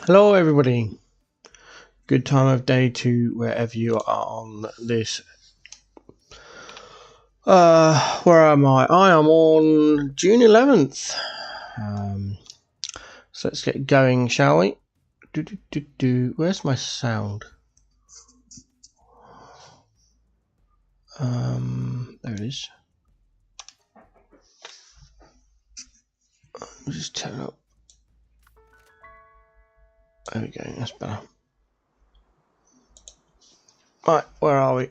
Hello everybody, good time of day to wherever you are on this. Where am I? I am on June 11th. So let's get going, shall we? Where's my sound? There it is. I'll just turn up. There we go, that's better. Right, where are we?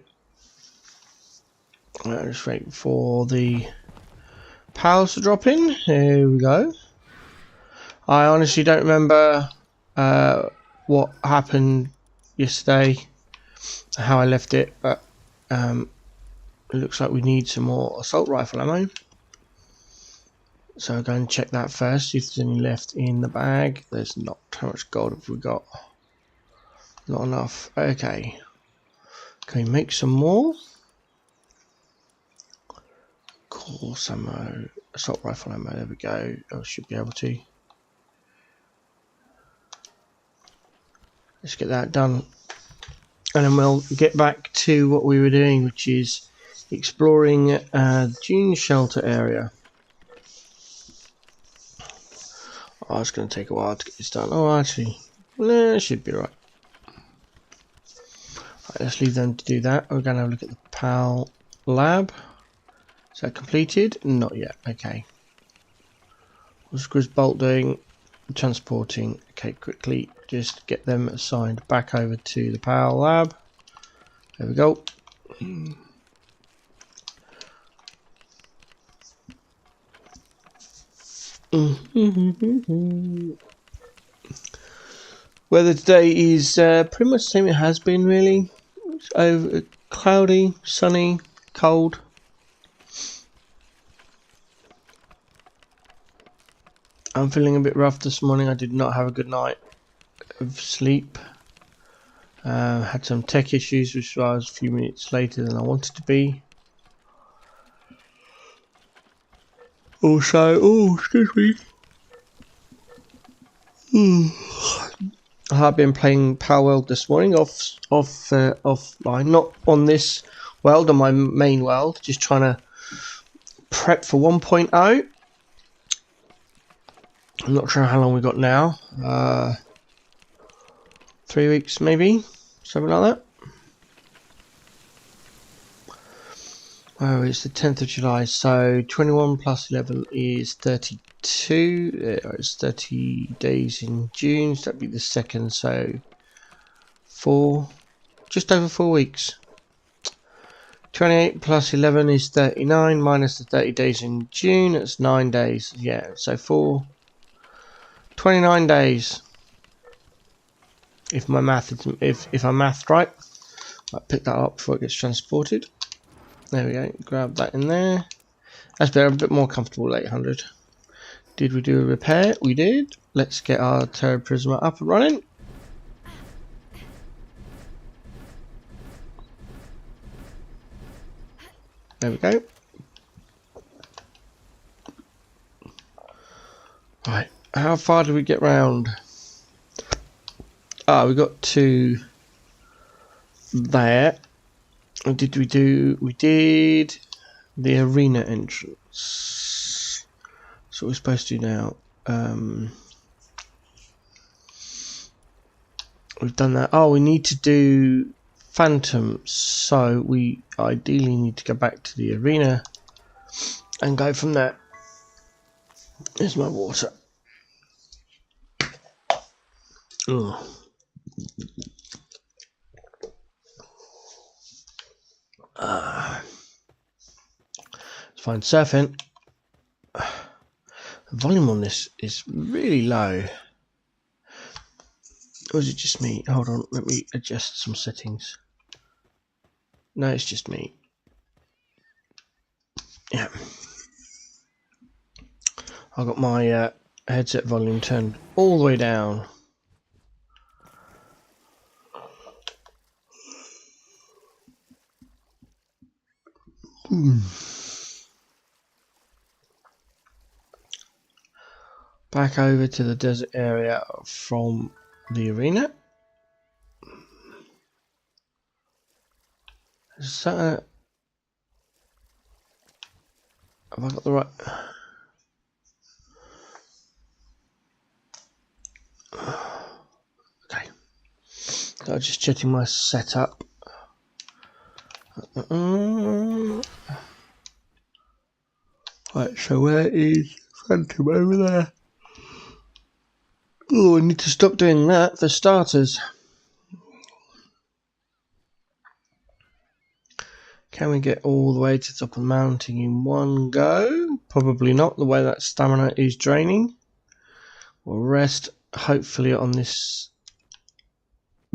I'll just wait for the pals to drop in. Here we go. I honestly don't remember what happened yesterday, how I left it, but it looks like we need some more assault rifle ammo. So I'll go and check that first, see if there's any left in the bag. There's not. How much gold have we got? Not enough. Okay. Can we make some more? Course ammo. Assault rifle ammo. There we go. I should be able to. Let's get that done. And then we'll get back to what we were doing, which is exploring the Dune shelter area. Oh, it's going to take a while to get this done. Oh, actually, it should be right. Right, let's leave them to do that. We're going to have a look at the PAL lab. Is that completed? Not yet. Okay. What's Grizz Bolt doing? Transporting. Okay, quickly just get them assigned back over to the PAL lab. There we go. Weather today is pretty much the same it has been, really. It's over cloudy, sunny, cold. I'm feeling a bit rough this morning. I did not have a good night of sleep. Had some tech issues, which I was a few minutes later than I wanted to be. Also, excuse me. I have been playing Palworld this morning offline, not on this world, on my main world, just trying to prep for 1.0. I'm not sure how long we got now. 3 weeks maybe, something like that. Oh, it's the 10th of July, so 21 plus 11 is 32. It's 30 days in June, so that'd be the 2nd, so just over 4 weeks. 28 plus 11 is 39, minus the 30 days in June, that's 9 days. Yeah, so 29 days. If my math, if I mathed right, I'll pick that up before it gets transported. There we go, grab that in there. That's better, a bit more comfortable, 800. Did we do a repair? We did. Let's get our Terra Prisma up and running. There we go. Right, how far did we get round? Ah, we got to there. What did we do? We did the arena entrance. That's what we're supposed to do now. We've done that. Oh, we need to do phantoms, so we ideally need to go back to the arena and go from there. There's my water. Ugh. Let's find surfing. The volume on this is really low. Or is it just me? Hold on, let me adjust some settings. No, it's just me. Yeah. I've got my headset volume turned all the way down. Back over to the desert area from the arena. Is that a... Have I got the right... Okay. So just checking my setup. Right, so where is Phantom over there? Oh, I need to stop doing that for starters. Can we get all the way to the top of the mountain in one go? Probably not, the way that stamina is draining. We'll rest, hopefully, on this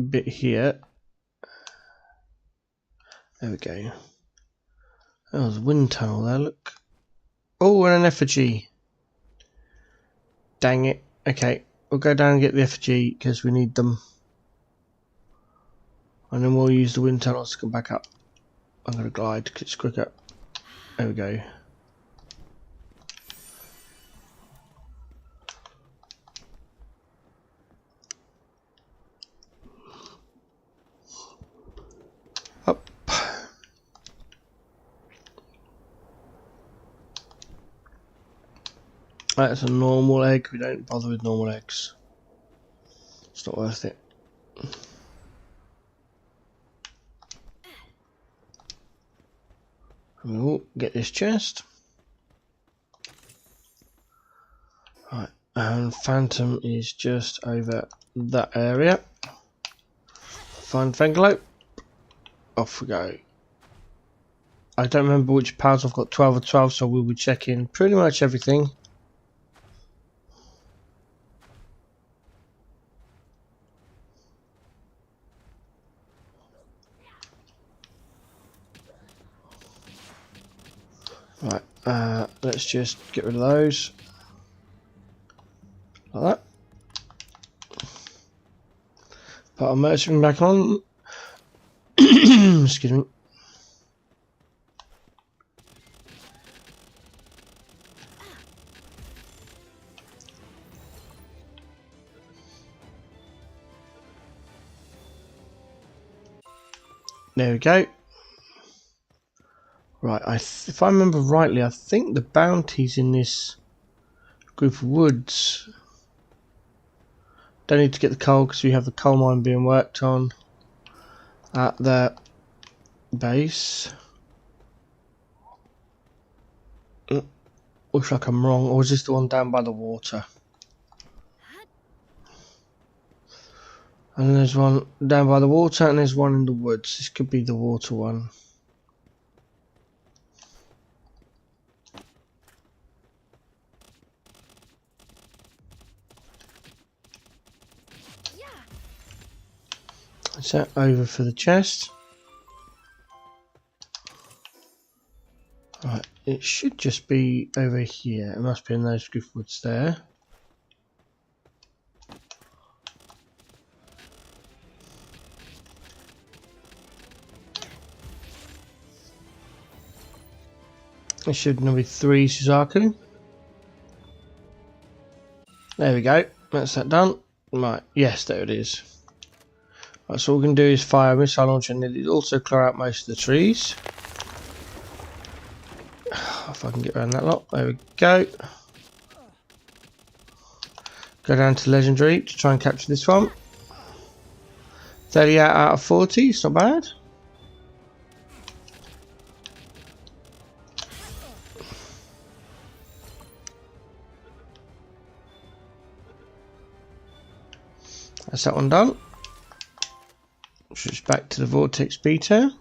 bit here. There we go. Oh, there's a wind tunnel there, look. Oh, and an effigy. Dang it. Okay, we'll go down and get the effigy because we need them. And then we'll use the wind tunnels to come back up. I'm going to glide because it's quicker. There we go. Up. That's a normal egg. We don't bother with normal eggs. It's not worth it. We'll get this chest. Right, and Phantom is just over that area. Find Fenglope. Off we go. I don't remember which powers I've got 12 or 12, so we'll be checking pretty much everything. Right, let's just get rid of those. Like that. Put our merchant back on. Excuse me. There we go. Right, if I remember rightly, I think the bounty's in this group of woods. Don't need to get the coal because we have the coal mine being worked on at the base. Looks like I'm wrong, or is this the one down by the water? And there's one down by the water and there's one in the woods. This could be the water one. Is that over for the chest? Right, it should just be over here. It must be in those driftwoods there. There should now be 3 Suzaku. There we go. That's that done. Right, yes, there it is. Right, so all we can do is fire a missile launcher and it'll also clear out most of the trees. If I can get around that lot. There we go. Go down to Legendary to try and capture this one. 38 out of 40, it's not bad. That's that one done. Switch back to the Vortex Beta.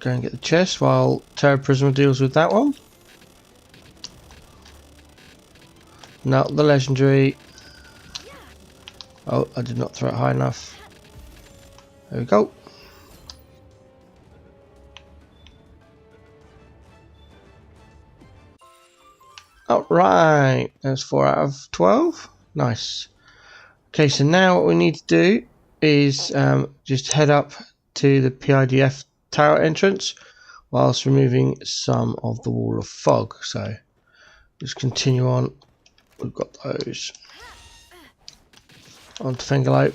Go and get the chest while Terra Prisma deals with that one. Not the Legendary. Oh, I did not throw it high enough. There we go. Alright, that's 4 out of 12. Nice. Okay, so now what we need to do is just head up to the PIDF tower entrance whilst removing some of the wall of fog. So Just continue on. We've got those. On to Fingerlope.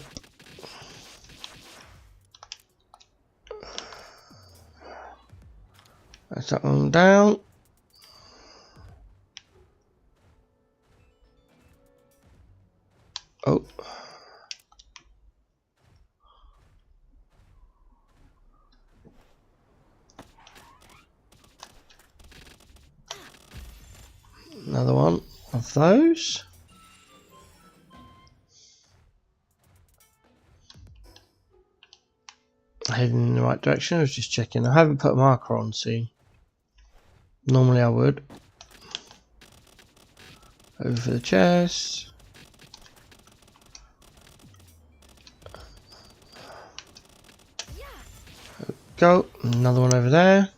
That's that one down. Oh. Another one of those. Heading in the right direction. I was just checking. I haven't put a marker on, see. Normally I would. Over for the chest. Go. Another one over there.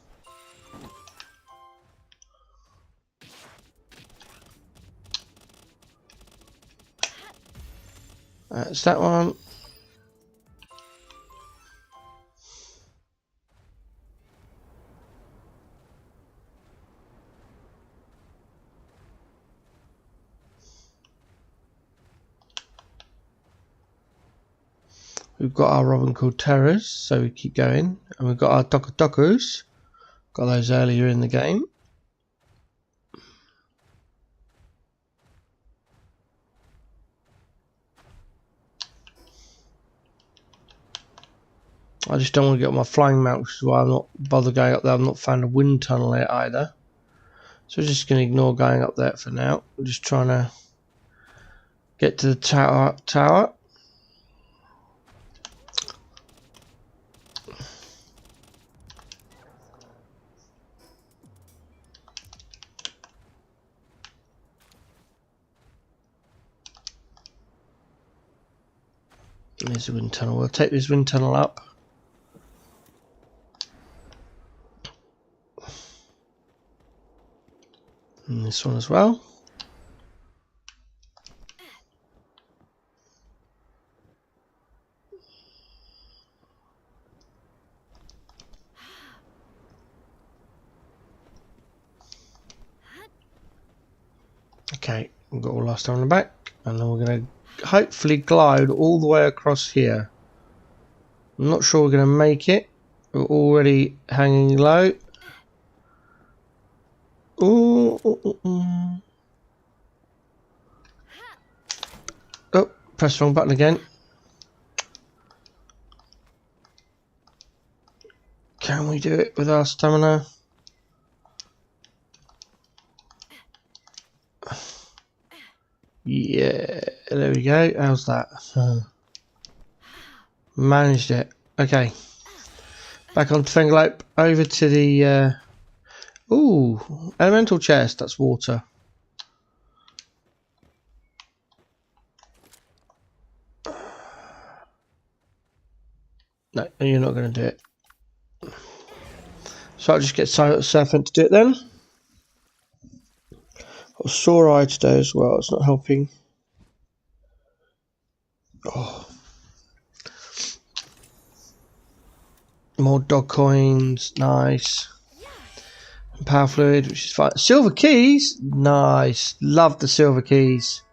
That's that one. We've got our Robin called Terrors, so we keep going. And we've got our Dokus. Got those earlier in the game. I just don't want to get on my flying mount, which is why I'm not bothered going up there. I've not found a wind tunnel yet either. So we're just going to ignore going up there for now. We're just trying to get to the tower. There's a wind tunnel. We'll take this wind tunnel up. And this one as well. Okay, we've got all our stuff on the back, and then we're going to hopefully glide all the way across here. I'm not sure we're going to make it. We're already hanging low. Ooh, ooh, ooh. Oh, press the wrong button again. Can we do it with our stamina? Yeah, there we go. How's that? Managed it. Okay. Back on Fingerlope. Over to the... ooh, elemental chest. That's water. No, you're not going to do it. So I'll just get Serpent to do it then. Got a sore eye today as well. It's not helping. Oh. More dog coins. Nice. And power fluid, which is fine. Silver keys. Nice. Love the silver keys.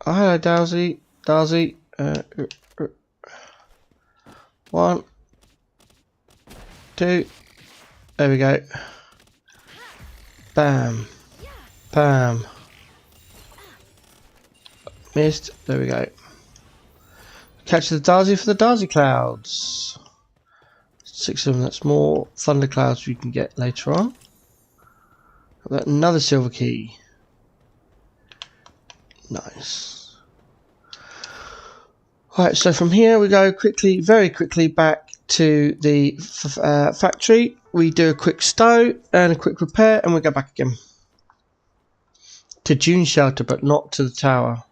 Oh, hello, Dowsy. Darcy. 1, 2. There we go. Bam. Bam. Missed. There we go. Catch the Darcy for the Darcy clouds. 6 of them. That's more thunder clouds we can get later on. Got another silver key. Nice. Right, so from here we go quickly, very quickly back to the factory. We do a quick stow and a quick repair, and we go back again to June Shelter, but not to the tower.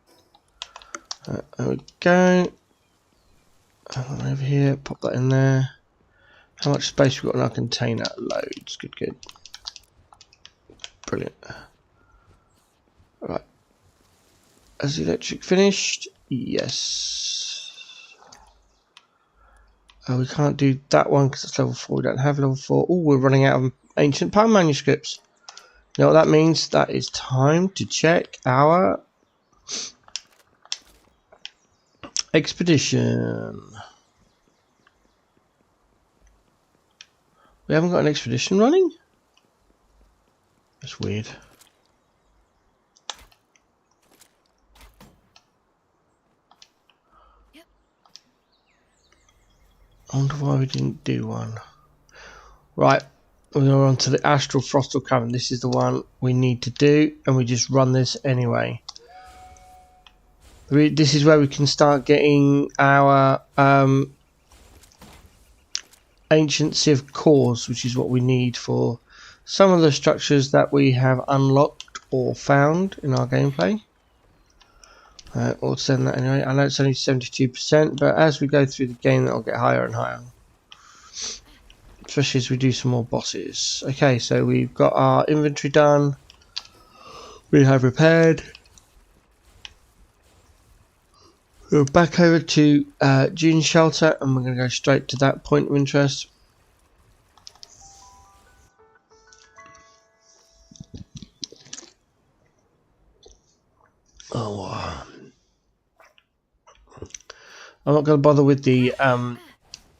There we go. Over here, pop that in there. How much space we got in our container? Loads. Good, good. Brilliant. Right. Is the electric finished? Yes. We can't do that one because it's level 4. We don't have level 4. Oh, we're running out of ancient power manuscripts. You know what that means? That is time to check our expedition. We haven't got an expedition running? That's weird. I wonder why we didn't do one. Right, we're on to the Astral Frostal Cavern. This is the one we need to do, and we just run this anyway. This is where we can start getting our ancient civ cores, which is what we need for some of the structures that we have unlocked or found in our gameplay. We'll send that anyway. I know it's only 72%, but as we go through the game, that'll get higher and higher. Especially as we do some more bosses. Okay, so we've got our inventory done. We have repaired. We're back over to June Shelter, and we're going to go straight to that point of interest. Oh, I'm not going to bother with the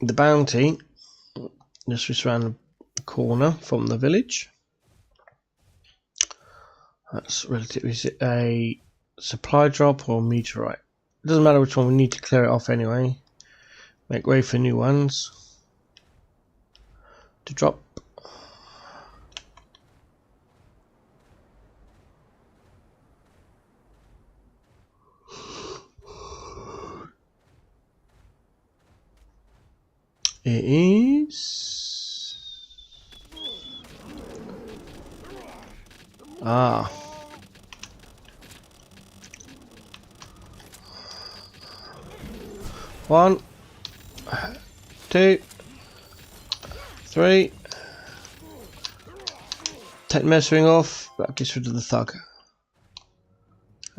bounty. Just around the corner from the village. That's relatively. Is it a supply drop or meteorite? It doesn't matter which one. We need to clear it off anyway. Make way for new ones to drop. It is. Ah. One, 2, 3. Take the messing off. That gets rid of the thug.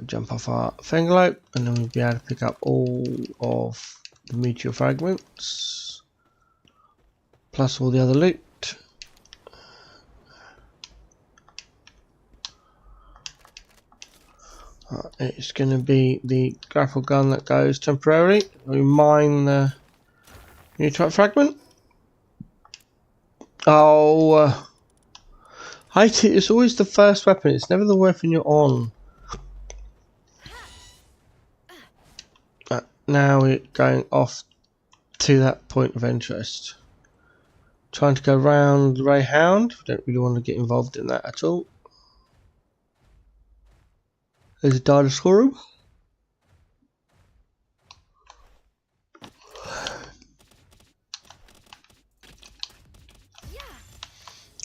Jump off our Fenglope, and then we'll be able to pick up all of the meteor fragments, plus all the other loot. It's going to be the grapple gun that goes temporarily. We mine the meteorite fragment. Oh, it's always the first weapon. It's never the weapon you're on. Now we're going off to that point of interest. Trying to go round the Ray Hound. We don't really want to get involved in that at all. There's a dinosaur.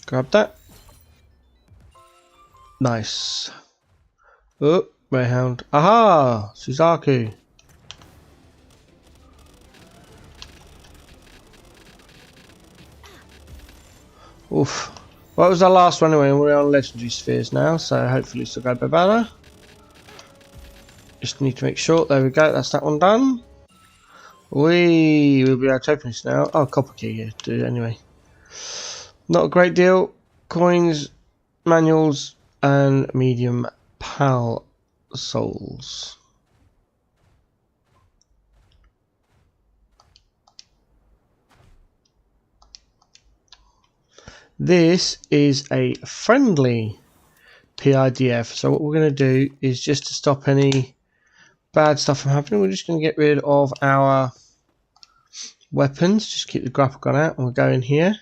Grab that. Nice. Oh, Ray Hound. Aha! Suzaku. Oof. Well, that was our last one anyway, and we're on legendary spheres now, so hopefully it's will go a bit better. Just need to make sure. There we go. That's that one done. We'll be able to open this now. Oh, copper key. Yeah, do it anyway. Not a great deal. Coins, manuals, and medium PAL souls. This is a friendly PIDF. So what we're going to do is, just to stop any bad stuff from happening, we're just going to get rid of our weapons. Just keep the grapple gun out, and we'll go in here.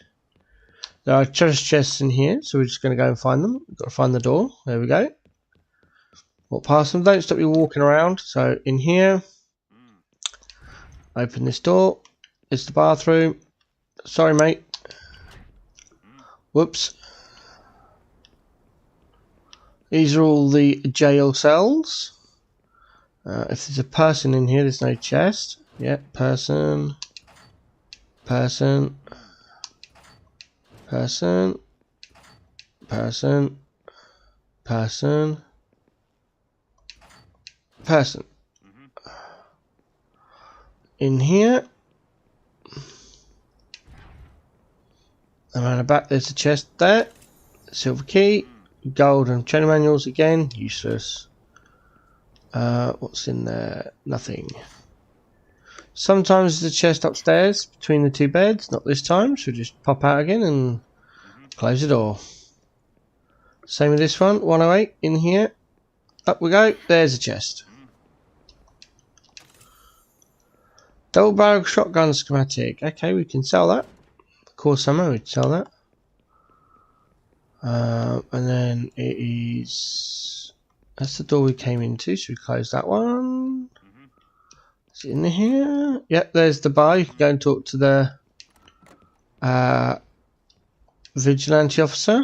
There are treasure chests in here, so we're just going to go and find them. We've got to find the door. There we go. Walk past them. Don't stop you walking around. So in here, open this door. It's the bathroom. Sorry, mate. Whoops. These are all the jail cells. If there's a person in here, there's no chest. Yeah, person. Person. Person. Person. Person. Person. In here. Around the back, there's a chest there. Silver key. gold and training manuals again, useless. What's in there? Nothing. Sometimes there's a chest upstairs between the two beds, not this time, so just pop out again and close the door. Same with this one, 108 in here. Up we go, there's a chest. Double barrel shotgun schematic. Okay, we can sell that. Of course, ammo, we'd sell that. And then it is... That's the door we came into, so we close that one. Is it in here? Yep, there's the bar. You can go and talk to the vigilante officer.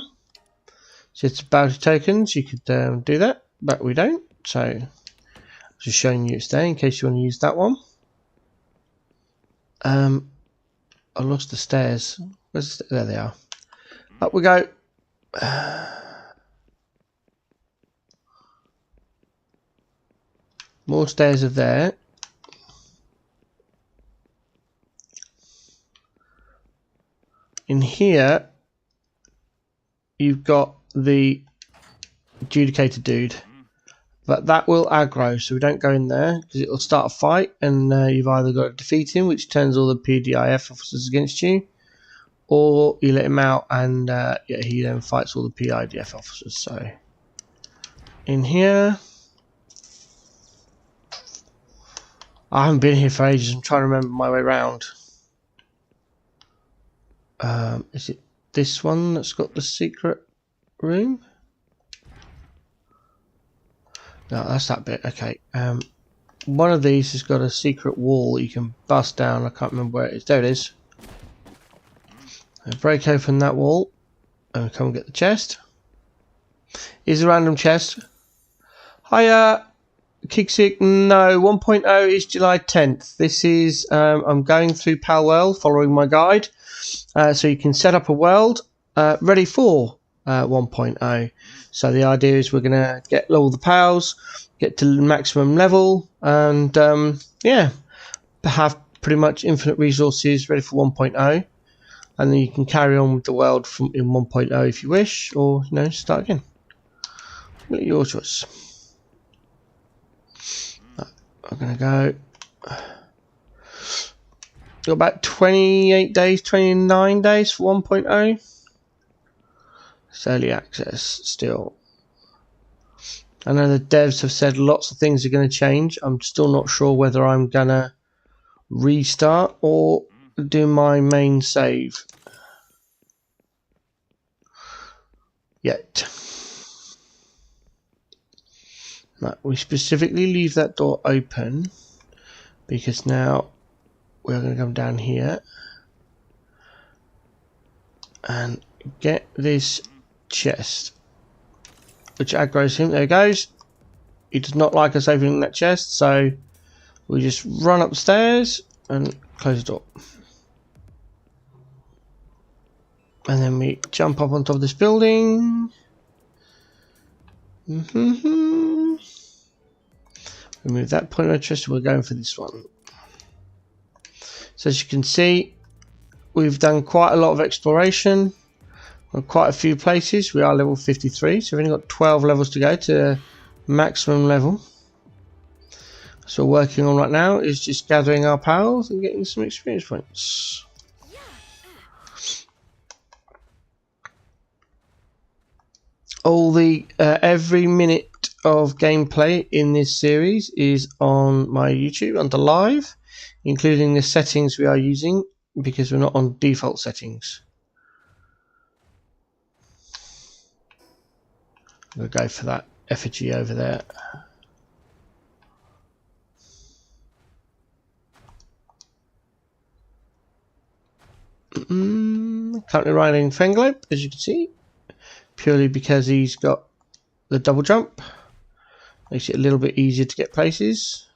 So it's bounty tokens. You could do that, but we don't. So just showing you it's there in case you want to use that one. I lost the stairs. Where's the there they are. Up we go. More stairs are there. In here, you've got the adjudicator dude, but that will aggro, so we don't go in there because it will start a fight, and you've either got to defeat him, which turns all the PDIF officers against you, or you let him out, and yeah, he then fights all the PIDF officers. So in here, I haven't been here for ages. I'm trying to remember my way around. Is it this one that's got the secret room? No, that's that bit. Okay. One of these has got a secret wall you can bust down. I can't remember where it is. There it is. Break open that wall and come and get the chest. Is a random chest. Hiya, Kicksik. No, 1.0 is July 10th. This is I'm going through Palworld following my guide. So you can set up a world ready for 1.0. So the idea is we're going to get all the pals, get to maximum level, and yeah, have pretty much infinite resources ready for 1.0. And then you can carry on with the world from in 1.0 if you wish, or you know, start again. Your choice. I'm going to go. Got about 28 days, 29 days for 1.0. It's early access still. I know the devs have said lots of things are going to change. I'm still not sure whether I'm going to restart or do my main save yet. Right, we specifically leave that door open because now we're going to come down here and get this chest, which aggroes him. There he goes. He does not like us opening that chest, so we just run upstairs and close the door. And then we jump up on top of this building. Remove that point of interest. We're going for this one. So as you can see, we've done quite a lot of exploration on quite a few places. We are level 53, so we've only got 12 levels to go to maximum level. So what we're working on right now is just gathering our pals and getting some experience points. All the every minute of gameplay in this series is on my YouTube under live, including the settings we are using because we're not on default settings. We'll go for that effigy over there. Currently riding Fenglope, as you can see, purely because he's got the double jump. Makes it a little bit easier to get places.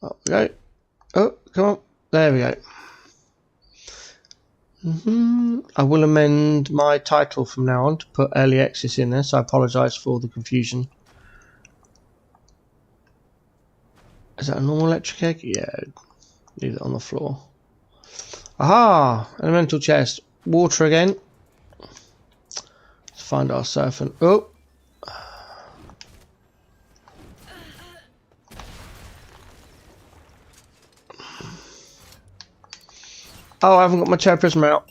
Up we go. Oh, come on. There we go. I will amend my title from now on to put early access in there, so I apologise for the confusion. Is that a normal electric egg? Yeah, leave it on the floor. Aha! Elemental chest. Water again. find our serpent. Oh! Oh, I haven't got my chair prism out.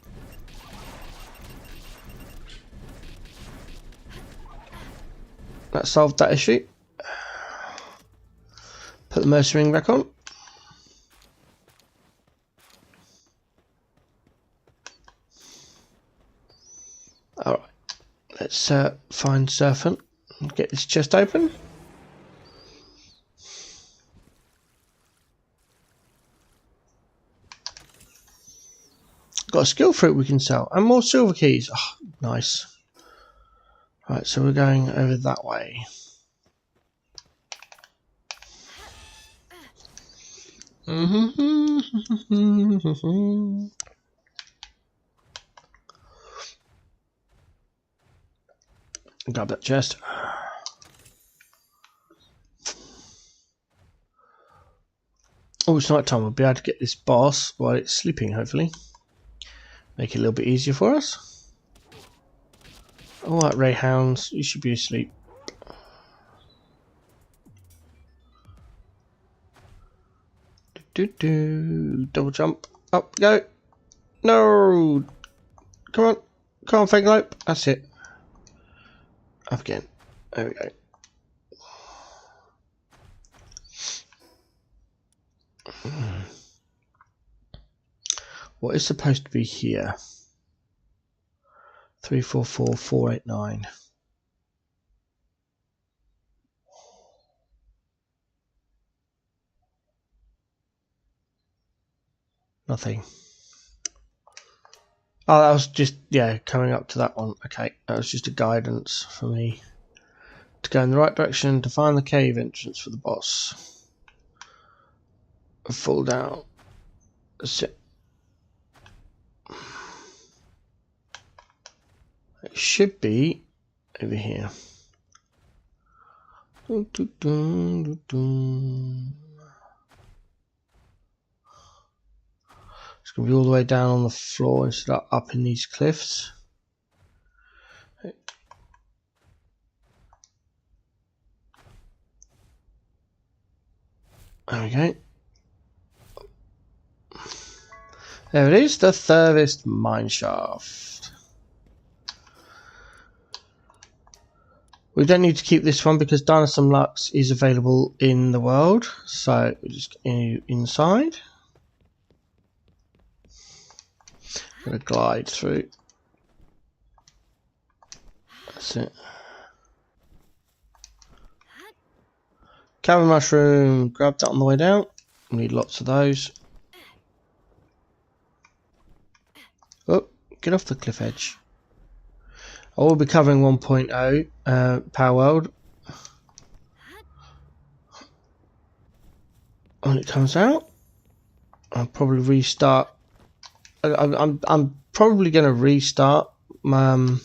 That solved that issue. Put the mercy ring back on. Alright, let's find serpent and get this chest open. Got a skill fruit we can sell and more silver keys. Oh, nice. Right, so we're going over that way. Grab that chest. Oh, it's night time. We'll be able to get this boss while it's sleeping, hopefully. Make it a little bit easier for us. Alright, Ray Hounds, you should be asleep. Double jump. Up, go. No! Come on. Come on, Fanglope. That's it. Up again. There we go. What is supposed to be here? 344489. Nothing. Oh, that was just, yeah, coming up to that one. Okay, that was just a guidance for me to go in the right direction to find the cave entrance for the boss. Fall down. That's it. It should be over here. It's going to be all the way down on the floor instead of up in these cliffs. There we go. There it is, the furthest mine shaft. We don't need to keep this one because Dinosaur Lux is available in the world. So we'll just get inside. I'm going to glide through. That's it. Cavern mushroom, grab that on the way down. We need lots of those. Oh, get off the cliff edge. I will be covering 1.0 Palworld when it comes out. I'll probably restart. I'm probably going to restart when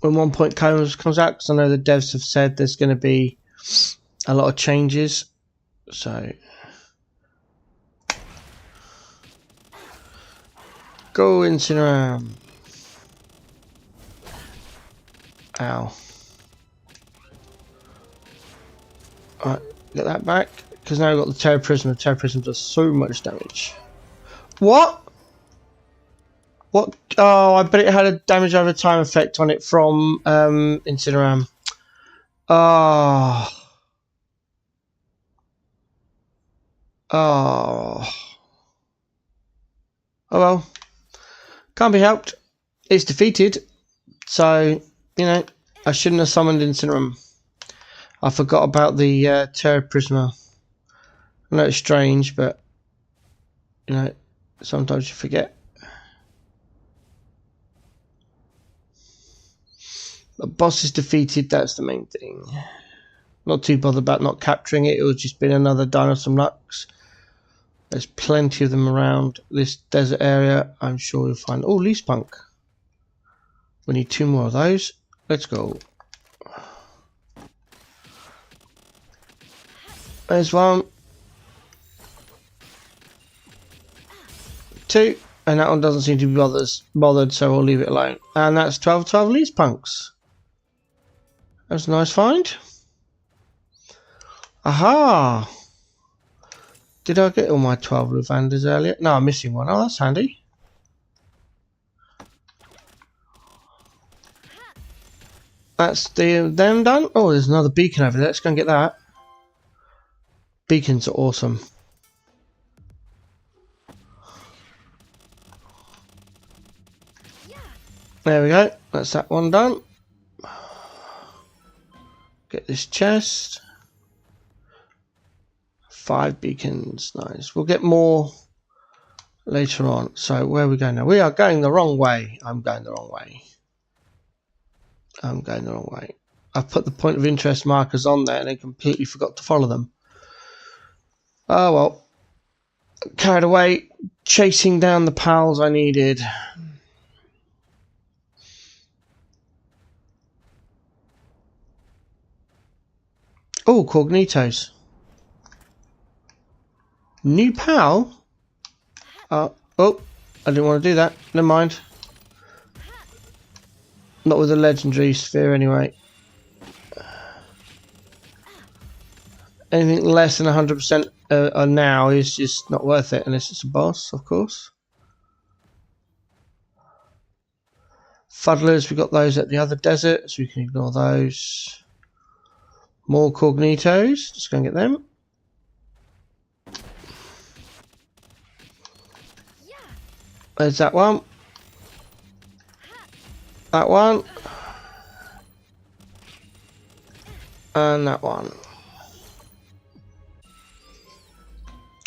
1.0 comes out because I know the devs have said there's going to be a lot of changes. So go Incineram. Ow. Alright, get that back. Because now I've got the Terror Prism. The Terror Prism does so much damage. What? What? Oh, I bet it had a damage over time effect on it from Incineram. Oh. Oh. Oh well. Can't be helped. It's defeated. So, you know, I shouldn't have summoned Incineram. I forgot about the Terror Prisma. I know it's strange, but, you know, sometimes you forget. The boss is defeated, that's the main thing. Not too bothered about not capturing it, it was just been another Dinosaur Lux. There's plenty of them around this desert area. I'm sure you'll find... Oh, leaf spunk. We need 2 more of those. Let's go. There's 1. 2. And that one doesn't seem to be bothered, so we'll leave it alone. And that's 12 lease punks. That's a nice find. Aha! Did I get all my 12 Luvanders earlier? No, I'm missing one. Oh, that's handy. That's them done. Oh, there's another beacon over there. Let's go and get that. Beacons are awesome. There we go. That's that one done. Get this chest. 5 beacons. Nice. We'll get more later on. So where are we going now? We are going the wrong way. I'm going the wrong way. I'm going the wrong way. I've put the point of interest markers on there and I completely forgot to follow them. Oh well. Carried away chasing down the pals I needed. Oh, Cognitos. New pal? Oh, I didn't want to do that. Never mind. Not with a legendary sphere anyway. Anything less than 100% now is just not worth it unless it's a boss, of course. Fuddlers, we got those at the other desert, so we can ignore those. More Cognitos, just go and get them. There's that one. That one. And that one.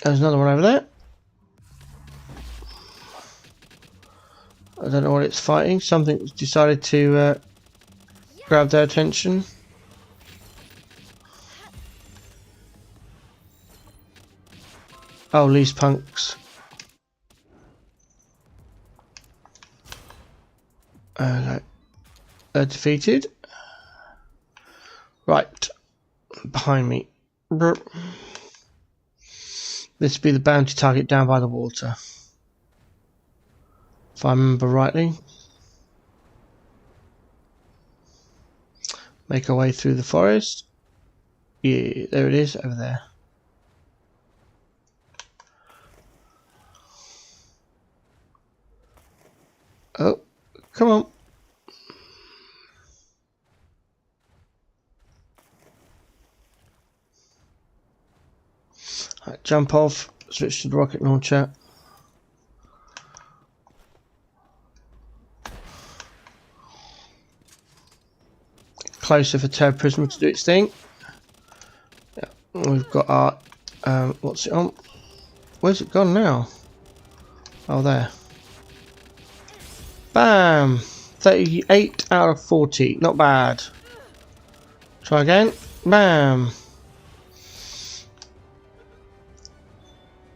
There's another one over there. I don't know what it's fighting. Something's decided to grab their attention. Oh, lease punks. Okay. They're defeated. Right. Behind me. This would be the bounty target down by the water. If I remember rightly. Make our way through the forest. Yeah, there it is, over there. Oh, come on. Right, jump off, switch to the rocket launcher. Closer for Turd Prisma to do its thing. Yeah, we've got our what's it on? Where's it gone now? Oh, there. Bam! 38 out of 40. Not bad. Try again. Bam!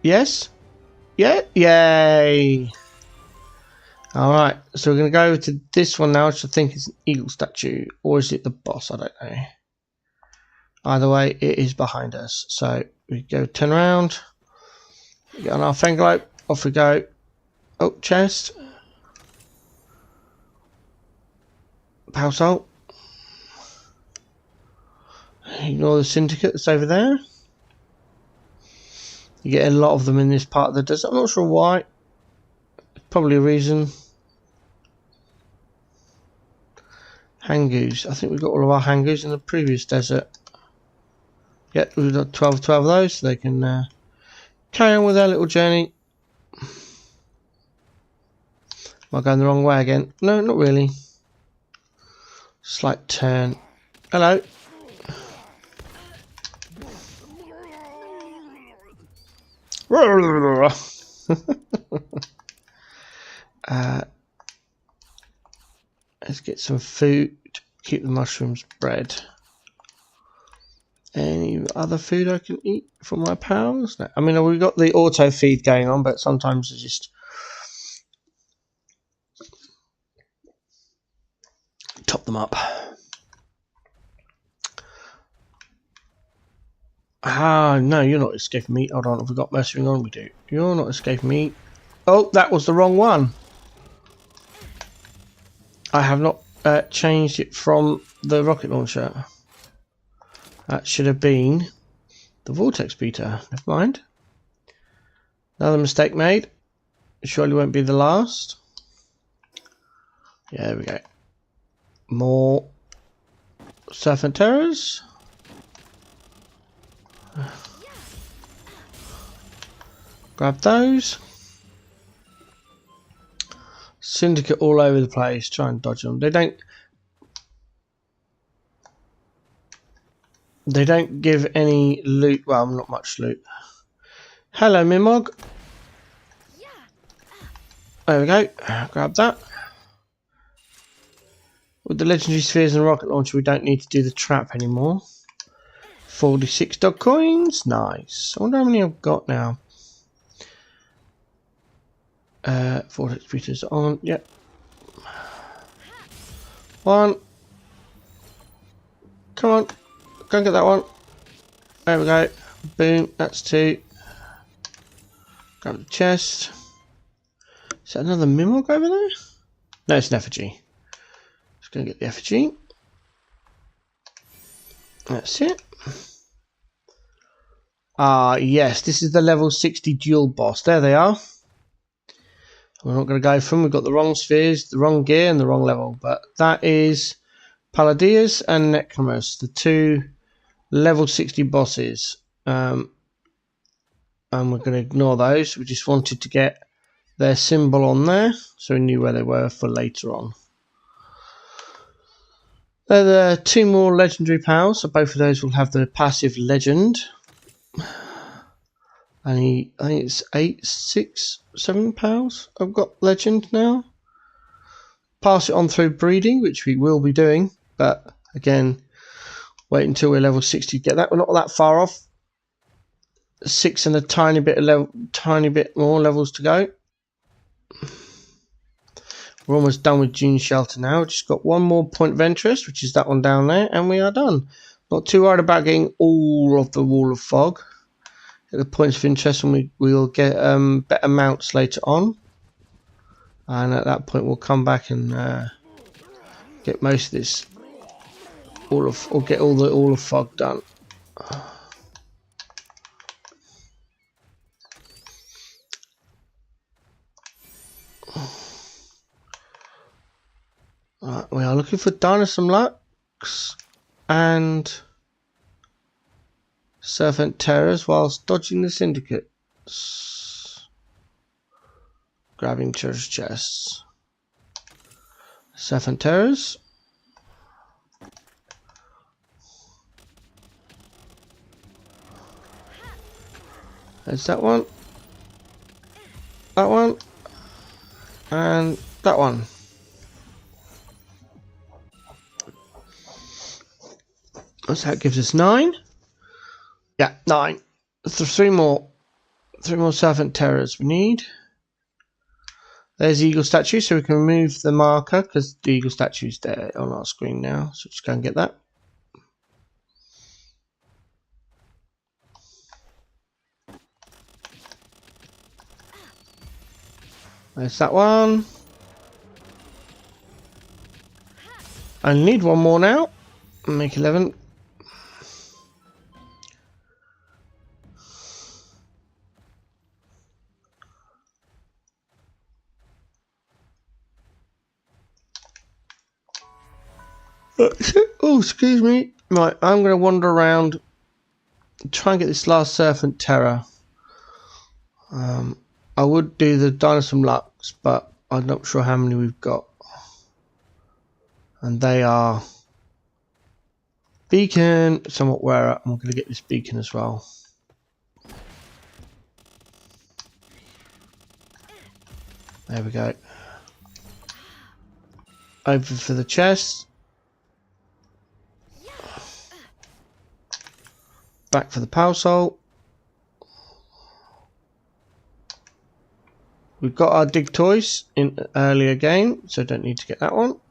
Yes? Yeah? Yay! Alright, so we're going to go over to this one now, which I think is an eagle statue. Or is it the boss? I don't know. Either way, it is behind us. So we go turn around. Get on our Fenglope. Off we go. Oh, chest. Power salt. Ignore the syndicate that's over there. You get a lot of them in this part of the desert. I'm not sure why. Probably a reason. Hangoos. I think we've got all of our hangoos in the previous desert. Yep, we've got 12 of those, so they can carry on with their little journey. Am I going the wrong way again? No, not really. Slight turn. Hello. Let's get some food. Keep the mushrooms bred. Any other food I can eat for my pals? No. I mean, we've got the auto feed going on, but sometimes I just top them up. Ah, no, you're not escaping me. Hold on, have we got mercenary on? We do. You're not escaping me. Oh, that was the wrong one. I have not changed it from the rocket launcher. That should have been the vortex beater. Never mind. Another mistake made. It surely won't be the last. Yeah, there we go. More Serpent Terrors. Grab those. Syndicate all over the place. Try and dodge them. They don't give any loot. Well, not much loot. Hello, Mimog. There we go. Grab that. With the legendary spheres and rocket launcher, we don't need to do the trap anymore. 46 dog coins. Nice. I wonder how many I've got now. Vortex beaters on. Yep. One. Come on. Go and get that one. There we go. Boom. That's two. Grab the chest. Is that another Mimog over there? No, it's an effigy. Just going to get the effigy. That's it. Ah, yes. This is the level 60 dual boss. There they are. We're not going to go for them. We've got the wrong spheres, the wrong gear, and the wrong level. But that is Paladias and Necromus, the two level 60 bosses. And we're going to ignore those. We just wanted to get their symbol on there, so we knew where they were for later on. There are the two more legendary powers, so both of those will have the passive legend. And I think it's 8, 6, 7 powers I've got legend now. Pass it on through breeding, which we will be doing, but again, wait until we're level 60 to get that. We're not that far off. 6 and a tiny bit more levels to go. We're almost done with June Shelter now. We've just got one more point of interest, which is that one down there, and we are done. Not too worried about getting all of the Wall of Fog. Get the points of interest, and we'll get better mounts later on. And at that point, we'll come back and get most of this get all the Fog done. Right, we are looking for Dinosaur Lux and Serpent Terrors whilst dodging the syndicates. Grabbing treasure chests. Serpent Terrors. There's that one. That one. And that one. So that gives us 9. Yeah, 9. So three more Serpent Terrors we need. There's the eagle statue, so we can remove the marker because the eagle statue is there on our screen now. So just go and get that. There's that one. I need one more now. Make 11. Oh, excuse me. Right, I'm going to wander around, try and get this last Serpent Terror. I would do the Dinosaur Lux, but I'm not sure how many we've got. And they are Beacon, somewhat rarer. I'm going to get this Beacon as well. There we go. Over for the chest. Back for the Power Soul. We've got our Dig Toys in earlier game, so don't need to get that one.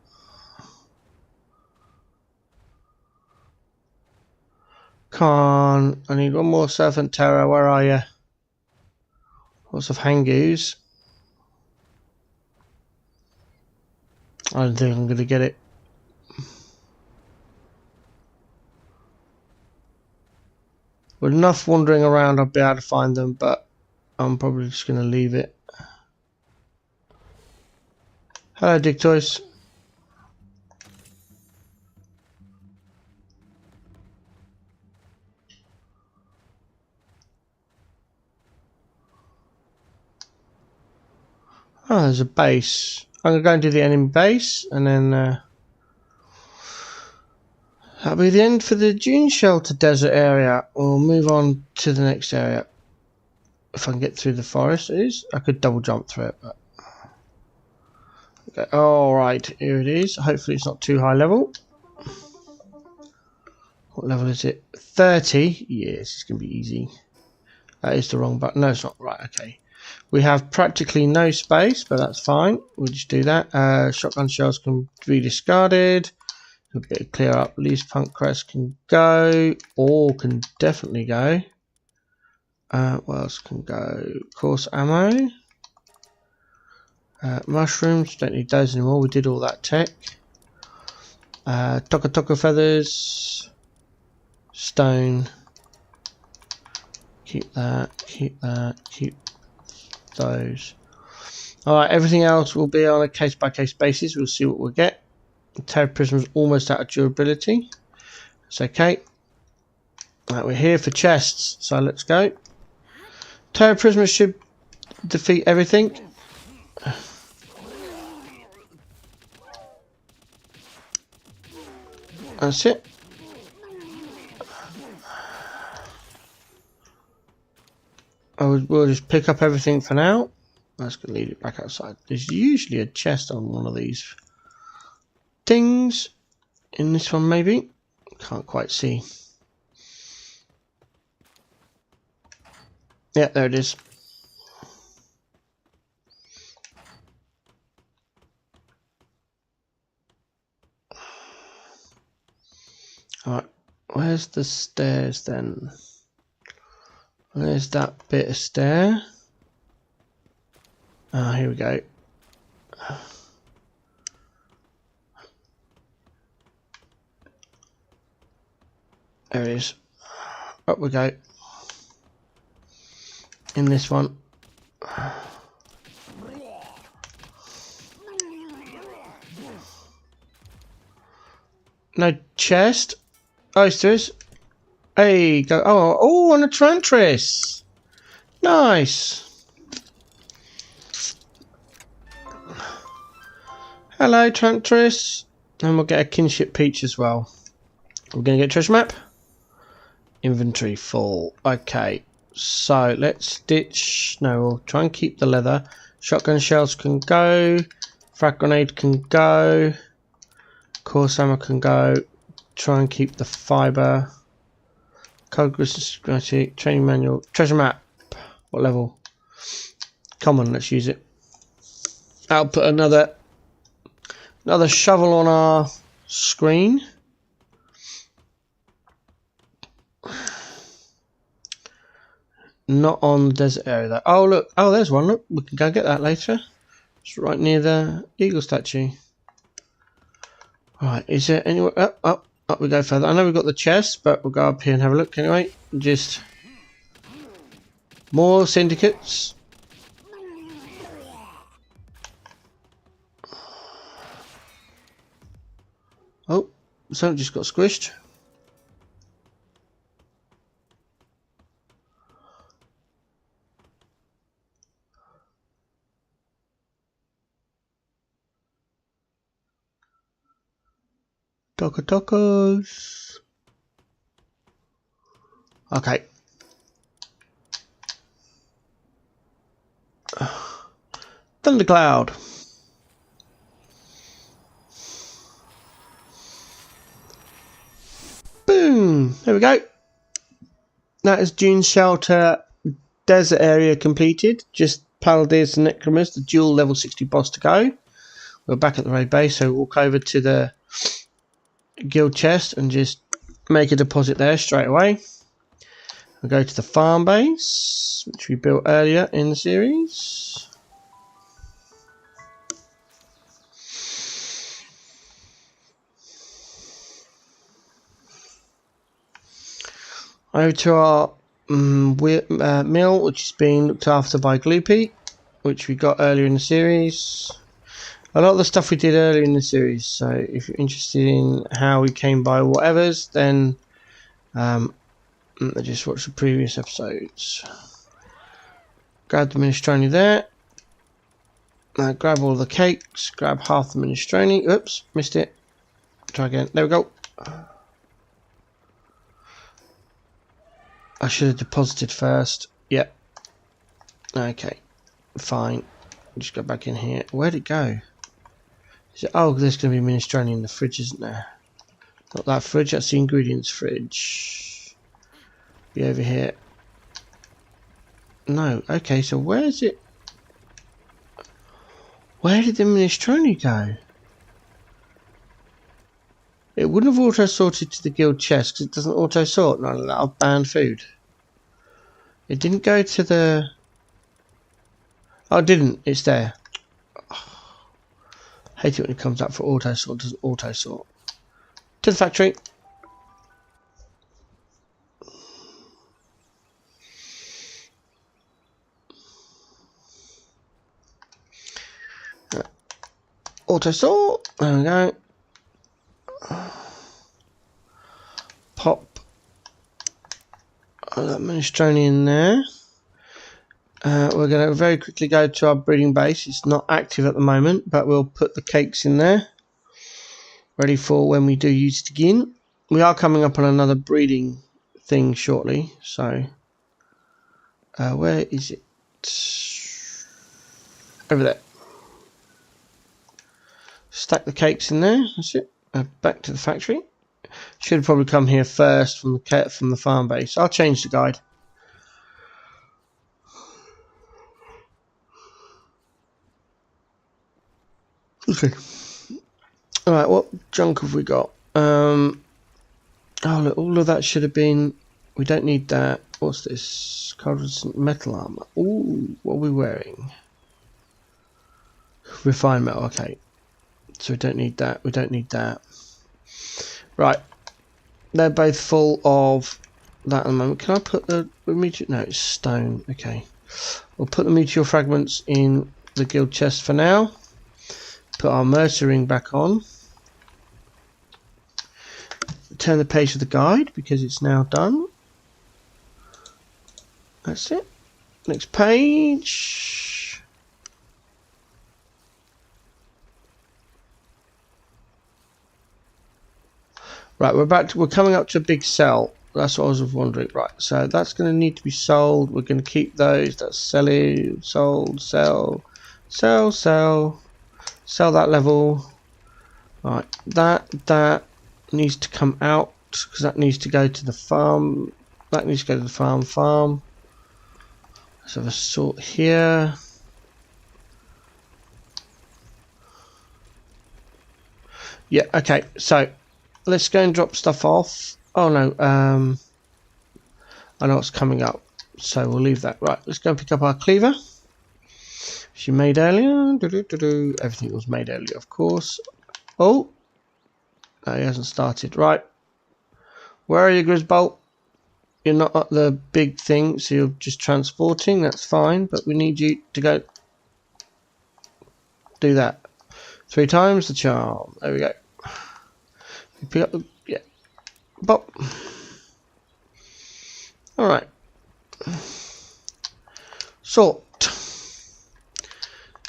I need one more Serpent Terror. Where are you? Lots of Hangoos. I don't think I'm going to get it. With enough wandering around, I'll be able to find them, but I'm probably just going to leave it. Hello, Dictoys. Oh, there's a base. I'm going to go and do the enemy base, and then that'll be the end for the dune shelter desert area. We'll move on to the next area. If I can get through the forest, it is. I could double jump through it, but okay. All right, here it is. Hopefully, it's not too high level. What level is it? 30. Yes, it's going to be easy. That is the wrong button. No, it's not. Right, okay. We have practically no space, but that's fine. We'll just do that. Shotgun shells can be discarded. A bit of clear up. Least punk crest can go. Or can definitely go. What else can go? Course ammo. Mushrooms. Don't need those anymore. We did all that tech. Toka feathers. Stone. Keep that. Keep that. Keep those. Alright, everything else will be on a case by case basis. We'll see what we'll get. The Terror Prism's almost out of durability. It's okay. Right, we're here for chests, so let's go. Terror Prism should defeat everything. That's it. We'll just pick up everything for now. Let's go leave it back outside. There's usually a chest on one of these things. In this one, maybe. Can't quite see. Yeah, there it is. Alright, where's the stairs then? There's that bit of stair. Ah, here we go. There it is. Up we go. In this one. No chest. Oh, yes, there is. Hey, go. Oh, and a Trantris. Nice. Hello, Trantris. And we'll get a kinship peach as well. We're going to get a treasure map. Inventory full. Okay. So let's ditch. No, we'll try and keep the leather. Shotgun shells can go. Frag grenade can go. Course ammo can go. Try and keep the fibre. Code schematic, training manual, treasure map. What level? Come on, let's use it. I'll put another shovel on our screen. Not on the desert area though. Oh look, oh there's one. Look, we can go get that later. It's right near the eagle statue. Right, is there anywhere up we go further? I know we've got the chest, but we'll go up here and have a look anyway. Just more syndicates. Oh, something just got squished. Tacos. Okay. Thundercloud. Boom. There we go. That is Dune Shelter desert area completed. Just Paladins and Necromers, the dual level 60 boss to go. We're back at the raid base, so we'll walk over to the guild chest and just make a deposit there straight away. We'll go to the farm base, which we built earlier in the series. Over to our mill, which is being looked after by Gloopy, which we got earlier in the series. A lot of the stuff we did earlier in the series, so if you're interested in how we came by whatever's, then just watch the previous episodes. Grab the minestrone there. Now grab all the cakes, grab half the minestrone. Oops, missed it. Try again. There we go. I should have deposited first. Yep. Okay. Fine. Just go back in here. Where'd it go? Is it, oh, there's going to be minestrone in the fridge, isn't there? Not that fridge, that's the ingredients fridge. Be over here. No. Okay, so where is it? Where did the minestrone go? It wouldn't have auto-sorted to the guild chest because it doesn't auto-sort. None of that. I've banned food. It didn't go to the... Oh, it didn't. It's there. Hate it when it comes up for auto-sort. It doesn't auto-sort. To the factory. Auto-sort. There we go. Pop that minestrone in there. We're going to very quickly go to our breeding base. It's not active at the moment, but we'll put the cakes in there, ready for when we do use it again. We are coming up on another breeding thing shortly, so where is it? Over there. Stack the cakes in there. That's it. Back to the factory. Should probably come here first from the farm base. I'll change the guide. Okay. Alright, what junk have we got? Oh look, all of that should have been... We don't need that. What's this? Cognizant metal armor. Ooh, what are we wearing? Refined metal, okay. So we don't need that. We don't need that. Right. They're both full of that at the moment. Can I put the meteor? No, it's stone. Okay. We'll put the meteor fragments in the guild chest for now. Put our mercer ring back on. Turn the page of the guide because it's now done. That's it. Next page. Right, we're coming up to a big cell. That's what I was wondering. Right, so that's going to need to be sold. We're going to keep those. That's selling, sold, sell, sell, sell, sell that level. Right, that needs to come out because that needs to go to the farm. That needs to go to the farm. Let's have a sort here. Yeah, okay, so let's go and drop stuff off. Oh no, I know what's coming up, so we'll leave that. Right, let's go and pick up our cleaver. She made earlier. Everything was made earlier, of course. Oh, no, he hasn't started. Right, where are you, Grisbolt? You're not at the big thing, so you're just transporting. That's fine, but we need you to go do that 3 times the charm. There we go. You pick up the bop. Alright. Sort.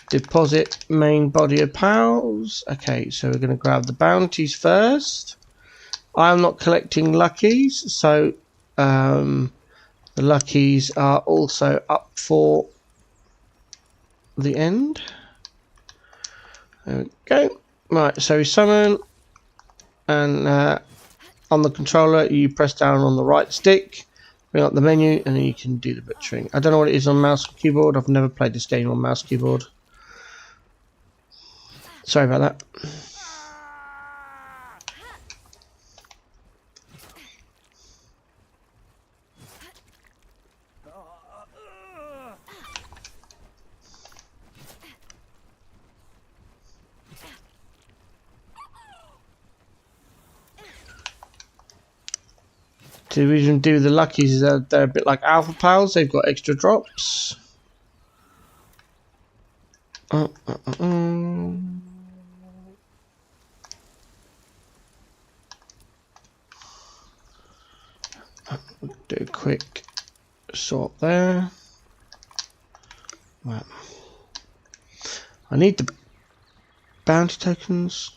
Deposit main body of pals. Okay, so we're going to grab the bounties first. I'm not collecting luckies, so the luckies are also up for the end. There we go. Right, so we summon, and on the controller you press down on the right stick, bring up the menu, and then you can do the butchering. I don't know what it is on mouse and keyboard. I've never played this game on mouse keyboard. Sorry about that. The reason we do the luckies is that they're a bit like alpha pals. They've got extra drops. Do a quick sort there. Right. I need the bounty tokens.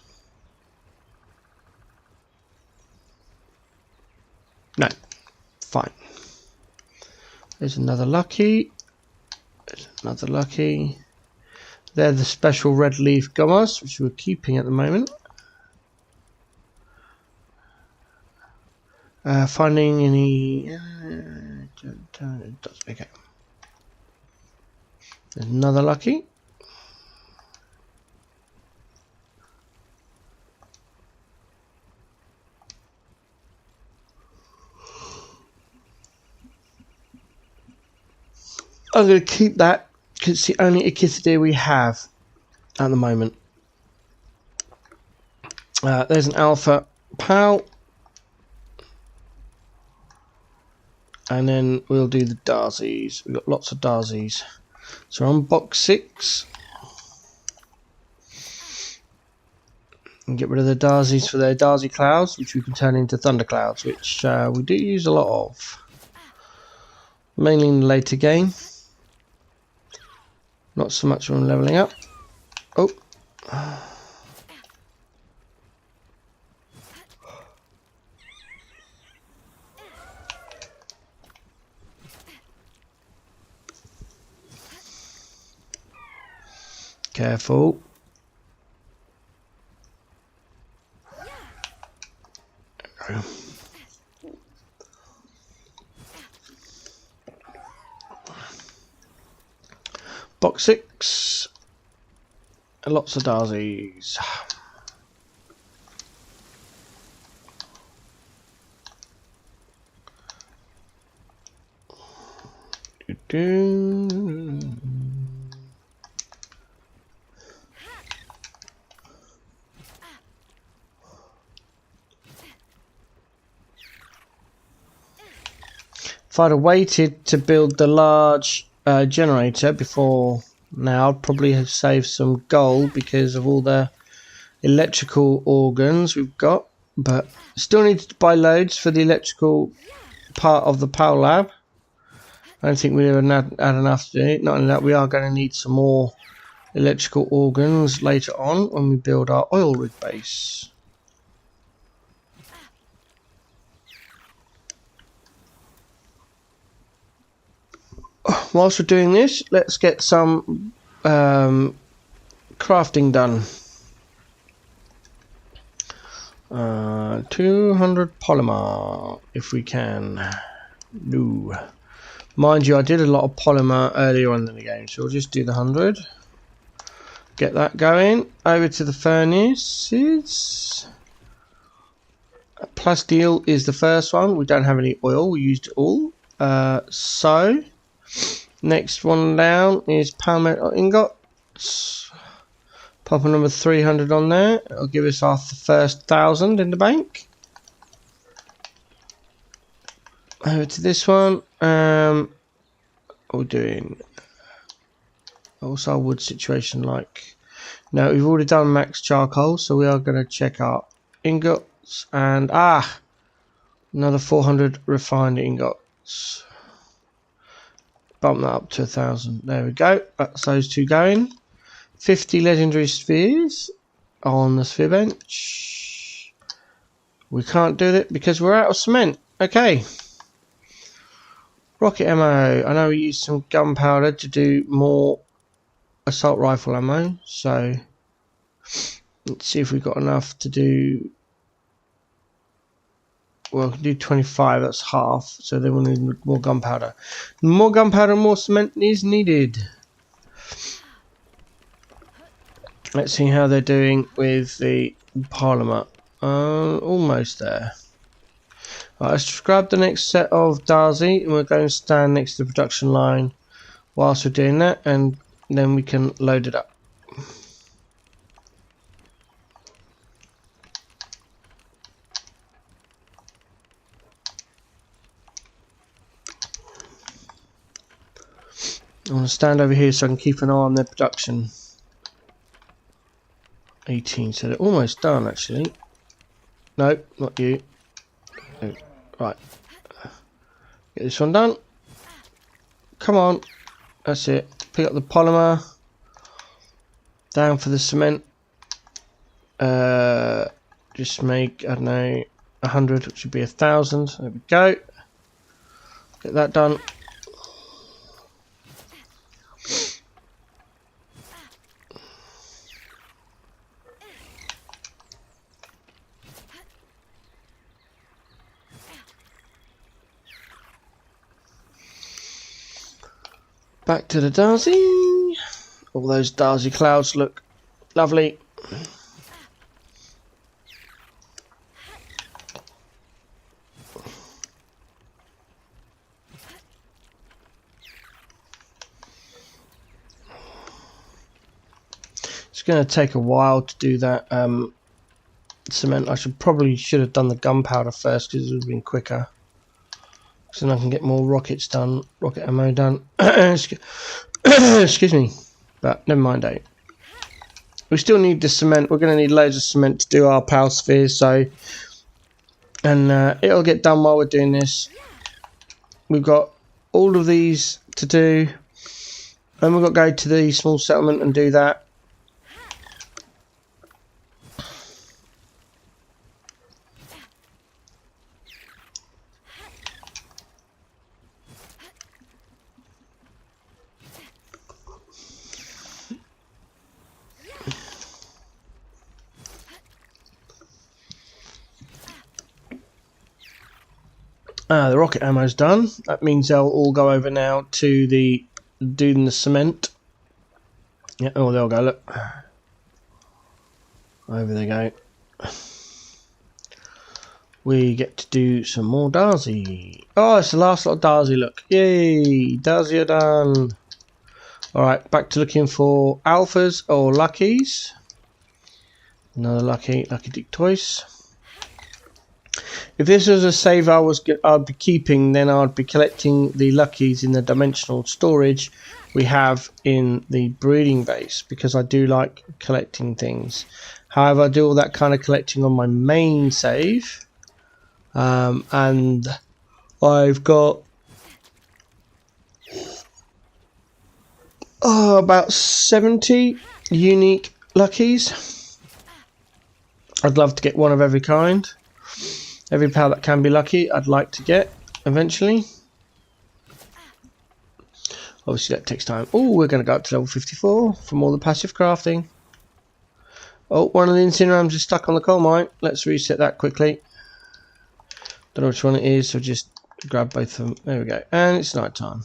No, fine. There's another lucky. There's another lucky. They're the special red leaf gummas, which we're keeping at the moment. Finding any... okay. There's another lucky. I'm going to keep that because it's the only Echidna we have at the moment. There's an alpha pal. And then we'll do the Darzies. We've got lots of Darzies. So on box 6. And get rid of the Darzies for their Darzie clouds, which we can turn into thunder clouds, which we do use a lot of. Mainly in the later game. Not so much when leveling up. Oh. Careful. There we go. Box 6. And lots of Darzies. If I'd have waited to build the large generator before now, I'd probably have saved some gold because of all the electrical organs we've got. But still need to buy loads for the electrical part of the Power Lab. I don't think we ever had enough to do it. Not only that, we are going to need some more electrical organs later on when we build our oil rig base. Whilst we're doing this, let's get some crafting done. 200 polymer, if we can. No. Mind you, I did a lot of polymer earlier on in the game, so we'll just do the 100. Get that going. Over to the furnaces. Plasteel is the first one. We don't have any oil, we used it all. So next one down is Palworld ingots. Pop a number 300 on there. It'll give us our first 1,000 in the bank. Over to this one. What we're doing. What's our wood situation like? No, we've already done max charcoal, so we are going to check our ingots and another 400 refined ingots. Bump that up to 1,000. There we go. That's those two going. 50 legendary spheres on the sphere bench. We can't do that because we're out of cement. Okay. Rocket ammo. I know we used some gunpowder to do more assault rifle ammo. So let's see if we've got enough to do. Well, we can do 25, that's half, so then we'll need more gunpowder. More gunpowder, more cement is needed. Let's see how they're doing with the polymer. Almost there. Right, let's grab the next set of Darzie, and we're going to stand next to the production line whilst we're doing that, and then we can load it up. I want to stand over here so I can keep an eye on their production. 18, so they're almost done actually. No, not you. No. Right. Get this one done. Come on. That's it. Pick up the polymer. Down for the cement. Just make, I don't know, 100, which would be 1,000. There we go. Get that done. Back to the Darcy. All those Darcy clouds look lovely. It's going to take a while to do that cement. I should have done the gunpowder first because it would have been quicker. So then I can get more rockets done, rocket ammo done. Excuse me, but never mind. We still need the cement. We're going to need loads of cement to do our power spheres. So, and it'll get done while we're doing this. We've got all of these to do, and we've got to go to the small settlement and do that. The rocket ammo's done. That means they'll all go over now to the doing the cement. Yeah, oh, they'll go, look. Over they go. We get to do some more Darcy. Oh, it's the last lot of Darcy, look. Yay, Darcy are done. Alright, back to looking for alphas or luckies. Another lucky dick twice. If this was a save I'd be keeping, then I'd be collecting the luckies in the dimensional storage we have in the breeding base, because I do like collecting things. However, I do all that kind of collecting on my main save, and I've got about 70 unique luckies. I'd love to get one of every kind. Every power that can be lucky, I'd like to get eventually. Obviously, that takes time. Oh, we're going to go up to level 54 from all the passive crafting. Oh, one of the incinerams is stuck on the coal mine. Let's reset that quickly. Don't know which one it is, so just grab both of them. There we go. And it's night time.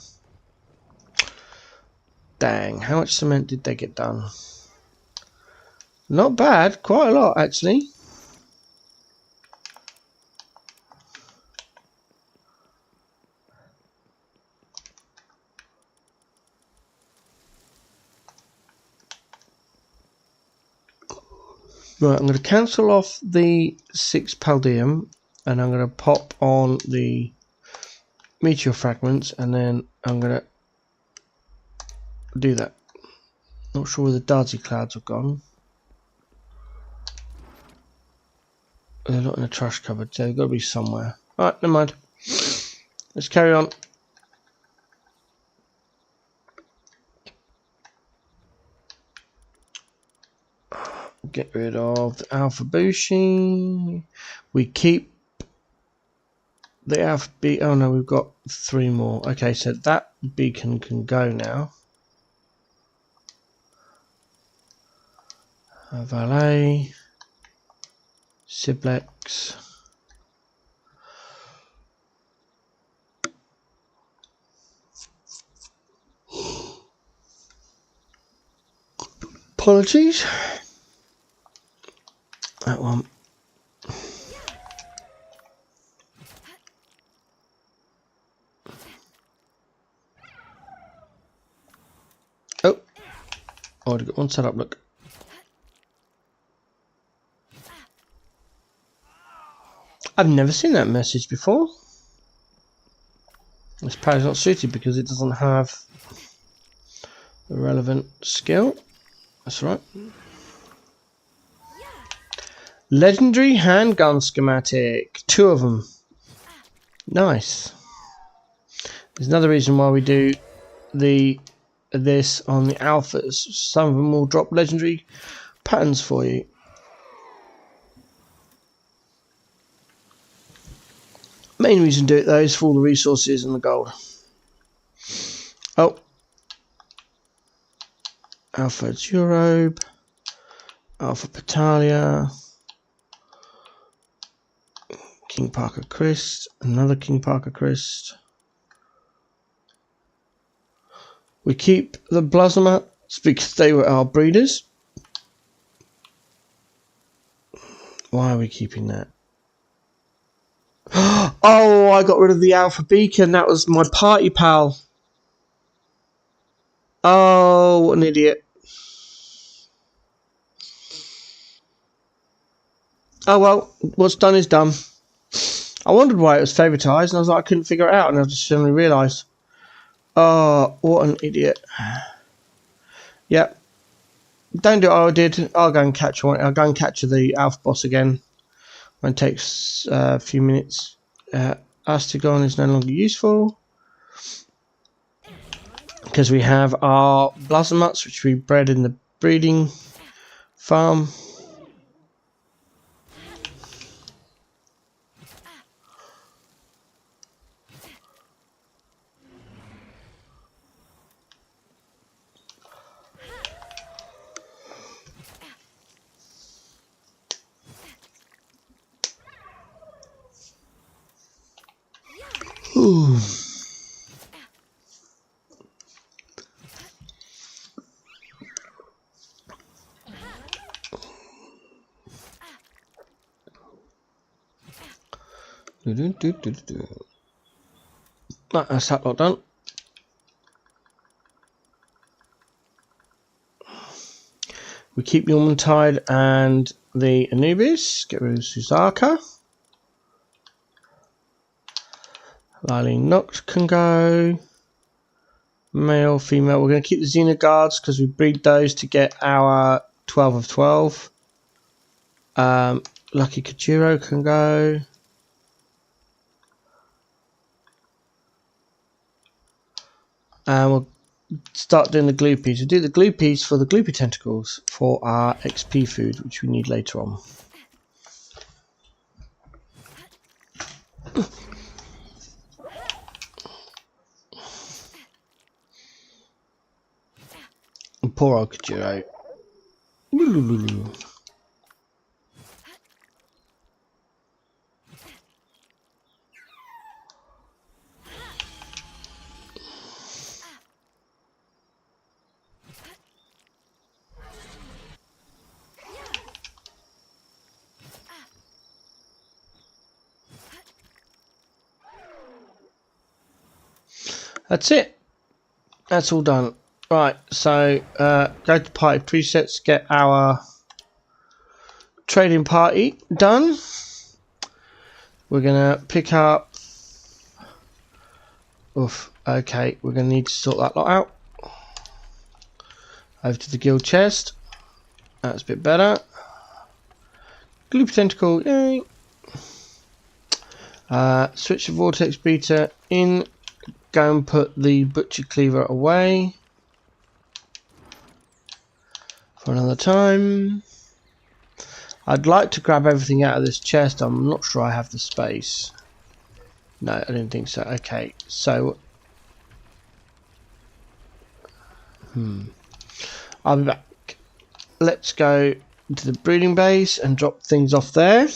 Dang, how much cement did they get done? Not bad, quite a lot actually. Right, I'm going to cancel off the 6 palladium, and I'm going to pop on the meteor fragments, and then I'm going to do that. Not sure where the Darcy clouds have gone. They're not in a trash cupboard, so they've got to be somewhere. Alright, never mind. Let's carry on. Get rid of the Alpha Bushi. We keep the Alpha B. Oh no, we've got 3 more. Okay, so that beacon can go now. Valet, Siblex. Apologies. That one. Oh, already got one set up. Look. I've never seen that message before. This power's not suited because it doesn't have Relevant skill. That's right. Legendary handgun schematic. 2 of them. Nice. There's another reason why we do this on the alphas. Some of them will drop legendary patterns for you. Main reason to do it though is for all the resources and the gold. Oh. Alpha Durobe. Alpha Petalia. King Parker Christ. Another King Parker Christ. We keep the Blazomats because they were our breeders. Why are we keeping that? Oh, I got rid of the Alpha Beacon. That was my party pal. Oh, what an idiot. Oh well, what's done is done. I wondered why it was favouritised and I was like, I couldn't figure it out, and I just suddenly realised. Oh, what an idiot. Yep. Don't do what I did. I'll go and catch one. I'll go and catch the Alpha boss again. It takes a few minutes. Astagon is no longer useful because we have our Blazomats, which we bred in the breeding farm. Ooh. Right, that's that lot done. We keep Yormantide and the Anubis. Get rid of Suzaka. Lily Noct can go. Male, female. We're going to keep the Xenoguards because we breed those to get our 12 of 12. Lucky Kajiro can go. And we'll start doing the Gloopies. We'll do the Gloopies for the Gloopy Tentacles for our XP food, which we need later on. Poor old Kajiro. That's it. That's all done. Right, so go to party presets, get our trading party done. We're gonna pick up. Oof. Okay, we're gonna need to sort that lot out. Over to the guild chest. That's a bit better. Gloopy Tentacle, yay. Switch the Vortex Beater in. Go and put the Butcher Cleaver away for another time. I'd like to grab everything out of this chest. I'm not sure I have the space. No, I didn't think so. Okay, so I'll be back. Let's go to the breeding base and drop things off there.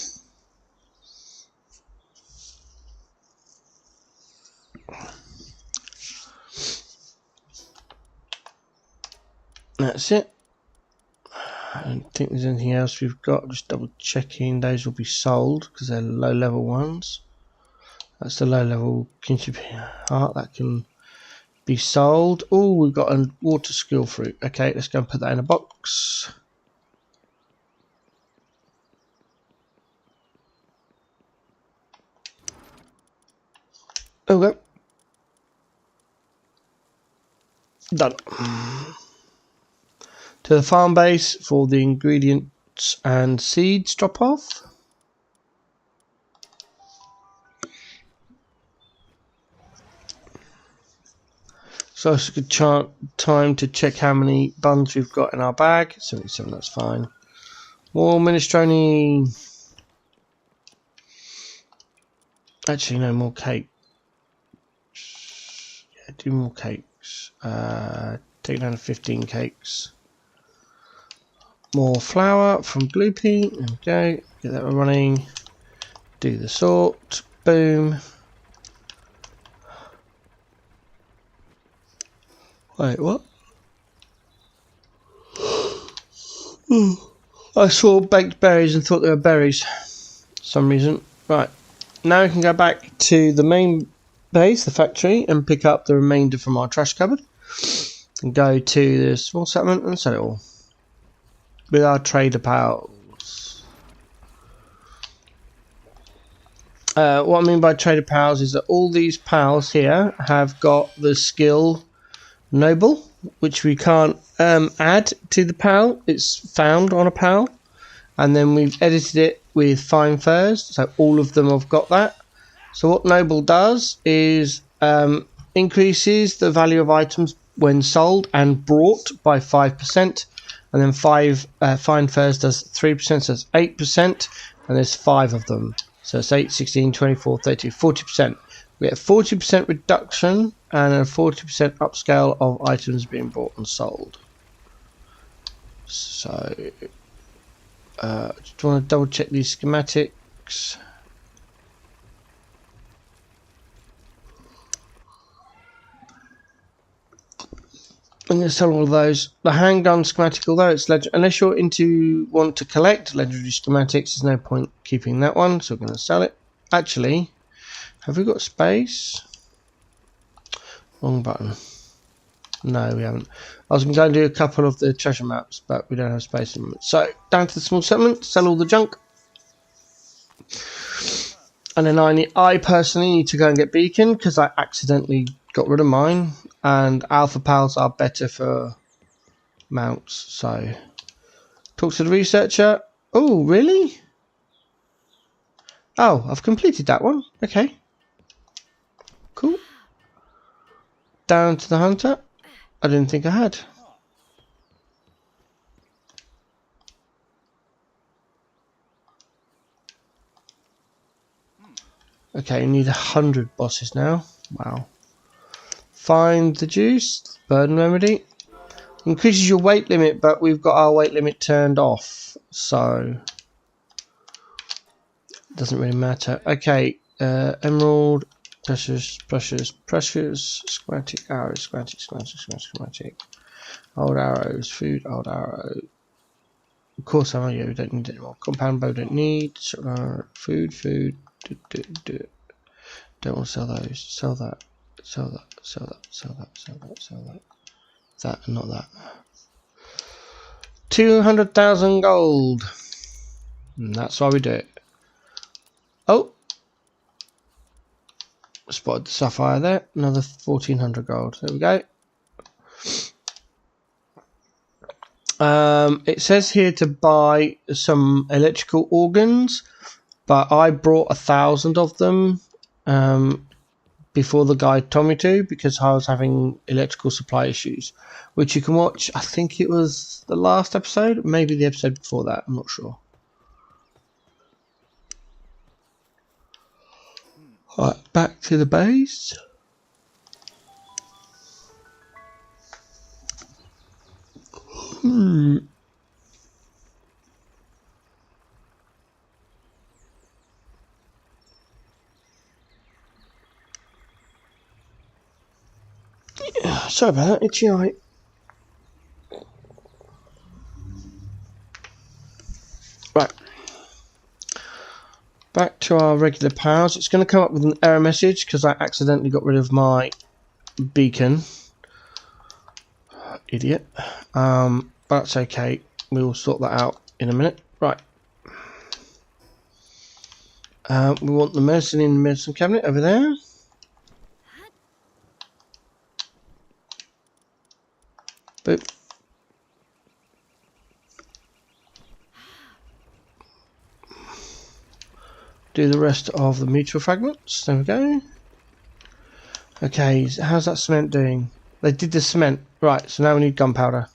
That's it. I don't think there's anything else we've got. Just double checking. Those will be sold because they're low level ones. That's the low level kinship heart that can be sold. Oh, we've got a water skill fruit. Okay, let's go and put that in a box. Okay. Done. to the farm base for the ingredients and seeds drop off. So it's a good time to check how many buns we've got in our bag. 77, that's fine. More minestrone. Actually, no, more cake. Yeah, do more cakes. Take down to 15 cakes. More flour from Gloopy. There we go. Get that running. Do the sort. Boom. Wait, what? I saw baked berries and thought they were berries for some reason. Right. Now we can go back to the main base, the factory, and pick up the remainder from our trash cupboard. And go to the small settlement and sell it all. With our trader pals. What I mean by trader pals is that all these pals here have got the skill noble, which we can't add to the pal. It's found on a pal. And then we've edited it with fine furs, so all of them have got that. So what noble does is increases the value of items when sold and brought by 5%, and then fine furs does 3%, so it's 8%, and there's 5 of them, so it's 8, 16, 24, 30, 40%. We get a 40% reduction and a 40% upscale of items being bought and sold. So just want to double check these schematics. I'm going to sell all of those. The handgun schematic, although it's unless you're want to collect legendary schematics, there's no point keeping that one, so we're going to sell it. Actually, have we got space? Wrong button. No, we haven't. I was going to go and do a couple of the treasure maps, but we don't have space at the moment. So, down to the small settlement, sell all the junk. And then I personally need to go and get beacon, because I accidentally got rid of mine. And alpha pals are better for mounts, so... Talk to the researcher. Oh, really? Oh, I've completed that one. Okay. Cool. Down to the hunter. I didn't think I had. Okay, you need 100 bosses now. Wow. Find the juice. Burden remedy. Increases your weight limit, but we've got our weight limit turned off, so it doesn't really matter. Okay, emerald, precious, schematic arrows, schematic. Old arrows, food, old arrow. Of course, ammo, yeah, we don't need anymore. Compound bow, don't need. Food. Don't want to sell those. Sell that. That and not that. 200,000 gold. And that's why we do it. Oh, spotted the sapphire there. Another 1,400 gold. There we go. It says here to buy some electrical organs, but I brought 1,000 of them before the guide told me to, because I was having electrical supply issues, which you can watch. I think it was the last episode, maybe the episode before that, I'm not sure. Alright, back to the base. Yeah, sorry about that, itchy eye. Right. Back to our regular powers. It's going to come up with an error message because I accidentally got rid of my beacon. Idiot. But that's okay. We'll sort that out in a minute. Right. We want the medicine in the medicine cabinet over there. Boop. do the rest of the meteor fragments. There we go. Okay, how's that cement doing? They did the cement. Right, so now we need gunpowder.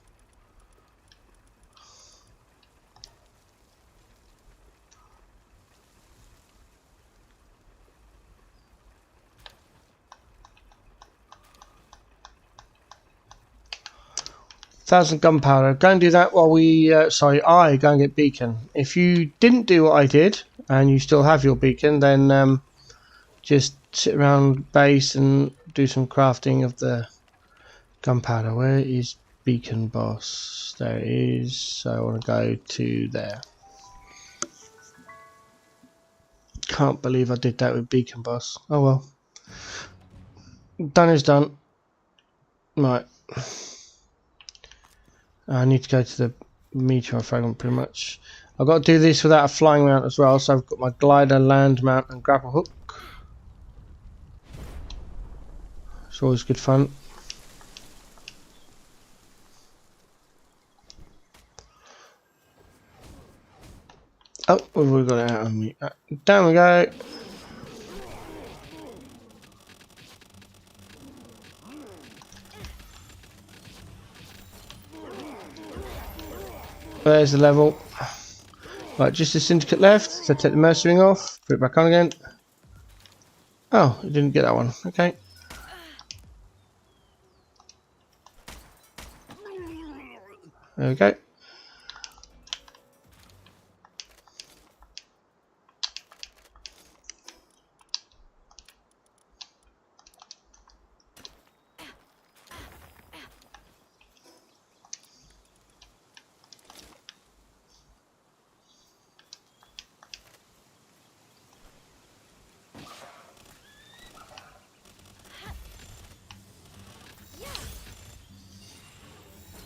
Thousand gunpowder. Go and do that while we... I go and get beacon. If you didn't do what I did, and you still have your beacon, then just sit around base and do some crafting of the gunpowder. Where is beacon boss? There it is. So I want to go to there. Can't believe I did that with beacon boss. Oh well. Done is done. Right. I need to go to the meteor fragment pretty much. I've got to do this without a flying mount as well, so I've got my glider, land mount and grapple hook. It's always good fun. Oh, we've got it out on me. Down we go. There's the level. Right, just the syndicate left. So take the mercenary off, put it back on again. Oh, it didn't get that one. Okay. There we go.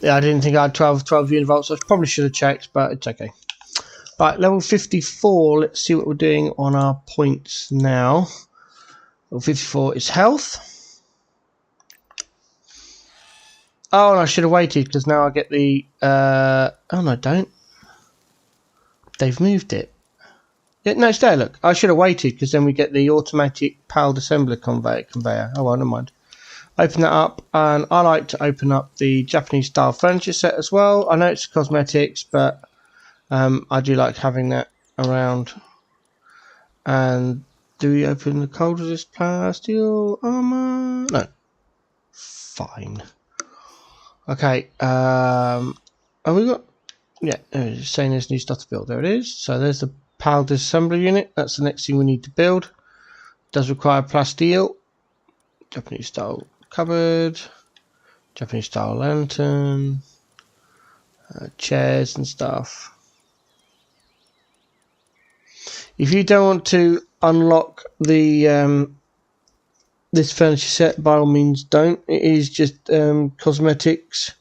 Yeah, I didn't think I had 12 unit volts. I probably should have checked, but it's okay. Right, level 54. Let's see what we're doing on our points now. Level 54 is health. Oh, and I should have waited because now I get the... oh, no, I don't. They've moved it. Yeah, no, it's there, look. I should have waited because then we get the automatic pallet assembler conveyor. Oh, well, never mind. Open that up, and I like to open up the Japanese style furniture set as well. I know it's cosmetics, but I do like having that around. And do we open the cold resist steel armor? No. Fine. Okay. Have we got? Yeah, it's saying there's new stuff to build. There it is. So there's the pallet assembly unit. That's the next thing we need to build. Does require plasteel. Japanese style cupboard, Japanese style lantern, chairs and stuff. If you don't want to unlock the this furniture set, by all means don't. It is just cosmetics,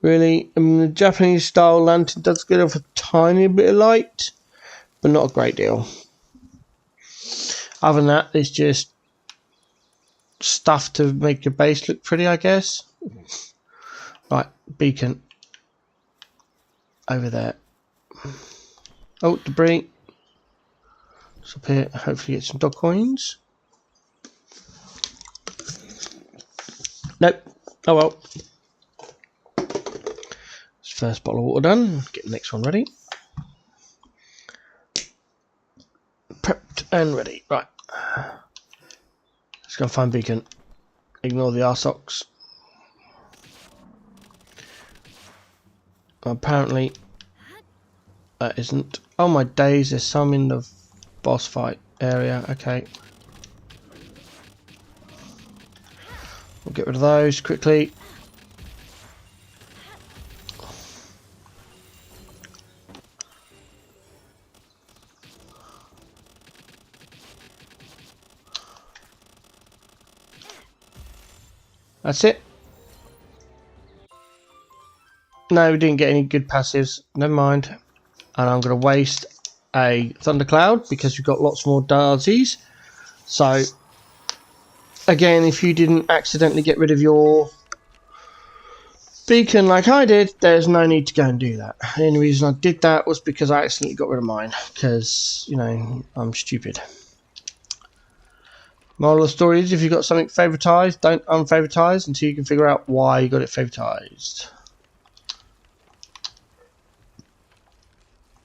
really. I mean, the Japanese style lantern does get off a tiny bit of light, but not a great deal. Other than that, it's just stuff to make your base look pretty, I guess. Right, beacon over there. Oh, debris. It's up here. Hopefully get some dog coins. Nope. Oh well. First bottle of water done. Get the next one ready. Prepped and ready. Right. Let's go find beacon. Ignore the arsocks. Apparently that isn't. Oh my days, there's some in the boss fight area. Okay. We'll get rid of those quickly. That's it. No, we didn't get any good passives. Never mind. And I'm going to waste a thundercloud because we've got lots more daisies. So, again, if you didn't accidentally get rid of your beacon like I did, there's no need to go and do that. The only reason I did that was because I accidentally got rid of mine, because, you know, I'm stupid. Moral of the story is, if you've got something favoritized, don't unfavoritize until you can figure out why you got it favoritized.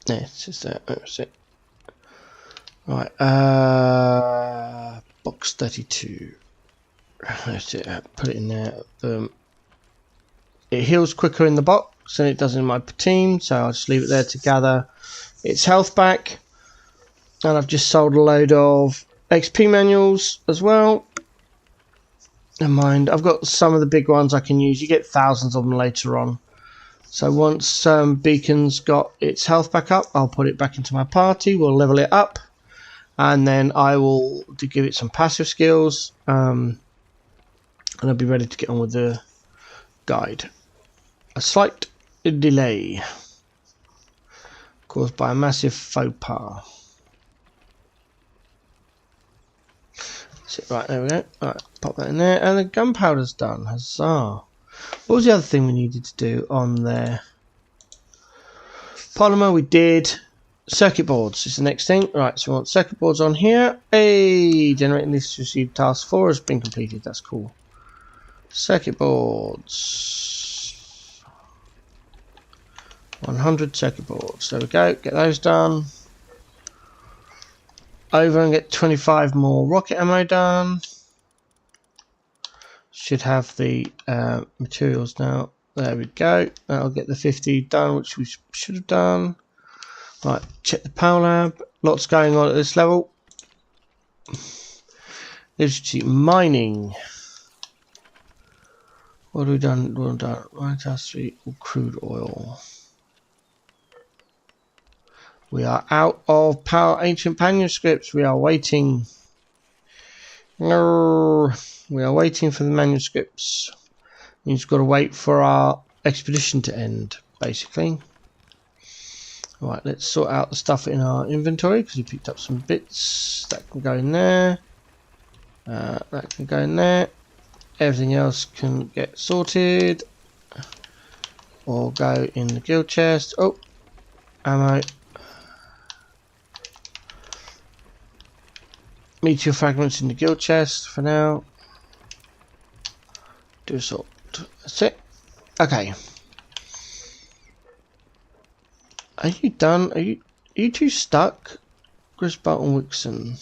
Yeah, it's just that. That's it. Right, box 32. That's it. Put it in there. It heals quicker in the box than it does in my team, so I'll just leave it there to gather its health back. And I've just sold a load of XP manuals as well. Never mind, I've got some of the big ones I can use. You get thousands of them later on. So once Beacon's got its health back up, I'll put it back into my party. We'll level it up, and then I will give it some passive skills, and I'll be ready to get on with the guide. A slight delay caused by a massive faux pas. Right, there we go. Right, pop that in there, and the gunpowder's done. Huzzah! What was the other thing we needed to do on there? Polymer we did. Circuit boards is the next thing. Right, so we want circuit boards on here. Hey, generating this received task 4 has been completed. That's cool. Circuit boards. 100 circuit boards. There we go. Get those done. Over and get 25 more rocket ammo done. Should have the materials now. There we go. That'll get the 50 done, which we should have done. Right, check the power lab. Lots going on at this level. Literacy mining. What have we done? Well done. Right, street or crude oil. We are out of power ancient manuscripts. We are waiting. No, we are waiting for the manuscripts. We've just got to wait for our expedition to end, basically. Right, let's sort out the stuff in our inventory, because we picked up some bits. That can go in there. That can go in there. Everything else can get sorted or go in the guild chest. Oh, ammo. Meteor fragments in the guild chest for now. Do a sort. That's it. Okay. Are you done? Are you two stuck? Grisbolt and Wixon.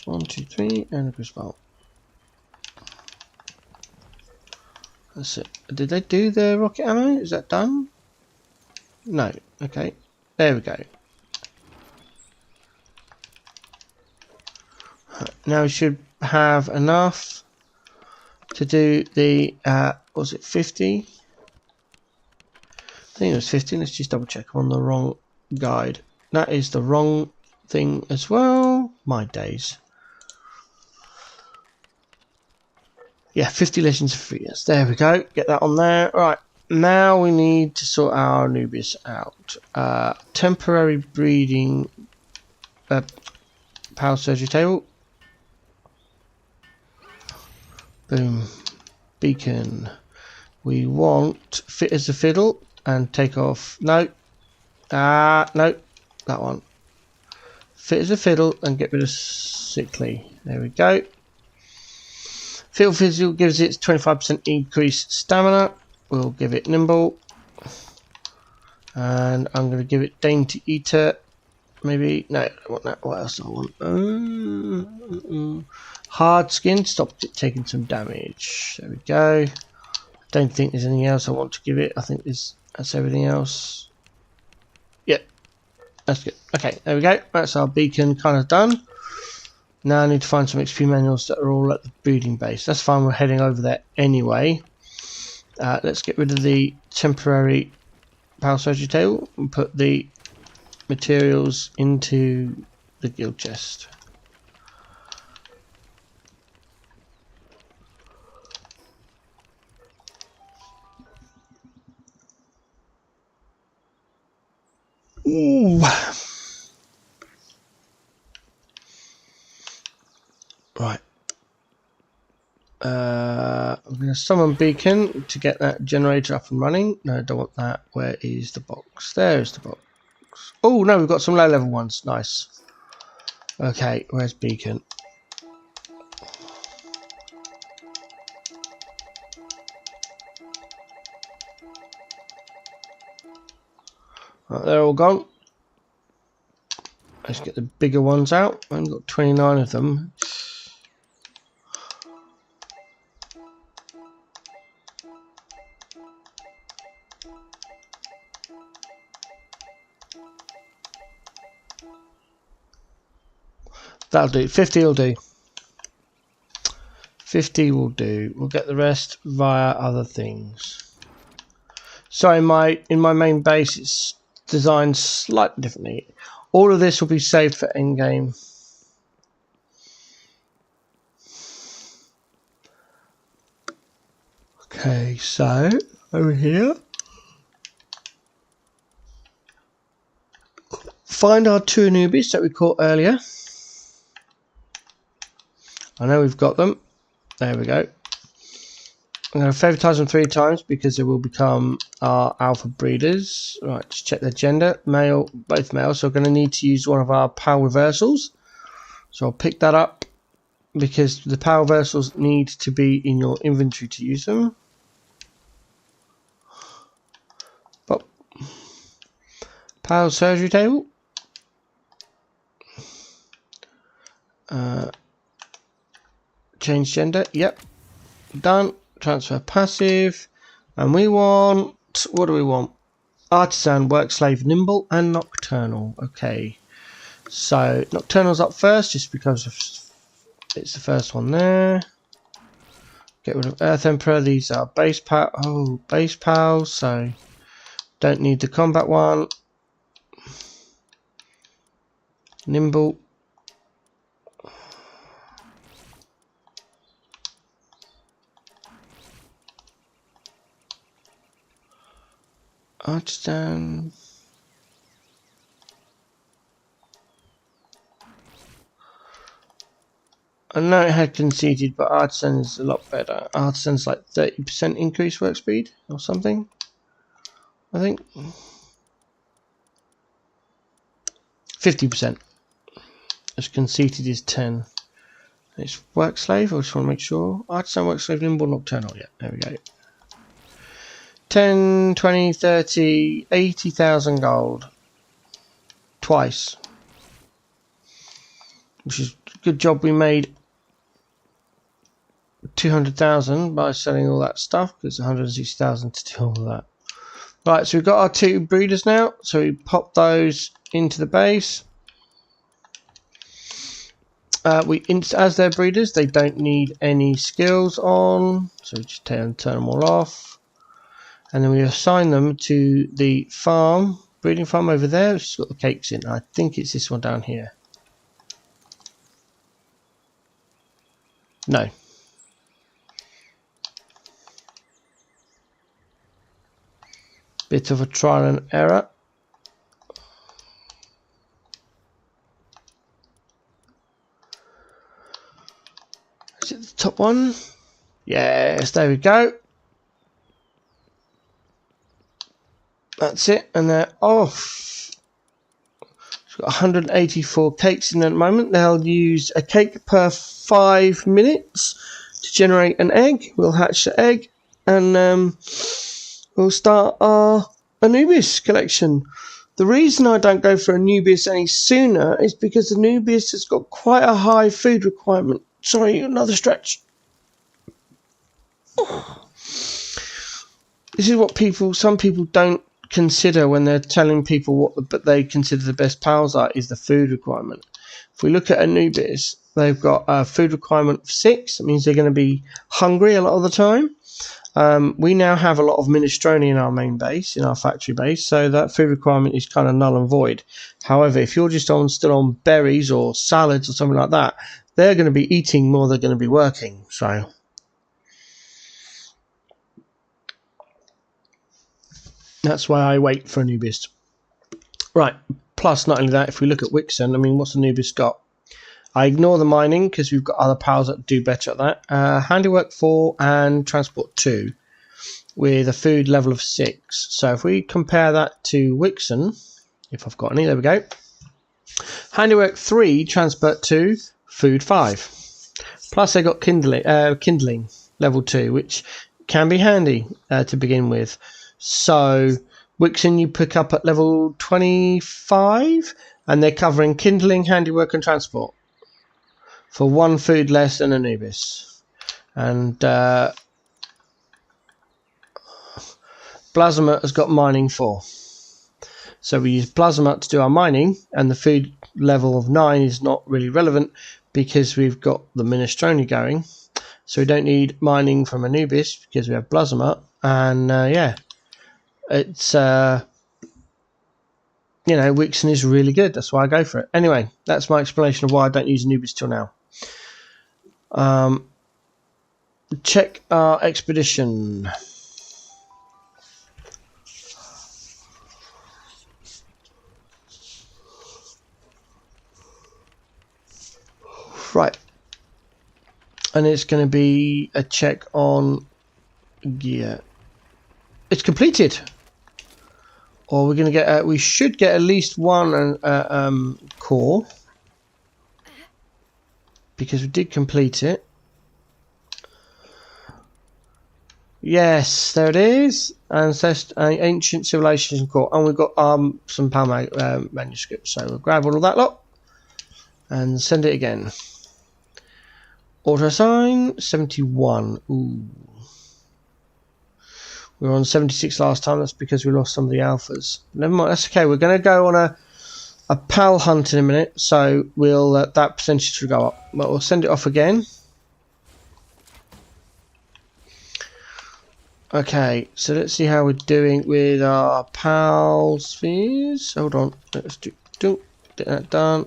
1, 2, 3, and a Grisbolt. That's it. Did they do the rocket ammo? Is that done? No. Okay. There we go. Now we should have enough to do the, was it 50? I think it was 50. Let's just double check. I'm on the wrong guide. That is the wrong thing as well. My days. Yeah, 50 legends for 3 years. There we go. Get that on there. Right. Now we need to sort our Anubis out. Temporary breeding power surgery table. Boom. Beacon. We want fit as a fiddle and take off. No. No. That one. Fit as a fiddle and get rid of sickly. There we go. Field physical gives it 25% increased stamina. We'll give it nimble. And I'm going to give it dainty eater. Maybe. No, I don't want that. What else do I want? Hard skin. Stopped it taking some damage. There we go. Don't think there's anything else I want to give it. I think that's everything else. Yep. That's good. Okay, there we go. That's our beacon kind of done. Now I need to find some XP manuals that are all at the breeding base. That's fine, we're heading over there anyway. Let's get rid of the temporary power surgery table and put the materials into the guild chest. Ooh. Right. I'm going to going to summon beacon to get that generator up and running. No, I don't want that. Where is the box? There's the box. Oh no, we've got some low level ones. Nice. Okay, where's beacon? Right, they're all gone. Let's get the bigger ones out. I've got 29 of them. That'll do. 50 will do. 50 will do. We'll get the rest via other things. So in my main base, it's designed slightly differently. All of this will be saved for endgame. Okay, so over here, find our 2 Anubis that we caught earlier. I know we've got them. There we go. I'm going to favoritize them 3 times because they will become our alpha breeders. Right, just check their gender. Male, both male. So we're going to need to use one of our power reversals. So I'll pick that up because the power reversals need to be in your inventory to use them. Pop. Power surgery table. Change gender. Yep. Done. Transfer passive. And we want... What do we want? Artisan, work slave, nimble, and nocturnal. Okay. So, nocturnal's up first just because it's the first one there. Get rid of Earth Emperor. These are base pal. Oh, base pals. So, don't need the combat one. Nimble. Artisan. I know it had conceded, but Artisan is a lot better. Artisan's like 30% increased work speed or something, I think. 50%. As conceded is 10. It's work slave, I just want to make sure. Artisan, work slave, nimble, nocturnal. Yeah, there we go. 10, 20, 30, 80,000 gold. Twice. Which is a good job we made 200,000 by selling all that stuff, because 160,000 to do all of that. Right, so we've got our 2 breeders now. So we pop those into the base. As they're breeders, they don't need any skills on. So we just turn them all off. And then we assign them to the farm, breeding farm over there, which has got the cakes in. I think it's this one down here. No. Bit of a trial and error. Is it the top one? Yes, there we go. That's it, and they're off. It's got 184 cakes in at the moment. They'll use a cake per 5 minutes to generate an egg. We'll hatch the egg, and we'll start our Anubis collection. The reason I don't go for Anubis any sooner is because Anubis has got quite a high food requirement. Sorry, another stretch. This is what some people don't consider when they're telling people but they consider the best pals are, is the food requirement. If we look at Anubis, they've got a food requirement of 6. It means they're going to be hungry a lot of the time. We now have a lot of minestrone in our main base, in our factory base, so that food requirement is kind of null and void. However, if you're just still on berries or salads or something like that, they're going to be eating more, they're going to be working. So that's why I wait for Anubis. Right, plus not only that, if we look at Wixen, I mean, what's Anubis got? I ignore the mining because we've got other pals that do better at that. Handiwork 4 and transport 2 with a food level of 6. So if we compare that to Wixen, if I've got any, there we go. Handiwork 3, transport 2, food 5. Plus they got kindling level 2, which can be handy to begin with. So Wixen you pick up at level 25, and they're covering kindling, handiwork and transport for 1 food less than Anubis. And Blazimat has got mining 4. So we use Blazimat to do our mining, and the food level of 9 is not really relevant because we've got the Minestrone going. So we don't need mining from Anubis because we have Blazimat. And yeah, it's you know, Wixen is really good. That's why I go for it. Anyway, that's my explanation of why I don't use Anubis till now. Check our expedition. Right. And it's going to be a check on gear. It's completed. Or we're going to get, we should get at least 1 core. Because we did complete it. Yes, there it is. Ancient Civilization Core. And we've got some PAL manuscripts. So we'll grab all of that lot and send it again. Auto assign 71. Ooh. We were on 76 last time. That's because we lost some of the alphas. Never mind. That's okay. We're going to go on a PAL hunt in a minute. So we'll that percentage will go up. But we'll send it off again. Okay. So let's see how we're doing with our PAL spheres. Hold on. Let's get that done.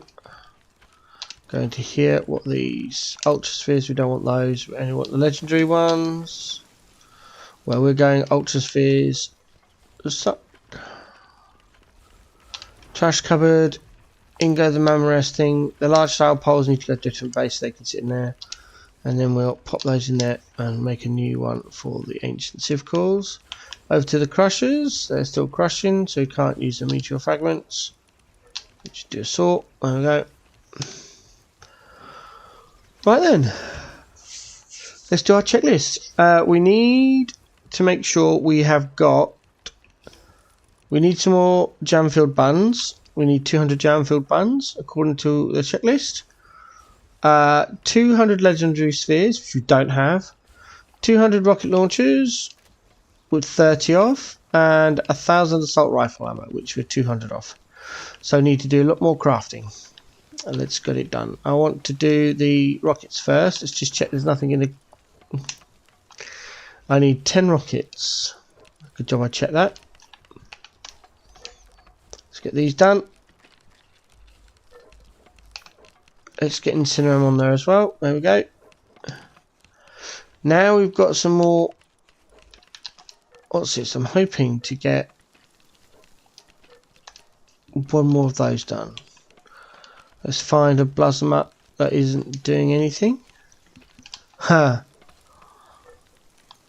Going to here. What are these? Ultra spheres. We don't want those. We only want the legendary ones. Well, we're going Ultra Spheres. Trash cupboard. In go the mammoth resting. The large style poles need to go to different base so they can sit in there. And then we'll pop those in there and make a new one for the ancient civ cores. Over to the crushers. They're still crushing, so you can't use the meteor fragments. Just do a sort. There we go. Right then. Let's do our checklist. We need to make sure we have got, we need some more jam-filled buns. We need 200 jam-filled buns according to the checklist. 200 legendary spheres, which we don't have. 200 rocket launchers with 30 off, and 1,000 assault rifle ammo, which we're 200 off. So need to do a lot more crafting. And let's get it done. I want to do the rockets first. Let's just check there's nothing in the... I need 10 rockets. Good job I checked that. Let's get these done. Let's get Incinerum on there as well. There we go. Now we've got some more... What's this? I'm hoping to get 1 more of those done. Let's find a Blazimat that isn't doing anything. Huh.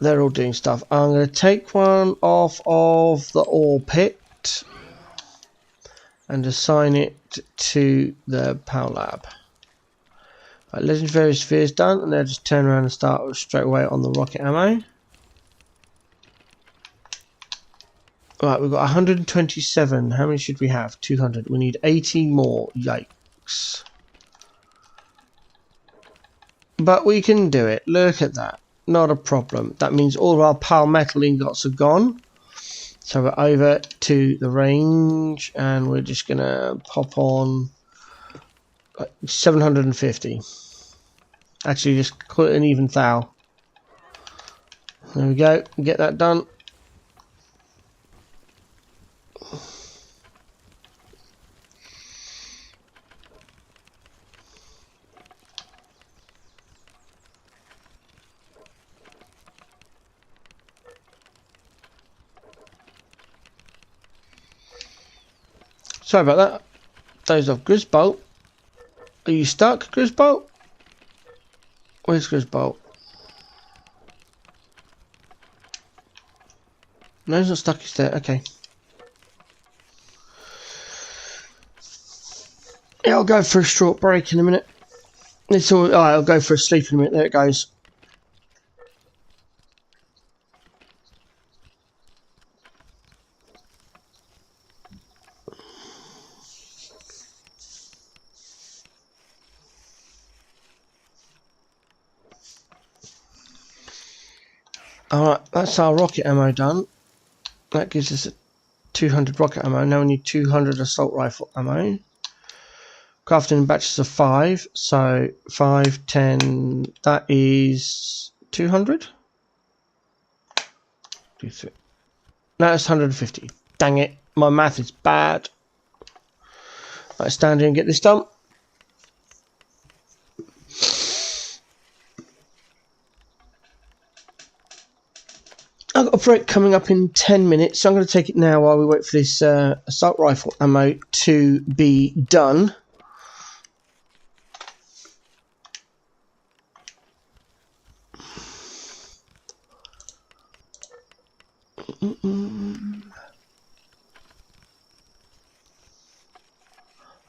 They're all doing stuff. I'm going to take one off of the ore pit and assign it to the PAL lab. Right, legendary spheres done, and they'll just turn around and start straight away on the rocket ammo. Right, we've got 127. How many should we have? 200. We need 80 more. Yikes. But we can do it. Look at that. Not a problem. That means all of our PAL metal ingots are gone. So we're over to the range, and we're just going to pop on 750. Actually, just call it an even thou. There we go. Get that done. Sorry about that. Those off Grisbolt. Are you stuck, Grisbolt? Where's Grisbolt? No, he's not stuck, he's there. Okay. Yeah, I'll go for a short break in a minute. It's all. Oh, I'll go for a sleep in a minute. There it goes. Alright, that's our rocket ammo done. That gives us 200 rocket ammo. Now we need 200 assault rifle ammo. Crafting in batches of 5. So 5, 10. That is 200? 2, 3. No, it's 150. Dang it. My math is bad. Let's stand here and get this done. I've got a break coming up in 10 minutes, so I'm going to take it now while we wait for this assault rifle ammo to be done.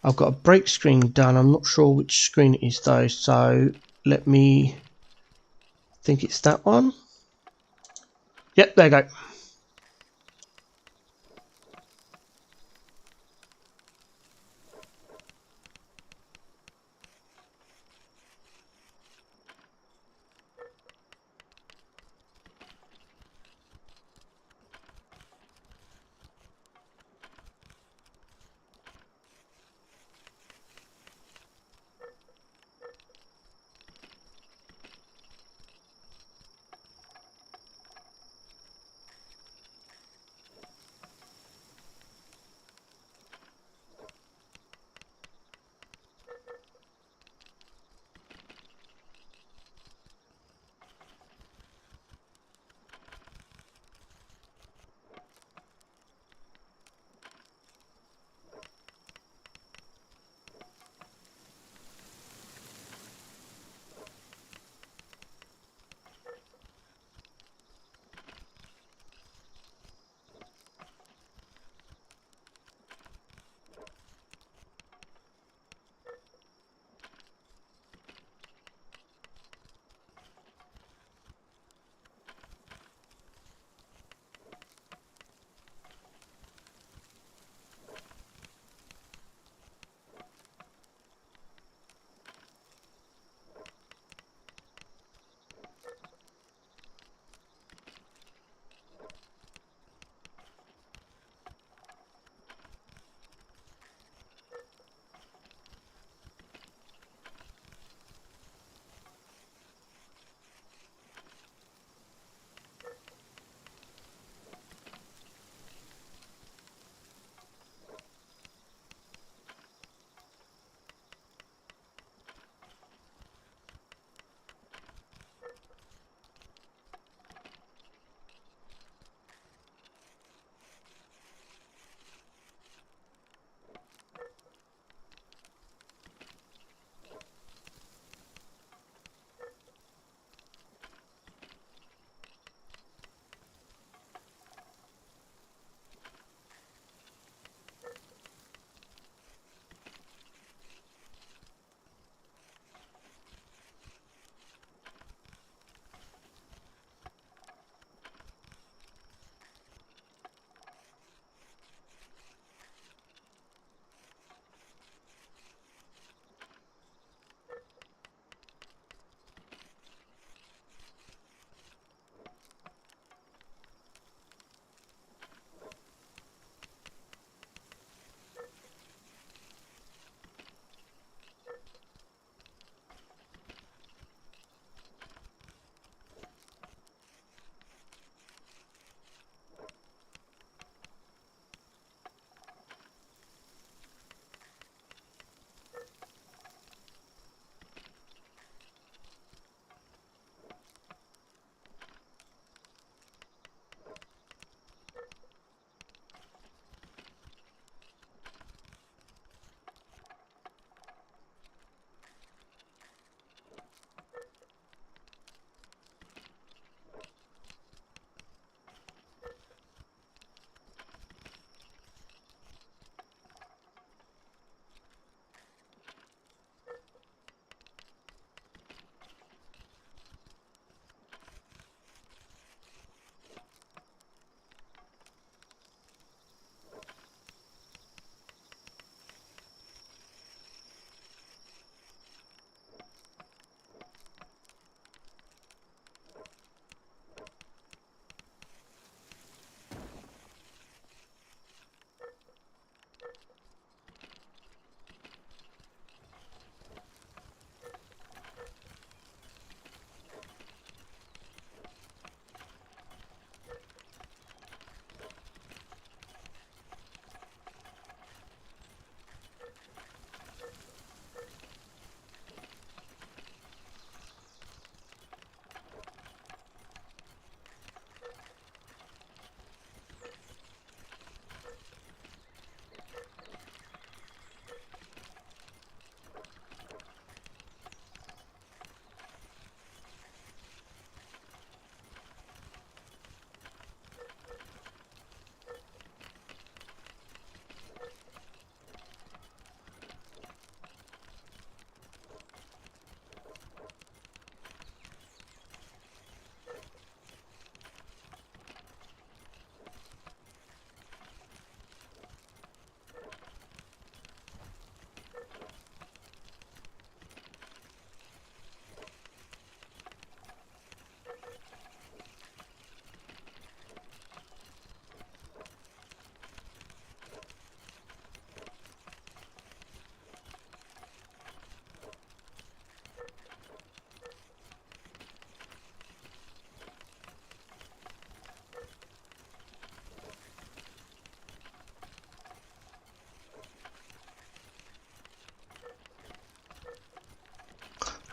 I've got a break screen done. I'm not sure which screen it is though, so let me think it's that one. Yep, there you go.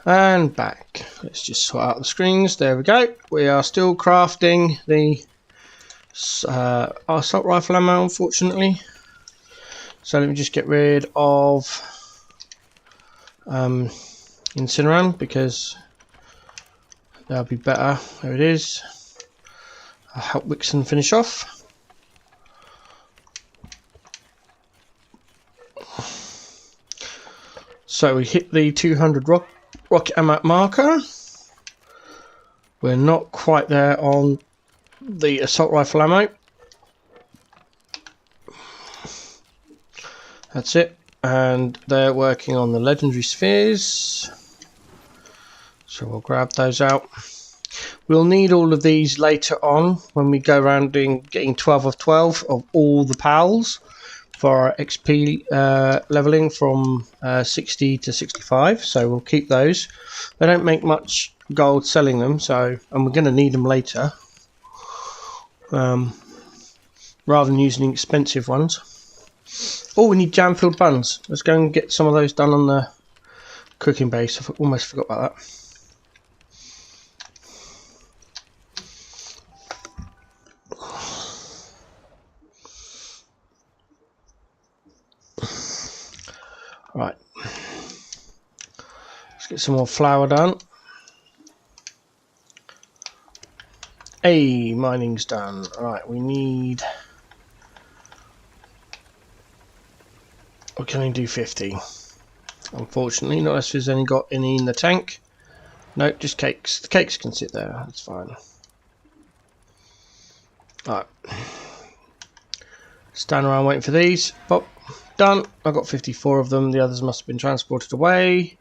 And back. Let's just sort out the screens. There we go. We are still crafting the assault rifle ammo, unfortunately. So let me just get rid of Incineran, because that'll be better. There it is. I'll help Wixen finish off. So we hit the 200 rocket ammo marker. We're not quite there on the assault rifle ammo. That's it. And they're working on the legendary spheres. So we'll grab those out. We'll need all of these later on when we go around getting 12 of 12 of all the pals for our XP leveling from 60 to 65. So we'll keep those. They don't make much gold selling them, so, and we're going to need them later. Rather than using expensive ones. Oh, we need jam-filled buns. Let's go and get some of those done on the cooking base. I almost forgot about that. Right. Let's get some more flour done. Hey, mining's done. Alright, we need... We can only do 50. Unfortunately, not unless there's only got any in the tank. Nope, just cakes. The cakes can sit there, that's fine. Alright. Stand around waiting for these. Pop. Done. I've got 54 of them. The others must have been transported away.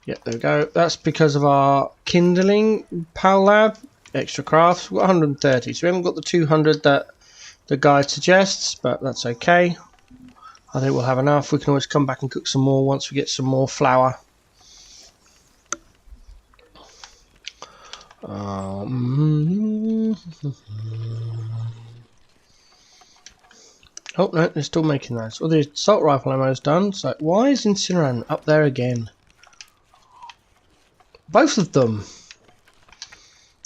Yep, there we go. That's because of our kindling pal lab. Extra crafts. We've got 130. So we haven't got the 200 that the guide suggests, but that's okay. I think we'll have enough. We can always come back and cook some more once we get some more flour. Oh no, they're still making those. Well, the assault rifle ammo is done. So why is Incineran up there again? Both of them.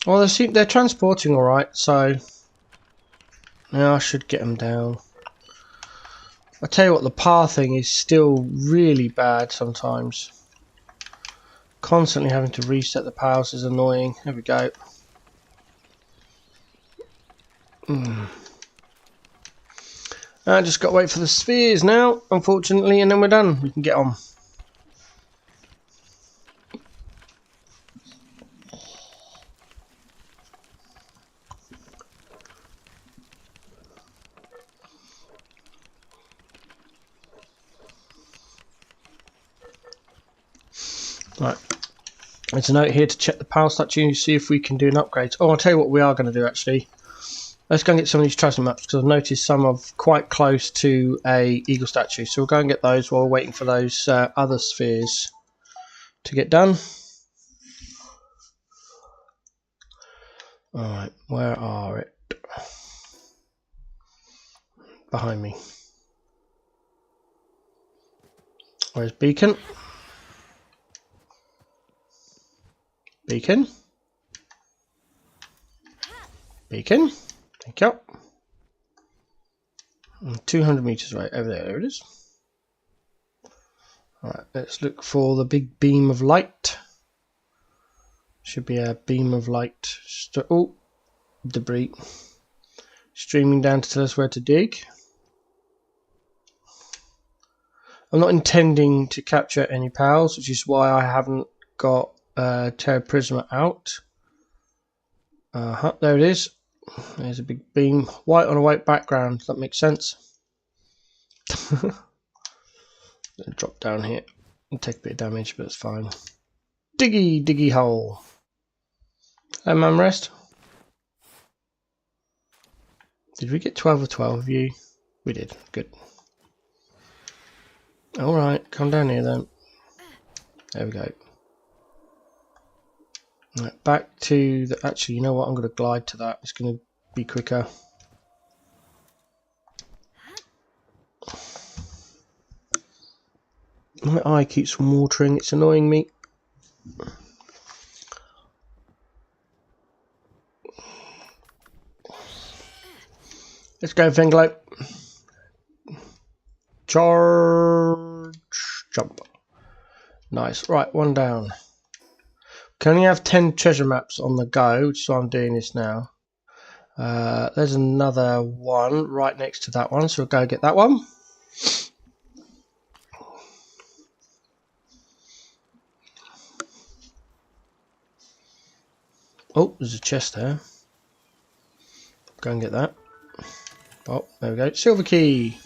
Well, they're transporting all right. So yeah, I should get them down. I tell you what, the pathing is still really bad sometimes. Constantly having to reset the pals is annoying. There we go. I just got to wait for the spheres now, unfortunately, and then we're done. We can get on. Right. There's a note here to check the power statue, see if we can do an upgrade. Oh, I'll tell you what we are going to do actually. Let's go and get some of these tracing maps, because I've noticed some are quite close to a eagle statue. So we'll go and get those while we're waiting for those other spheres to get done. Alright, where are it? Behind me. Where's Beacon? Beacon? Beacon? Thank you. 200 meters right over there. There it is. Alright, let's look for the big beam of light. Should be a beam of light. Oh, debris. Streaming down to tell us where to dig. I'm not intending to capture any pals, which is why I haven't got Terra Prisma out. There it is. There's a big beam, white on a white background. That makes sense. Drop down here and take a bit of damage, but it's fine. Diggy hole. Hello, man, rest. Did we get 12 of 12 of you? We did. Good. Alright, come down here then. There we go. Right, back to the... Actually, you know what? I'm going to glide to that. It's going to be quicker. My eye keeps watering. It's annoying me. Let's go, Finglo. Charge. Jump. Nice. Right, one down. Can only have 10 treasure maps on the go, which is why I'm doing this now. There's another one right next to that one, so we'll go get that one. Oh, there's a chest there. Go and get that. Oh, there we go. Silver key.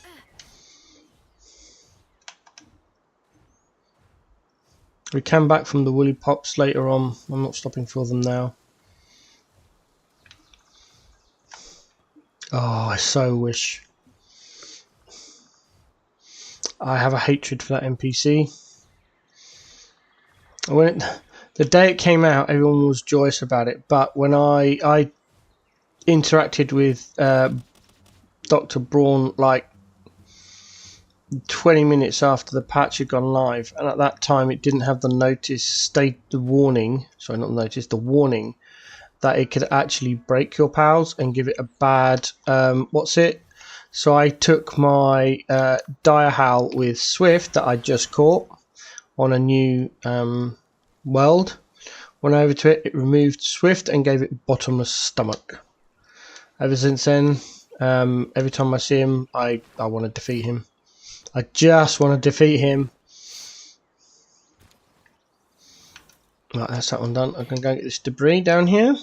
We come back from the woolly pops later on. I'm not stopping for them now. Oh, I so wish. I have a hatred for that NPC. The day it came out, everyone was joyous about it. But when I interacted with Dr. Braun like 20 minutes after the patch had gone live, and at that time it didn't have the warning that it could actually break your pals and give it a bad so I took my dire howl with Swift that I just caught on a new world, went over to it, it removed Swift and gave it bottomless stomach. Ever since then, every time I see him, I want to defeat him. I just want to defeat him. Right, that's that one done. I can go get this debris down here.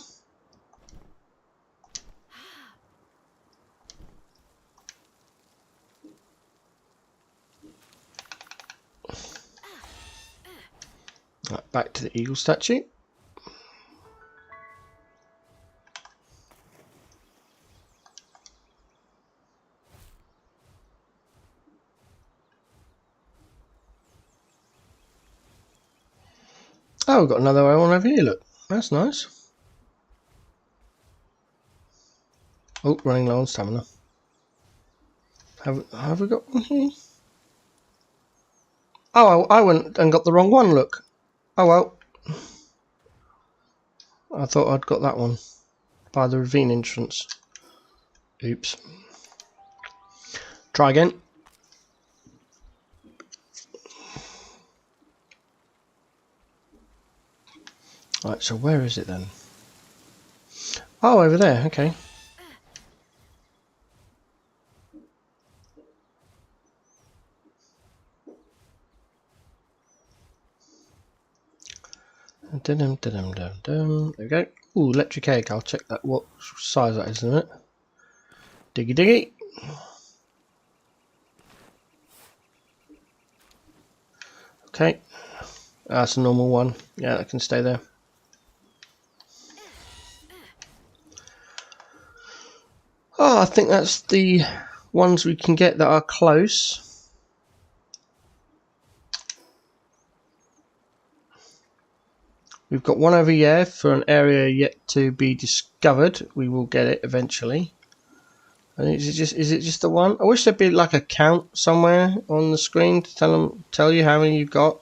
Right, back to the eagle statue. Oh, we've got another one over here, look. That's nice. Oh, running low on stamina. Have we got one here? Oh, I went and got the wrong one, look. Oh well. I thought I'd got that one by the ravine entrance. Oops. Try again. Right, so where is it then? Oh, over there, okay. There we go. Ooh, electric egg. I'll check that, what size that is in a minute. Diggy diggy. Okay. That's a normal one. Yeah, that can stay there. Oh, I think that's the ones we can get that are close. We've got one over here for an area yet to be discovered. We will get it eventually. And is it just the one? I wish there'd be like a count somewhere on the screen to tell you how many you've got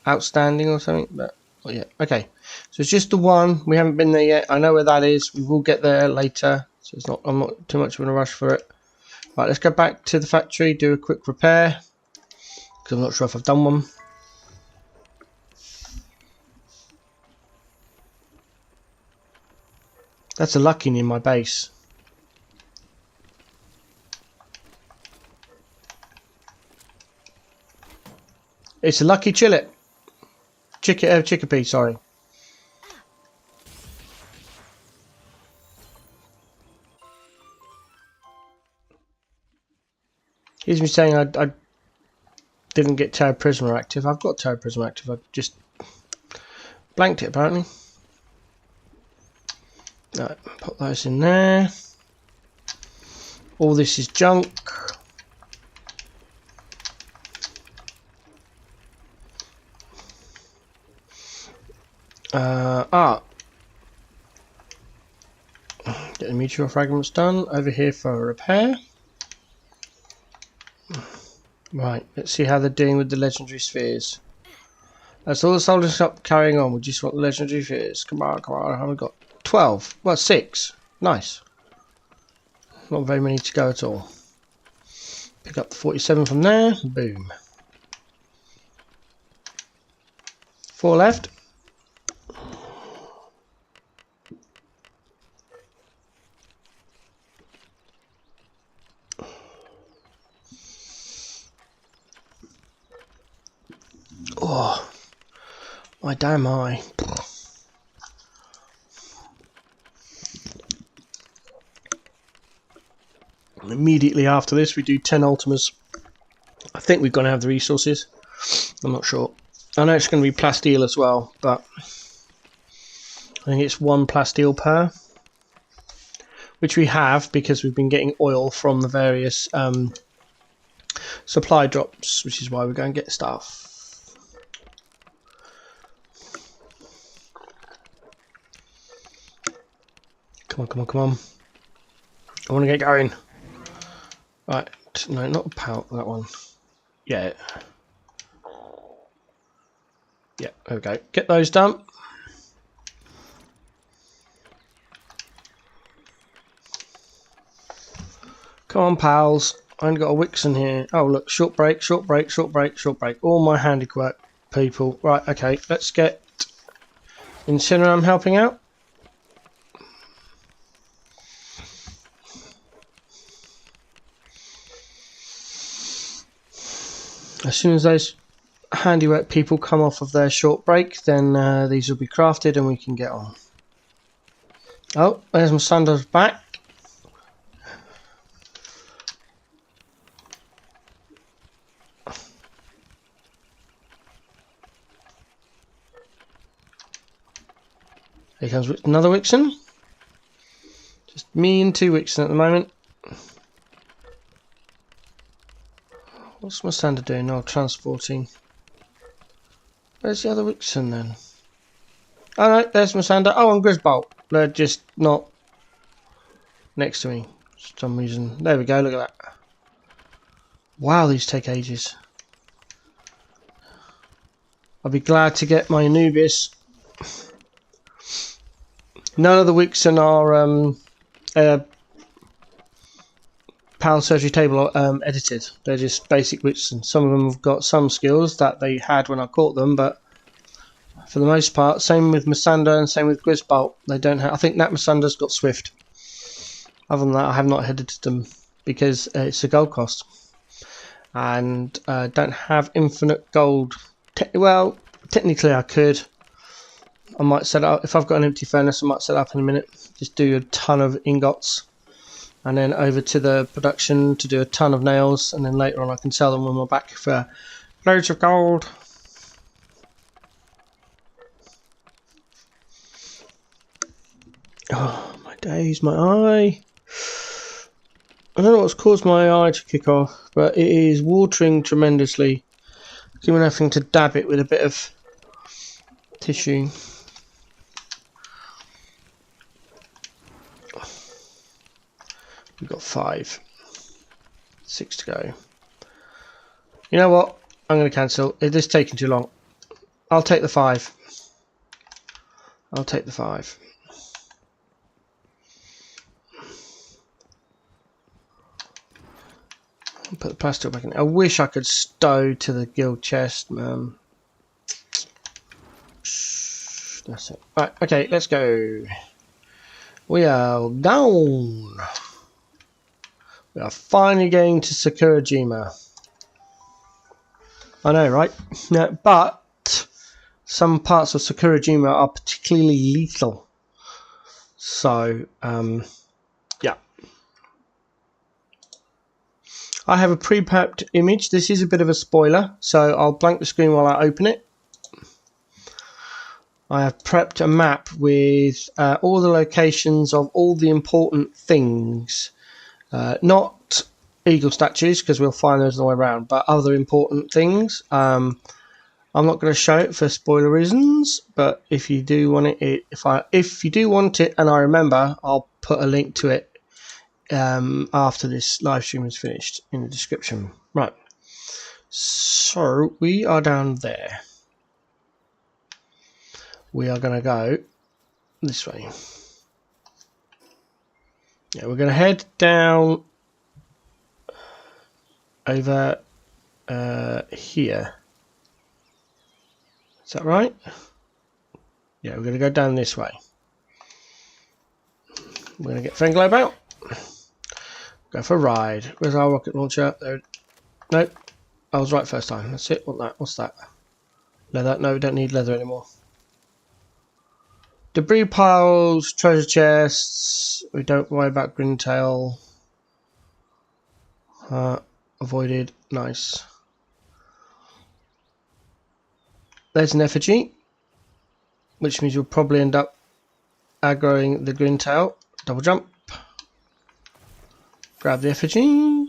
outstanding or something. But oh yeah, okay. So it's just the one. We haven't been there yet. I know where that is. We will get there later. So it's not. I'm not too much of a rush for it. Right, let's go back to the factory, do a quick repair because I'm not sure if I've done one. That's a lucky in my base. It's a lucky chillet. Chickpea, sorry. Here's me saying I didn't get Tower Prisoner active. I've got Tower Prisoner active. I just blanked it apparently. Right, put those in there. All this is junk. Get the meteor fragments done. Over here for a repair. Right, let's see how they're doing with the legendary spheres. That's all the soldering shop carrying on. We just want the legendary fears. Come on, come on. How we got 12? Well, 6. Nice. Not very many to go at all. Pick up the 47 from there. Boom. 4 left. Oh, my damn eye. Immediately after this, we do 10 Ultimas. I think we're going to have the resources. I'm not sure. I know it's going to be plasteel as well, but I think it's 1 plasteel per, which we have because we've been getting oil from the various supply drops, which is why we're going to get stuff. Come on, come on, come on. I want to get going. Right, no, not pout, that one. Yeah. Yeah, there we go. Get those done. Come on, pals. I only got a Wixen here. Oh, look, short break, short break, short break, short break. All my handiwork people. Right, okay, let's get Incineram helping out. As soon as those handiwork people come off of their short break, then these will be crafted and we can get on. Oh, there's my Sander's back. Here comes another Wixen. Just me and 2 Wixen at the moment. What's my Sander doing? Oh, transporting. Where's the other Wixen then? Oh no, there's my Sander. Oh, and Grisbolt. They're just not next to me for some reason. There we go, look at that. Wow, these take ages. I'll be glad to get my Anubis. None of the Wixen are Power Surgery Table edited. They're just basic Wixen. Some of them have got some skills that they had when I caught them, but for the most part, same with Masanda and same with Grisbolt. They don't have. I think that Masanda's got Swift. Other than that, I have not edited them because it's a gold cost, and don't have infinite gold. Well, technically I could. I might set up if I've got an empty furnace. I might set up in a minute. Just do a ton of ingots. And then over to the production to do a ton of nails, and then later on I can sell them when we're back for loads of gold. Oh, my days, my eye. I don't know what's caused my eye to kick off, but it is watering tremendously. I'm having to dab it with a bit of tissue. We've got 5. 6 to go. You know what? I'm going to cancel. It is taking too long. I'll take the 5. I'll take the 5. I'll put the plastic back in. I wish I could stow to the guild chest, man. That's it. Right, okay, let's go. We are down. We are finally getting to Sakurajima. I know, right? No, but some parts of Sakurajima are particularly lethal. So, yeah. I have a pre-prepped image. This is a bit of a spoiler, so I'll blank the screen while I open it. I have prepped a map with all the locations of all the important things. Not eagle statues, because we'll find those all the way around, but other important things. I'm not going to show it for spoiler reasons, but if you do want it, if you do want it, and I remember, I'll put a link to it after this live stream is finished in the description. Right. So we are down there. we are going to go this way. Yeah, we're going to head down over here. Is that right? Yeah, we're going to go down this way. We're going to get Fenglobe out. Go for a ride. Where's our rocket launcher? There. Nope. I was right first time. That's it. What's that? Leather? No, we don't need leather anymore. Debris piles, treasure chests. We don't worry about Grintail. Avoided. Nice. There's an effigy, which means you'll probably end up aggroing the Grintail. Double jump. Grab the effigy.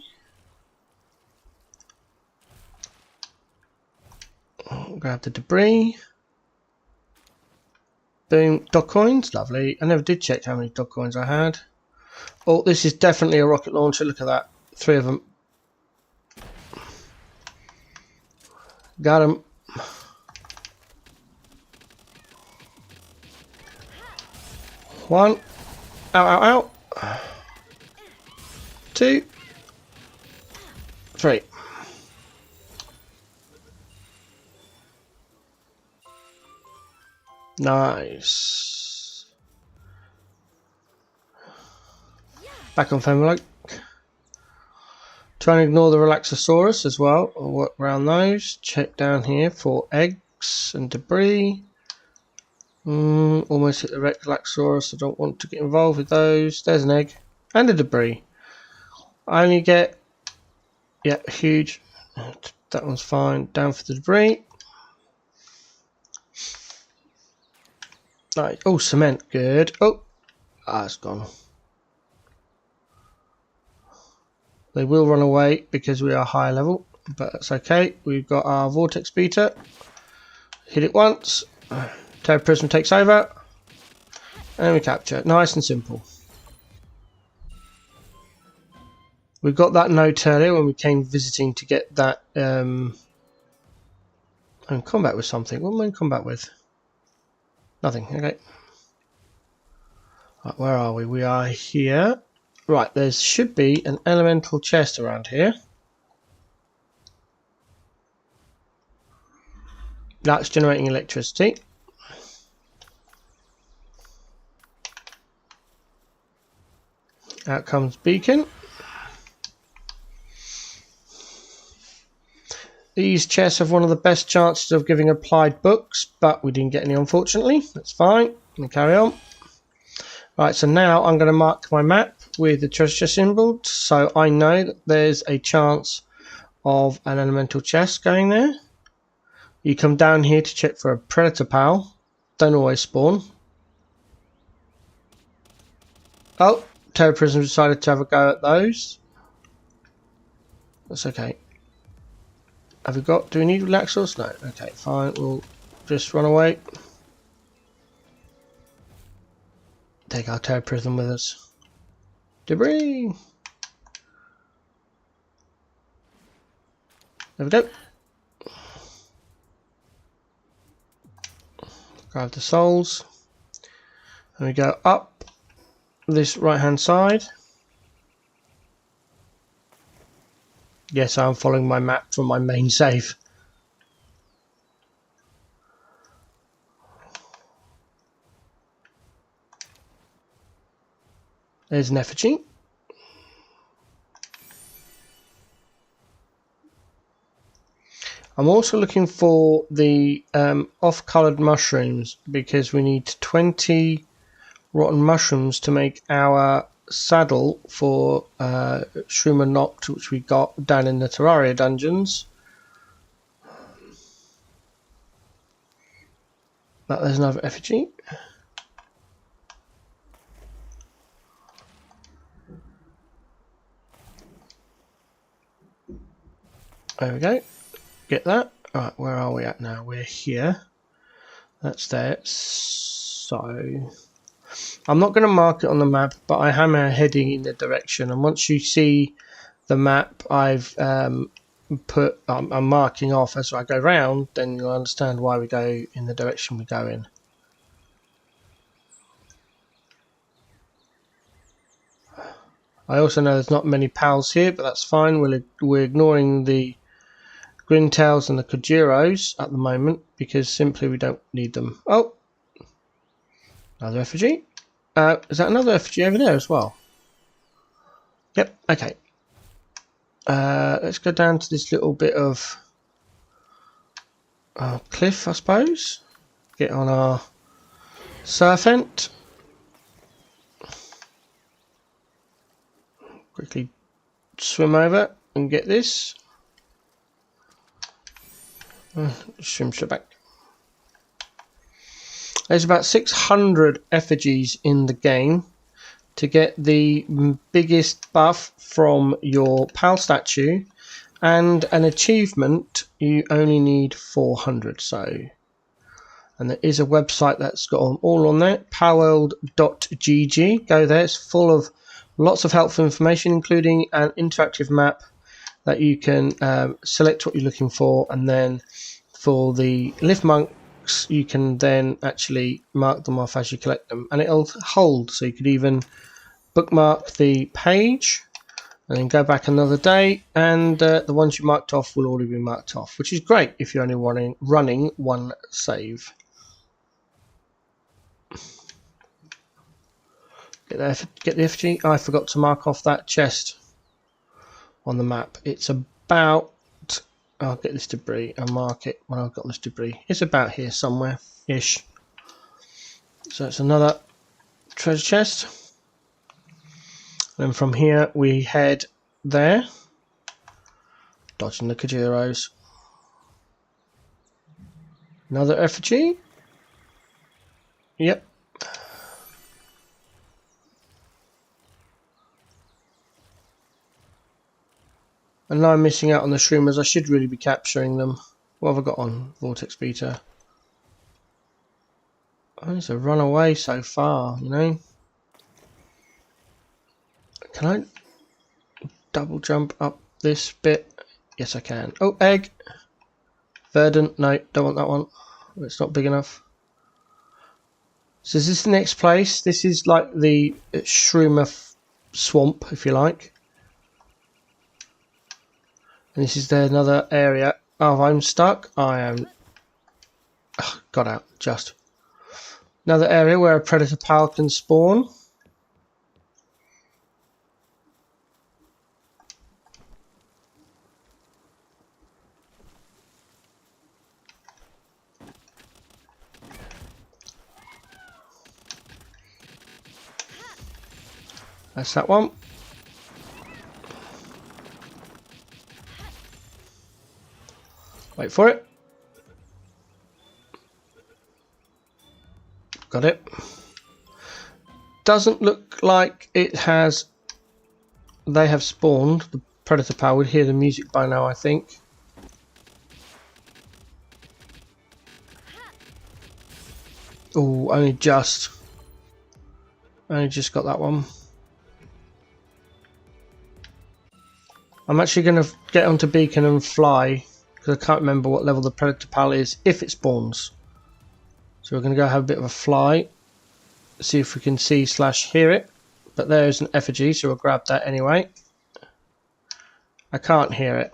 Grab the debris. Boom. Dog coins. Lovely. I never did check how many dog coins I had. Oh, this is definitely a rocket launcher. Look at that. 3 of them. Got him. One. Ow, ow, ow. 2. 3. Nice. Back on Femloak. Try and ignore the Relaxosaurus as well. I'll work around those. Check down here for eggs and debris. Almost hit the Relaxosaurus. I don't want to get involved with those. There's an egg and a debris. I only get, yeah, huge. That one's fine. Down for the debris. Nice. Oh, cement. Good. Oh, it's gone. They will run away because we are high level, but that's okay. We've got our vortex beater. Hit it once. Terror Prism takes over. And we capture. Nice and simple. We got that note earlier when we came visiting to get that. I'm in combat with something. What am I in combat with? Nothing. Okay. Right, where are we? We are here. Right, there should be an elemental chest around here. That's generating electricity. Out comes beacon. These chests have one of the best chances of giving applied books, but we didn't get any, unfortunately. That's fine. We'll carry on. Right, so now I'm going to mark my map with the treasure chest symbol, so I know that there's a chance of an elemental chest going there. You come down here to check for a predator pal. Don't always spawn. Oh, Terror Prism decided to have a go at those. That's okay. Have we got, do we need Relaxos? No. Okay, fine. We'll just run away. Take our Terror Prism with us. Debris. There we go. Grab the souls. And we go up this right hand side. Yes, I'm following my map from my main save. There's an effigy. I'm also looking for the off-coloured mushrooms because we need 20 rotten mushrooms to make our saddle for Shroomer Noct, which we got down in the Terraria dungeons. There's another effigy. There we go. Get that. Alright, where are we at now? We're here. That's there. So I'm not going to mark it on the map, but I am heading in the direction. And once you see the map I've put, I'm marking off as I go round, then you'll understand why we go in the direction we go in. I also know there's not many pals here, but that's fine. We're ignoring the Grintails and the Kujiros at the moment because simply we don't need them. Oh, another effigy. Is that another effigy over there as well? Yep. Okay. Let's go down to this little bit of cliff, I suppose. Get on our surfent. Quickly swim over and get this. Swim straight back. There's about 600 effigies in the game. To get the biggest buff from your pal statue and an achievement, you only need 400. And there is a website that's got all on there, palworld.gg. Go there. It's full of lots of helpful information, including an interactive map that you can select what you're looking for, and then for the lift monks you can then actually mark them off as you collect them, and it'll hold, so you could even bookmark the page and then go back another day, and the ones you marked off will already be marked off, which is great if you're only running one save. Get the effigy. I forgot to mark off that chest on the map. It's about, I'll get this debris and mark it when I've got this debris. It's about here somewhere ish. So it's another treasure chest. And from here we head there, dodging the Kujiros. Another effigy. Yep. And now I'm missing out on the shroomers. I should really be capturing them. What have I got on? Vortex Beta. I need to run away so far, you know. Can I double jump up this bit? Yes, I can. Oh, egg. Verdant. No, don't want that one. It's not big enough. So is this the next place? This is like the shroomer swamp, if you like. And this is there, another area. Oh, I'm stuck. I am. Oh, got out. Just. Another area where a predator pal can spawn. That's that one. Wait for it. Got it. Doesn't look like it has. They have spawned. The predator pal would hear the music by now, I think. Oh, only just got that one. I'm actually going to get onto beacon and fly, because I can't remember what level the predator pal is if it spawns. So we're going to go have a bit of a fly, see if we can see / hear it. But there's an effigy, so we'll grab that anyway. I can't hear it.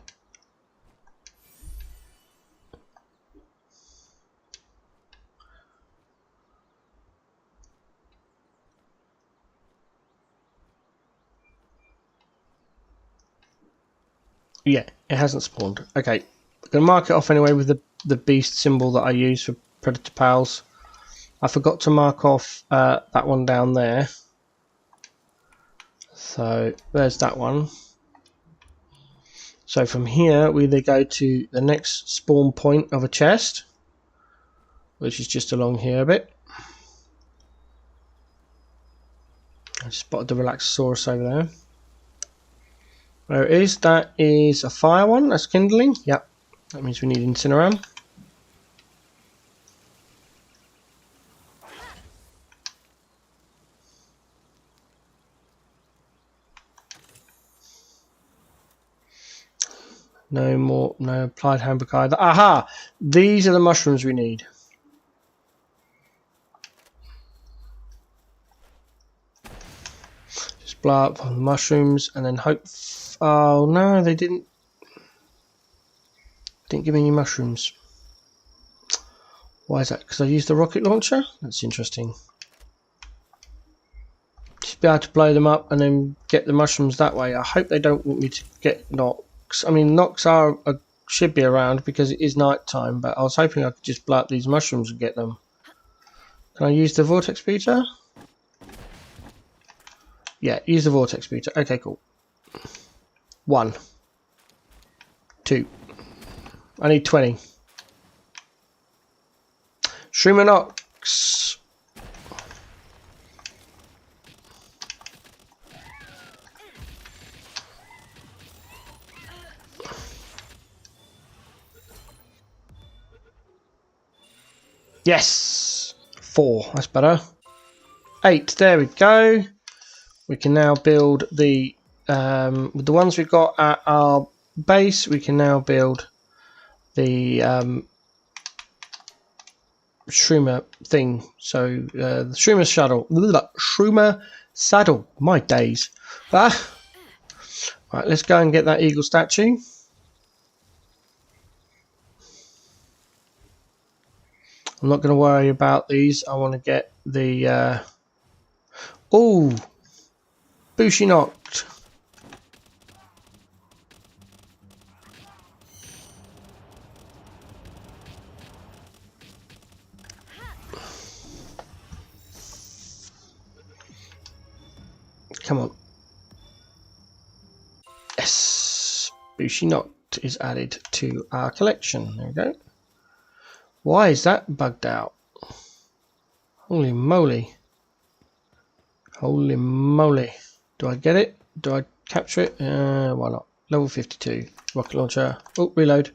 Yeah, it hasn't spawned. Okay, I'm going to mark it off anyway with the beast symbol that I use for predator pals. I forgot to mark off that one down there. So there's that one. So from here we either go to the next spawn point of a chest, which is just along here a bit. I spotted the Relaxosaurus over there. There it is. That is a fire one. That's kindling. Yep. That means we need incineram. No more. No applied handbook either. Aha! These are the mushrooms we need. Just blow up on the mushrooms, and then hope. Oh no, they didn't give me any mushrooms. Why is that? Because I used the rocket launcher? That's interesting. Just be able to blow them up and then get the mushrooms that way. I hope they don't want me to get knocks. I mean, knocks should be around because it is night time, but I was hoping I could just blow up these mushrooms and get them. Can I use the vortex beater? Yeah, use the vortex beater. Okay, cool. 1, 2. I need 20. Shroomer knocks. Yes! 4, that's better. 8, there we go. We can now build the, with the ones we've got at our base, we can now build the Shroomer thing. So, the Shroomer shuttle. Shroomer saddle. My days. Right, let's go and get that eagle statue. I'm not going to worry about these. I want to get the... oh! Bushi knocked. Come on. Yes! Bushi knocked is added to our collection. There we go. Why is that bugged out? Holy moly. Holy moly. Do I get it? Do I capture it? Why not? Level 52. Rocket launcher. Oh, reload.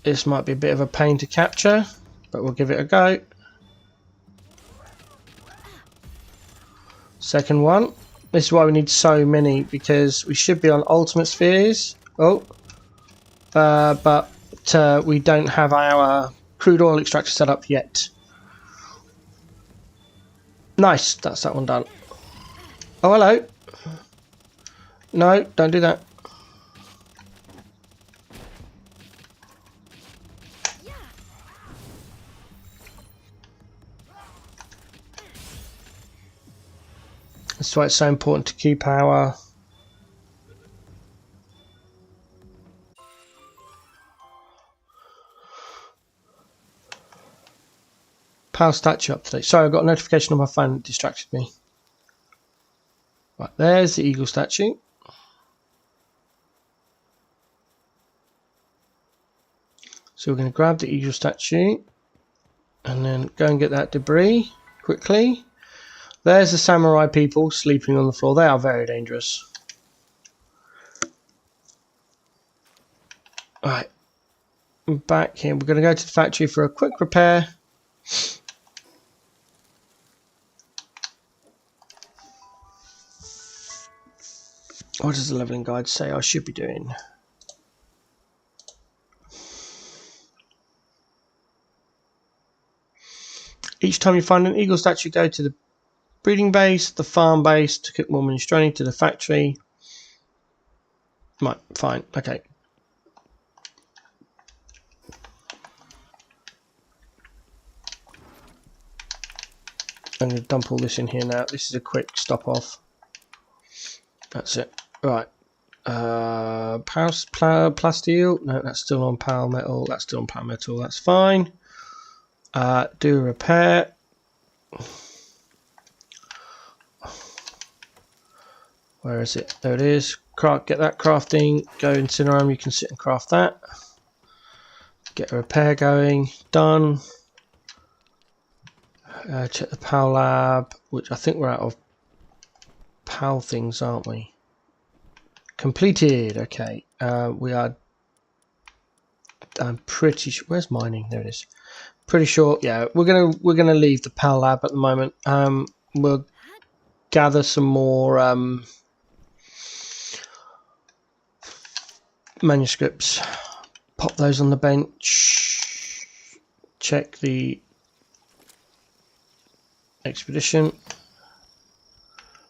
This might be a bit of a pain to capture, but we'll give it a go. Second one. This is why we need so many, because we should be on ultimate spheres. Oh. But we don't have our crude oil extractor set up yet. Nice, that's that one done. Oh, hello. No, don't do that. That's why it's so important to keep our power statue up today. Sorry, I got a notification on my phone that distracted me. Right, there's the eagle statue. So we're going to grab the eagle statue and then go and get that debris quickly. There's the samurai people sleeping on the floor. They are very dangerous. Alright, I'm back here. We're going to go to the factory for a quick repair. What does the leveling guide say I should be doing? Each time you find an eagle statue, go to the breeding base, the farm base, to cook more minestrone, to the factory. Right, fine, okay. I'm going to dump all this in here now. This is a quick stop off. That's it. Right. Plasteel. No, that's still on power metal. That's still on power metal. That's fine. Do a repair. Where is it? There it is. Get that crafting. Go Incineroar. You can sit and craft that. Get a repair going. Done. Check the PAL lab, which I think we're out of PAL things, aren't we? Completed. Okay. We are. I'm pretty sure. Where's mining? There it is. Pretty sure. Yeah, we're gonna leave the PAL lab at the moment. We'll gather some more manuscripts, Pop those on the bench. Check the expedition.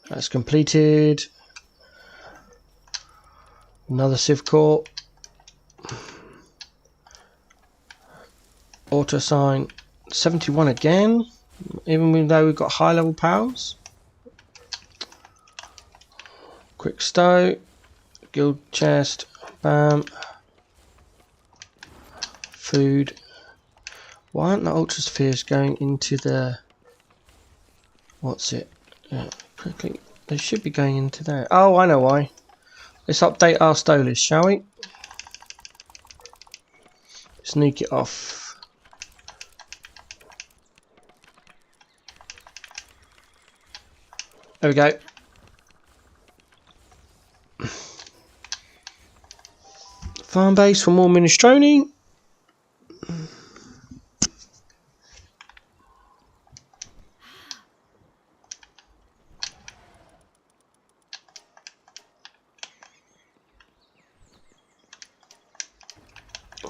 That's completed. Another Civ core. Auto assign 71 again, even though we've got high level pals. Quick stow, guild chest, bam. Food. Why aren't the ultraspheres going into the, what's it? Quickly, they should be going into there. Oh, I know why. Let's update our stow list, shall we? Sneak it off. There we go. Farm base for more minestrone.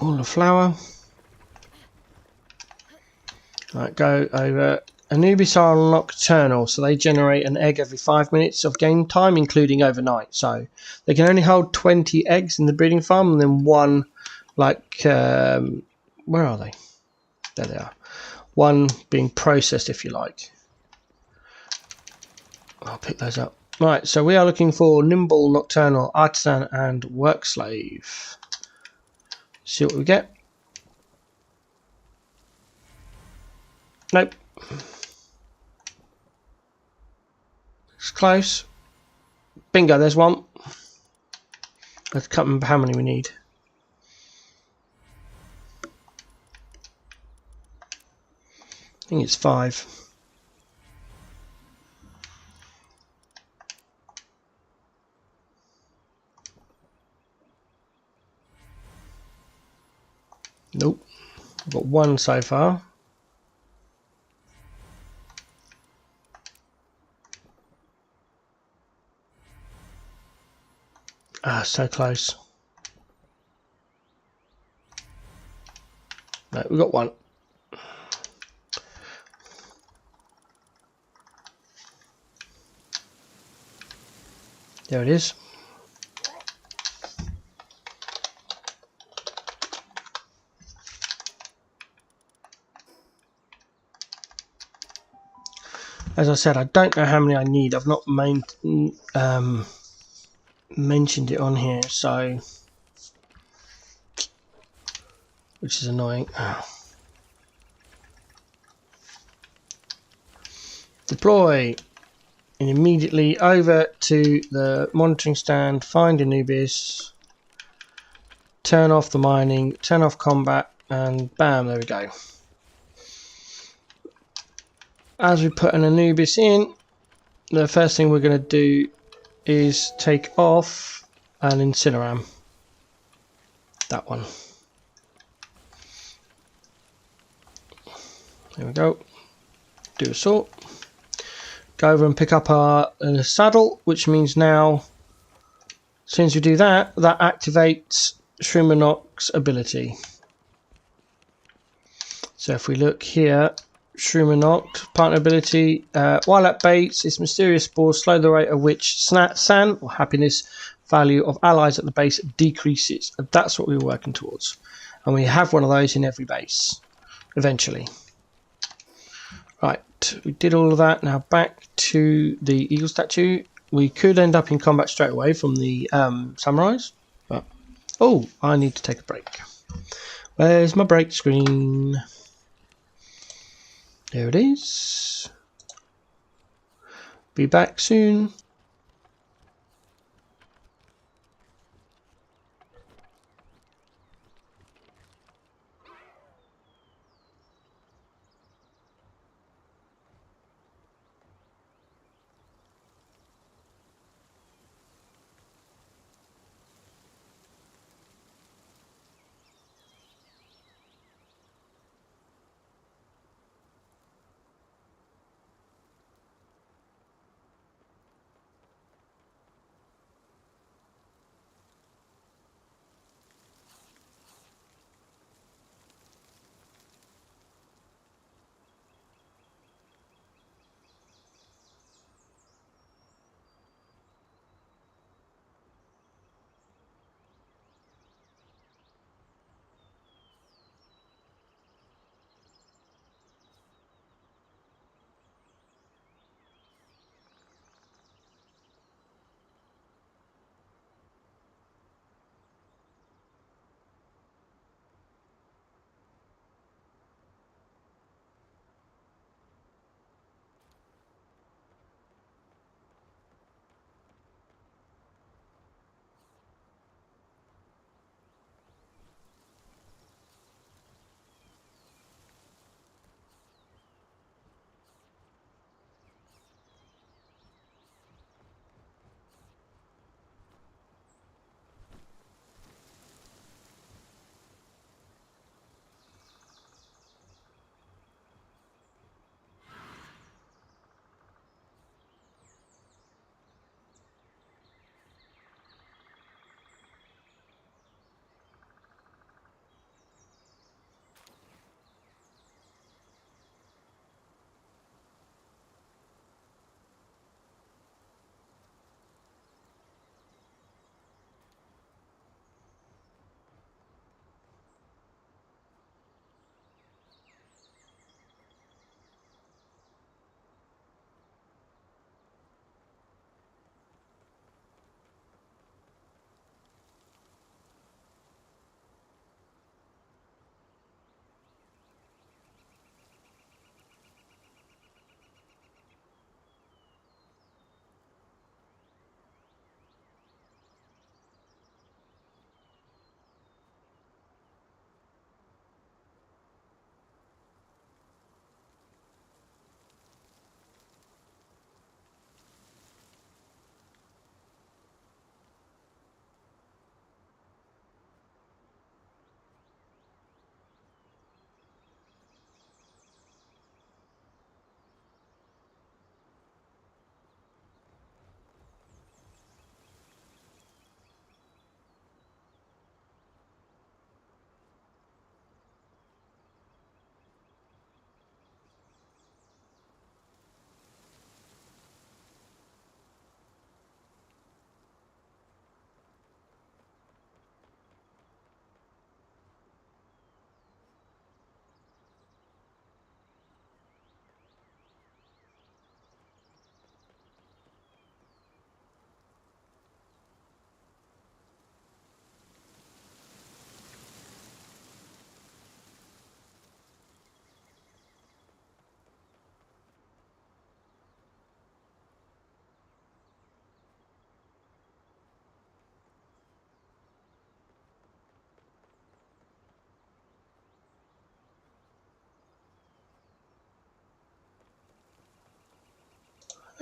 All the flour. Right, go over. Anubis are nocturnal, so they generate an egg every 5 minutes of game time, including overnight. So they can only hold 20 eggs in the breeding farm, and then one, like, where are they? There they are. One being processed, if you like. I'll pick those up. Right, so we are looking for nimble, nocturnal, artisan, and work slave. See what we get. Nope. It's close. Bingo, there's one. I can't remember how many we need. I think it's 5. Nope. I've got 1 so far. Ah, so close. No, we got 1. There it is. As I said, I don't know how many I need. I've not mentioned it on here, so which is annoying. Deploy, and immediately over to the monitoring stand, find Anubis, turn off the mining, turn off combat, and bam, there we go. As we put an Anubis in, the first thing we're going to do is take off an Incineram. That one. There we go. Do a sort. Go over and pick up our saddle, which means now, as soon as we do that, that activates Shroomanock's ability. So if we look here, Shroomanock, partner ability, while at base, its mysterious spores slow the rate at which SAN, or happiness, value of allies at the base decreases. And that's what we were working towards. And we have one of those in every base, eventually. Right, we did all of that. Now back to the eagle statue. We could end up in combat straight away from the samurais, but oh, I need to take a break. Where's my break screen? There it is. Be back soon.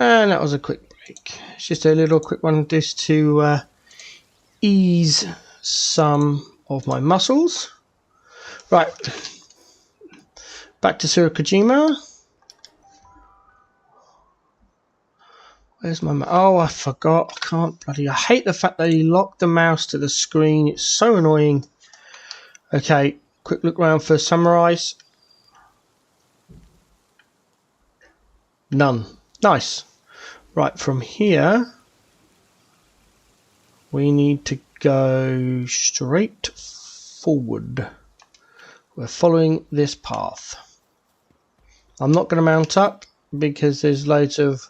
And that was a quick break. It's just a little quick one just to ease some of my muscles. Right, back to Tsurushima. Where's my oh, I forgot. I can't bloody... I hate the fact that he locked the mouse to the screen. It's so annoying. Okay, quick look around for samurais. None. Nice. Right, from here we need to go straight forward. We're following this path. I'm not going to mount up because there's loads of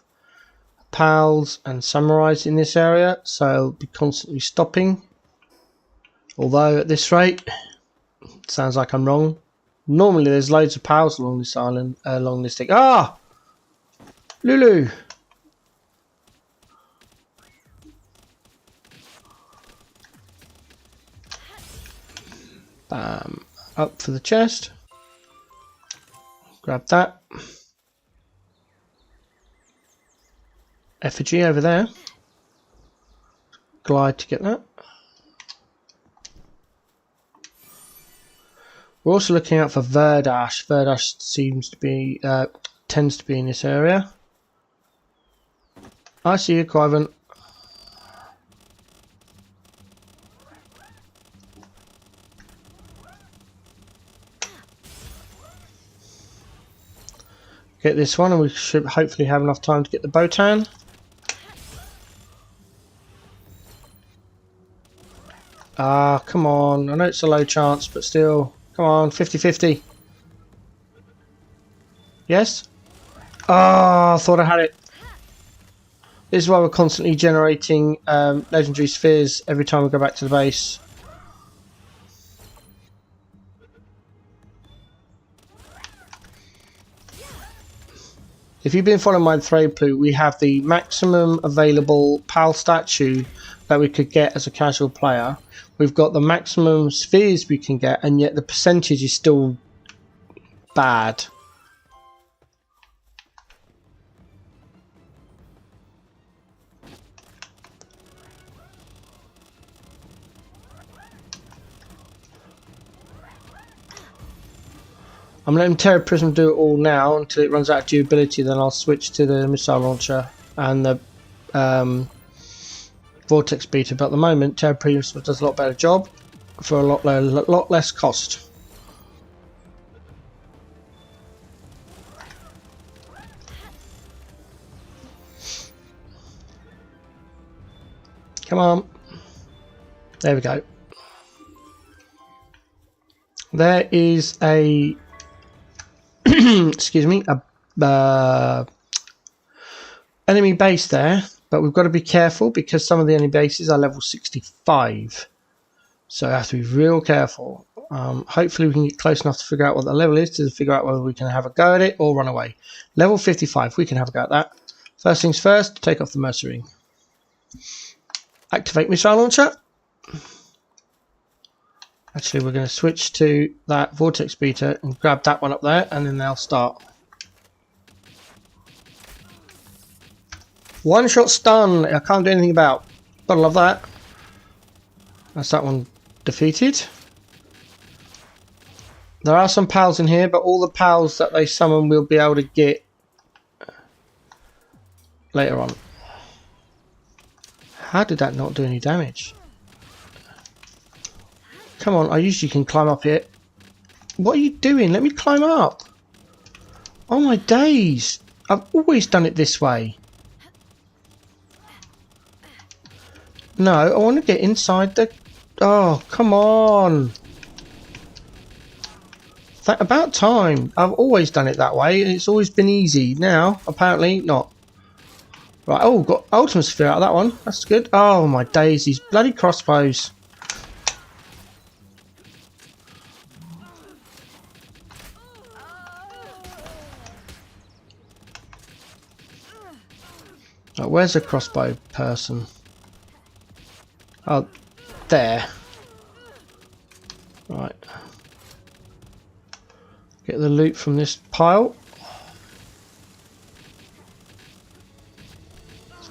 pals and samurais in this area, so I'll be constantly stopping. Although at this rate, it sounds like I'm wrong. Normally there's loads of pals along this island, along this thing. Ah! Lulu! Bam. Up for the chest. Grab that. Effigy over there. Glide to get that. We're also looking out for Verdash. Verdash seems to be, tends to be in this area. I see you, Quivant. Get this one, and we should hopefully have enough time to get the Botan. Ah, come on. I know it's a low chance, but still. Come on, 50-50. Yes? Ah, I thought I had it. This is why we're constantly generating legendary spheres every time we go back to the base. If you've been following my thread, we have the maximum available PAL statue that we could get as a casual player. We've got the maximum spheres we can get, and yet the percentage is still bad. I'm letting Terra Prism do it all now until it runs out of durability, then I'll switch to the missile launcher and the Vortex Beater. But at the moment, Terra Prism does a lot better job for a lot less cost. Come on. There we go. There is a excuse me, a enemy base there, but we've got to be careful because some of the enemy bases are level 65, so I have to be real careful. Hopefully we can get close enough to figure out what the level is to figure out whether we can have a go at it or run away. Level 55, we can have a go at that. First things first, take off the mercenary. Activate missile launcher. Actually, we're going to switch to that Vortex Beater and grab that one up there, and then they'll start. One shot stun, I can't do anything about. Gotta love that. That's that one defeated. There are some pals in here, but all the pals that they summon we'll be able to get later on. How did that not do any damage? Come on, I usually can climb up here. What are you doing? Let me climb up. Oh my days. I've always done it this way. No, I want to get inside the... Oh, come on. About time. I've always done it that way, and it's always been easy. Now, apparently not. Right, oh, got Ultimate Sphere out of that one. That's good. Oh my days, these bloody crossbows. Oh, where's the crossbow person? Oh, there. Right. Get the loot from this pile.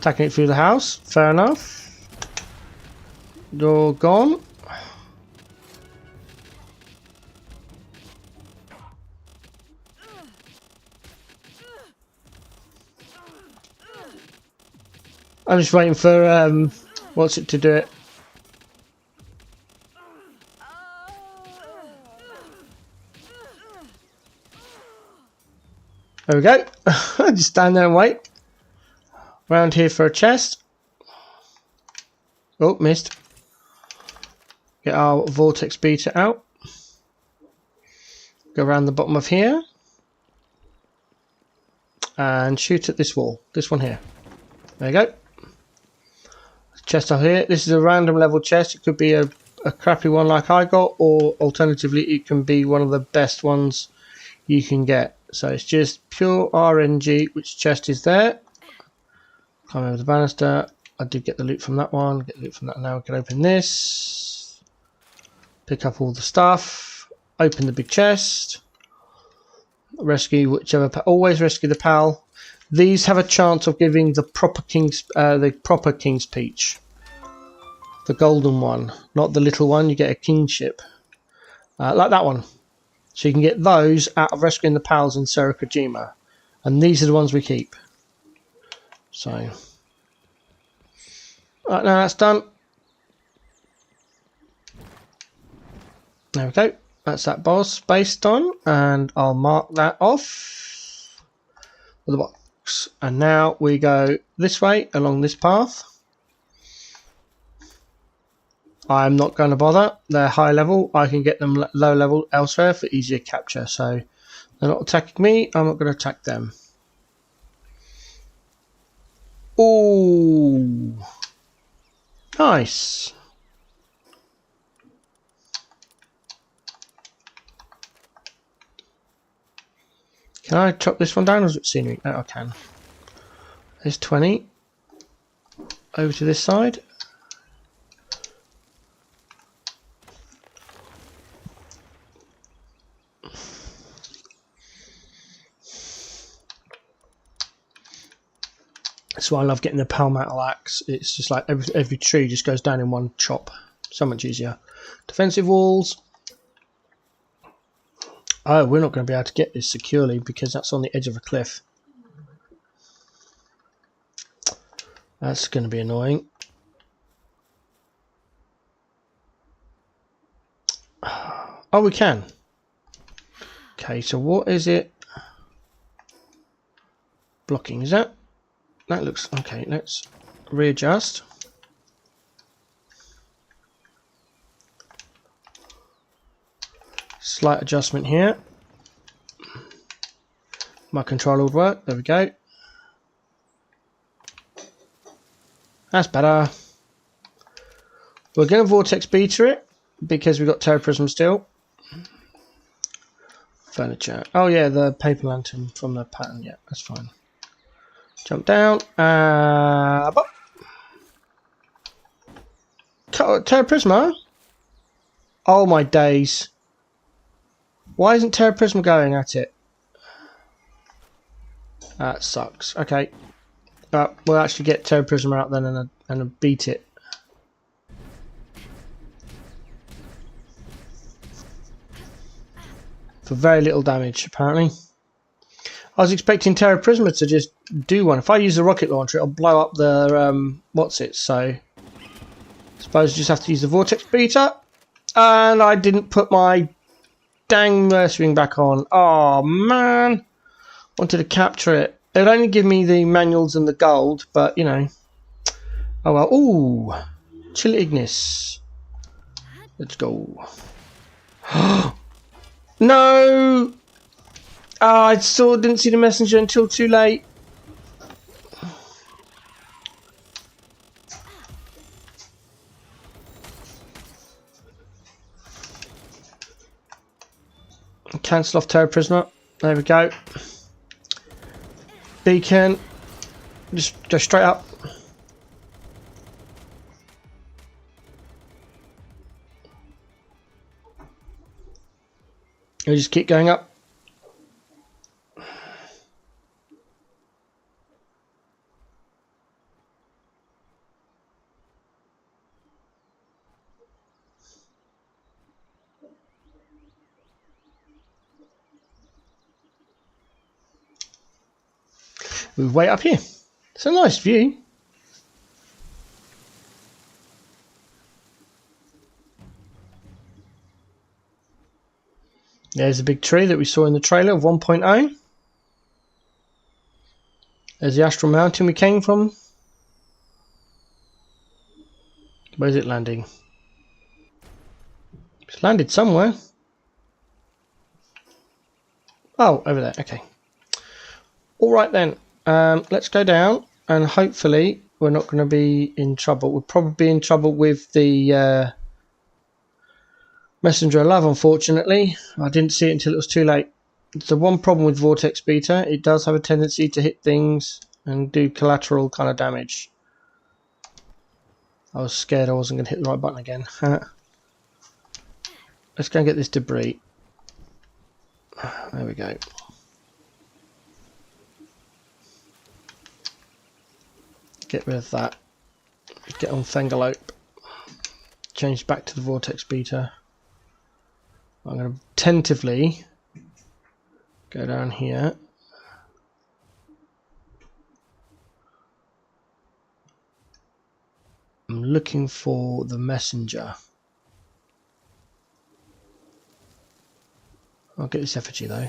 Attacking it through the house. Fair enough. You're gone. I'm just waiting for what's it to do it. There we go. Just stand there and wait. Round here for a chest. Oh, missed. Get our vortex beater out. Go around the bottom of here. And shoot at this wall. This one here. There you go. Chest up here. This is a random level chest. It could be a crappy one like I got, or alternatively it can be one of the best ones you can get. So it's just pure RNG. Which chest is there? Climb over the banister. I did get the loot from that one. Get the loot from that. Now we can open this. Pick up all the stuff. Open the big chest. Rescue whichever. Always rescue the pal. These have a chance of giving the proper king's peach. The golden one, not the little one. You get a kingship, like that one. So you can get those out of rescuing the pals in Kojima, and these are the ones we keep. So, right now that's done. There we go. That's that boss based on, and I'll mark that off with a box. And now we go this way along this path. I'm not going to bother. They're high level. I can get them low level elsewhere for easier capture. So they're not attacking me. I'm not going to attack them. Ooh, nice. Can I chop this one down, or is it scenery? No, I can. There's 20. Over to this side. That's why I love getting the Palworld axe. It's just like every tree just goes down in one chop. So much easier. Defensive walls. Oh, we're not going to be able to get this securely because that's on the edge of a cliff. That's going to be annoying. Oh, we can. Okay, so what is it blocking? Is that? That looks okay. Let's readjust. Slight adjustment here. My control would work. There we go. That's better. We're going to vortex beater it because we've got terraprism still. Furniture. Oh yeah, the paper lantern from the pattern. Yeah, that's fine. Jump down. Terraprisma? Oh my days. Why isn't terraprism going at it? That sucks. Okay. We'll actually get terraprism out then and beat it. For very little damage, apparently. I was expecting Terra Prisma to just do one. If I use the rocket launcher, it'll blow up the So, I suppose I just have to use the vortex beater. And I didn't put my dang Mercywing back on. Oh man, wanted to capture it. It would only give me the manuals and the gold, but you know. Oh well. Ooh, Chill Ignis. Let's go. No. I still didn't see the messenger until too late. Cancel off Terra Prisma. There we go. Beacon. Just go straight up. We just keep going up. we wait up here. It's a nice view. There's a big tree that we saw in the trailer of 1.0. There's the astral mountain we came from. Where's it landing? It's landed somewhere. Oh, over there. Okay. Alright then. Let's go down and hopefully we're not going to be in trouble. We'll probably be in trouble with the Messenger of Love, unfortunately. I didn't see it until it was too late. It's the one problem with Vortex Beta. It does have a tendency to hit things and do collateral kind of damage. I was scared I wasn't going to hit the right button again. Let's go and get this debris. There we go. Get rid of that. Get on Fengalope. Change back to the Vortex Beta. I'm going to tentatively go down here. I'm looking for the messenger. I'll get this effigy though.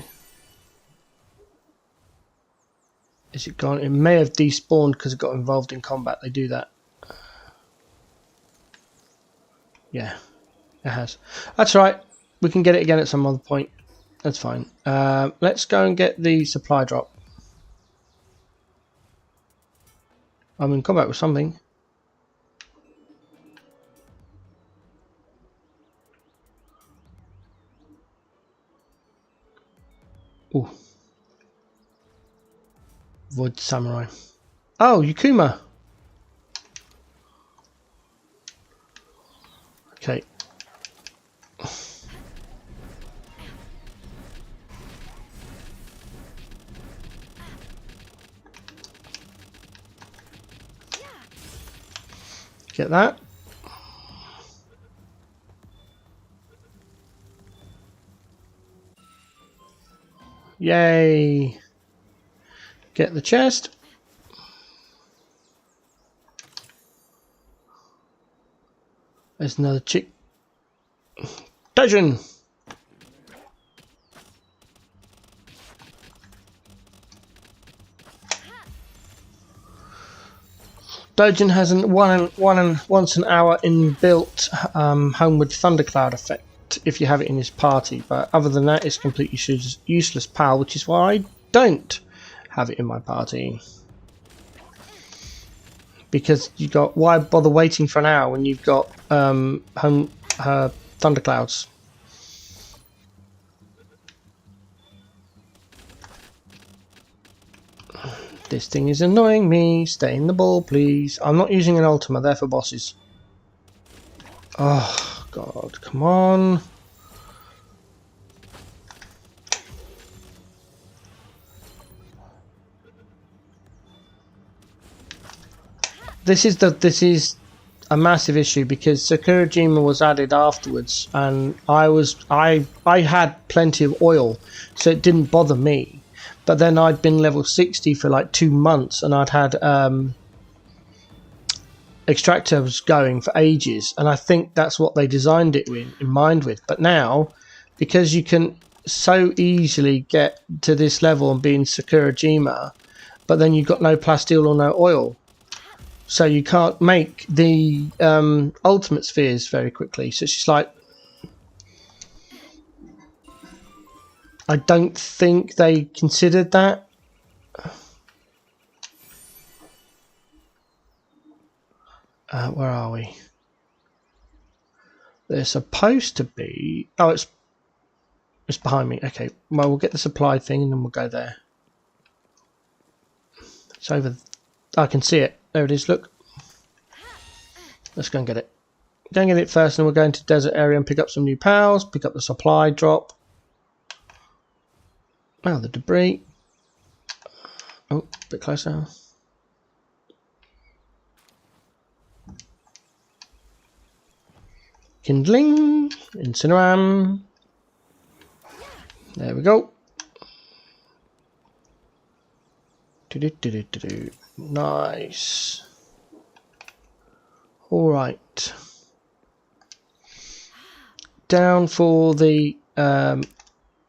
Is it gone? It may have despawned because it got involved in combat. They do that. Yeah, it has. That's right. We can get it again at some other point. That's fine. Let's go and get the supply drop. I'm in combat with something. Ooh. Void Samurai. Oh, Yukuma. Okay. Get that. Yay. Get the chest. There's another chick. Dojin. Dojin has an once an hour inbuilt homeward thundercloud effect if you have it in his party, but other than that it's completely useless pal, which is why I don't have it in my party. Because you got, why bother waiting for an hour when you've got thunderclouds? This thing is annoying me. Stay in the ball, please. I'm not using an Ultima, they're for bosses. Oh, God, come on. This is a massive issue because Sakurajima was added afterwards, and I had plenty of oil, so it didn't bother me. But then I'd been level 60 for like 2 months, and I'd had extractors going for ages, and I think that's what they designed it in mind with. But now, because you can so easily get to this level and be in Sakurajima, but then you've got no plasteel or no oil, so you can't make the ultimate spheres very quickly. So it's just like, I don't think they considered that. Where are we? They're supposed to be... Oh, it's behind me. Okay, well, we'll get the supply thing and then we'll go there. It's over... I can see it. There it is, look. Let's go and get it. Go and get it first, and we'll go into the desert area and pick up some new pals, pick up the supply drop. Oh, the debris. Oh, a bit closer. Kindling, Incineram. There we go. Nice. Alright. Down for the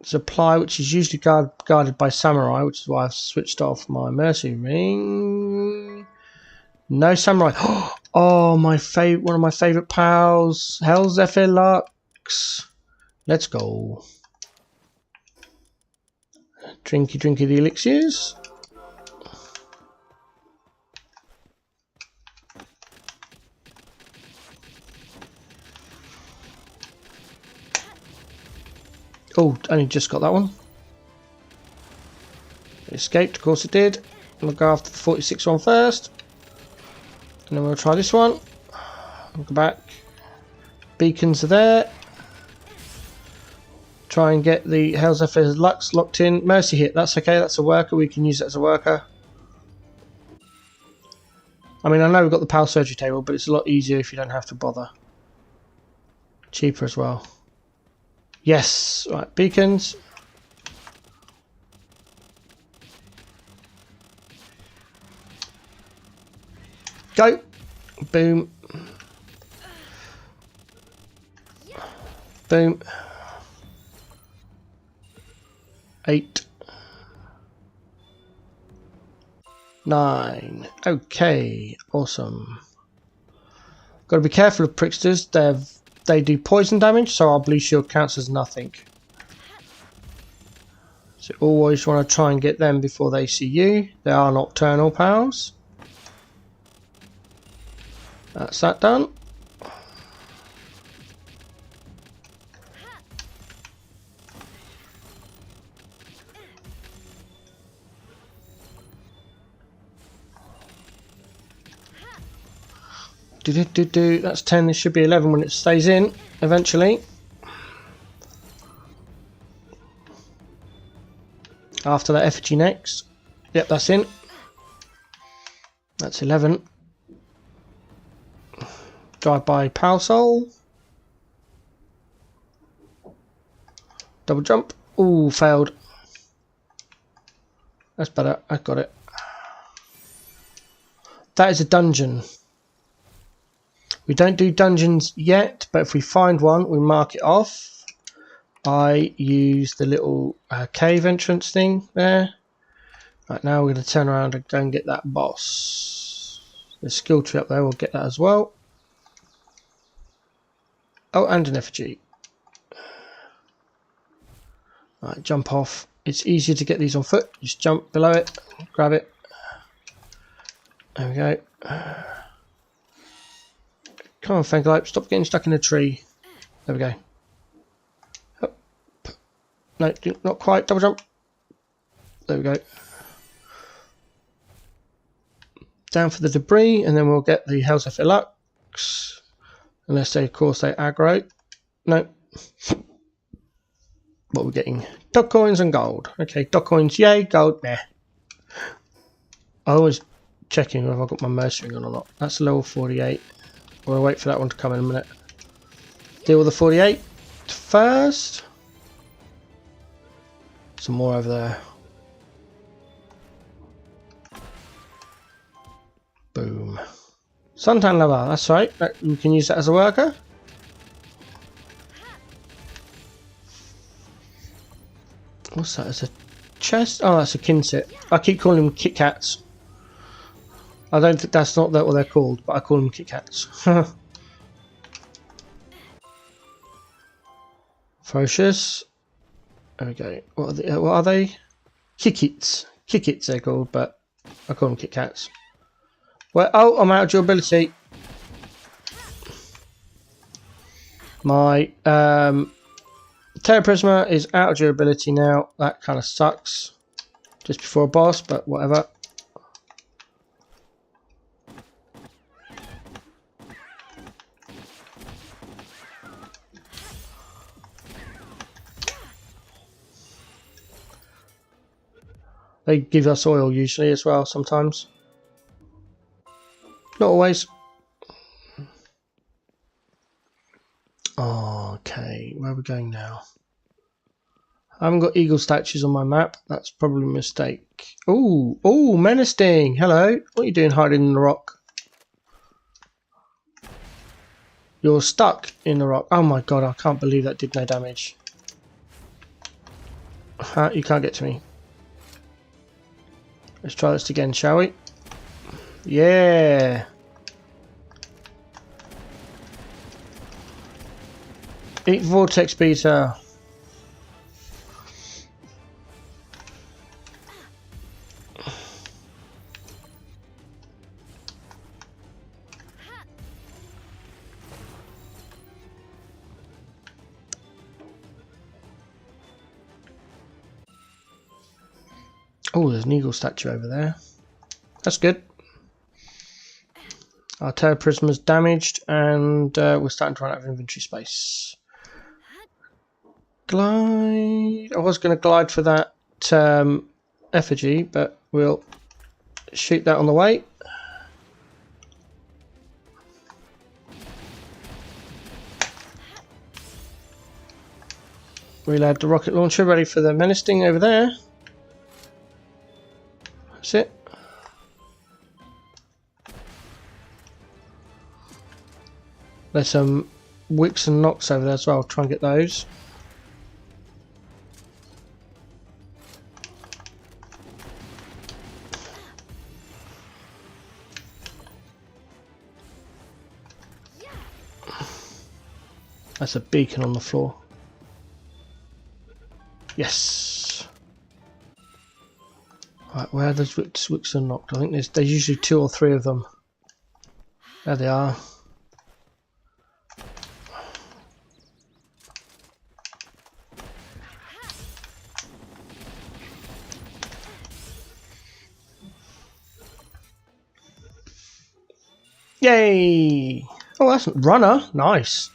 supply, which is usually guarded by samurai, which is why I've switched off my mercy ring. No samurai. Oh, my favorite, one of my favorite pals, Zephyr Lux. Let's go. Drinky the elixirs. Oh, only just got that one. It escaped, of course it did. We'll go after the 46 one first. And then we'll try this one. We'll go back. Beacons are there. Try and get the Hellzephyr Lux locked in. Mercy hit, that's okay, that's a worker. We can use it as a worker. I mean, I know we've got the PAL surgery table, but it's a lot easier if you don't have to bother. Cheaper as well. Yes, right, beacons. Go. Boom. Boom. 8. 9. Okay, awesome. Got to be careful of pricksters. They do poison damage, so our blue shield counts as nothing. So always want to try and get them before they see you. They are nocturnal pals. That's that done. That's 10. This should be 11 when it stays in eventually. After that effigy next. Yep, that's in. That's 11. Drive by Power Soul. Double jump. Ooh, failed. That's better. I got it. That is a dungeon. We don't do dungeons yet, but if we find one, we mark it off. I use the little cave entrance thing there. Right, now we're going to turn around and go and get that boss. There's a skill tree up there, we'll get that as well. Oh, and an effigy. Right, jump off. It's easier to get these on foot. Just jump below it, grab it. There we go. Come on, Fanglype, stop getting stuck in a tree. There we go. Up. No, not quite. Double jump. There we go. Down for the debris, and then we'll get the Hellzephyr Lux. Unless they, of course, they aggro. No. What we're getting? Dog coins and gold. Okay, dog coins, yay. Gold, meh. I was checking if I've got my mercenary on or not. That's level 48. We'll wait for that one to come in a minute. Deal with the 48 first. Some more over there. Boom. Suntan lava, that's right. We can use that as a worker. What's that? It's a chest? Oh, that's a kinset. I keep calling them Kit Kats. I don't think that's not what they're called, but I call them Kit Kats. Ferocious. There we go. What are they? Kikits. Kikits they're called, but I call them Kit Kats. Well, oh, I'm out of durability. My Terra Prisma is out of durability now. That kind of sucks. Just before a boss, but whatever. They give us oil usually as well sometimes. Not always. Okay, where are we going now? I haven't got eagle statues on my map. That's probably a mistake. Ooh, ooh, menacing. Hello. What are you doing hiding in the rock? You're stuck in the rock. Oh my god, I can't believe that did no damage. You can't get to me. Let's try this again, shall we? Yeah. Eat vortex beater. Oh, there's an eagle statue over there. That's good. Our Terror Prisma's damaged, and we're starting to run out of inventory space. Glide. I was going to glide for that effigy, but we'll shoot that on the way. Reload the rocket launcher, ready for the menacing over there. That's it. There's some wicks and knocks over there as well. I'll try and get those. That's a beacon on the floor. Yes. Right, where are those wicks and knocks? I think there's usually 2 or 3 of them. There they are. Yay! Oh, that's runner. Nice.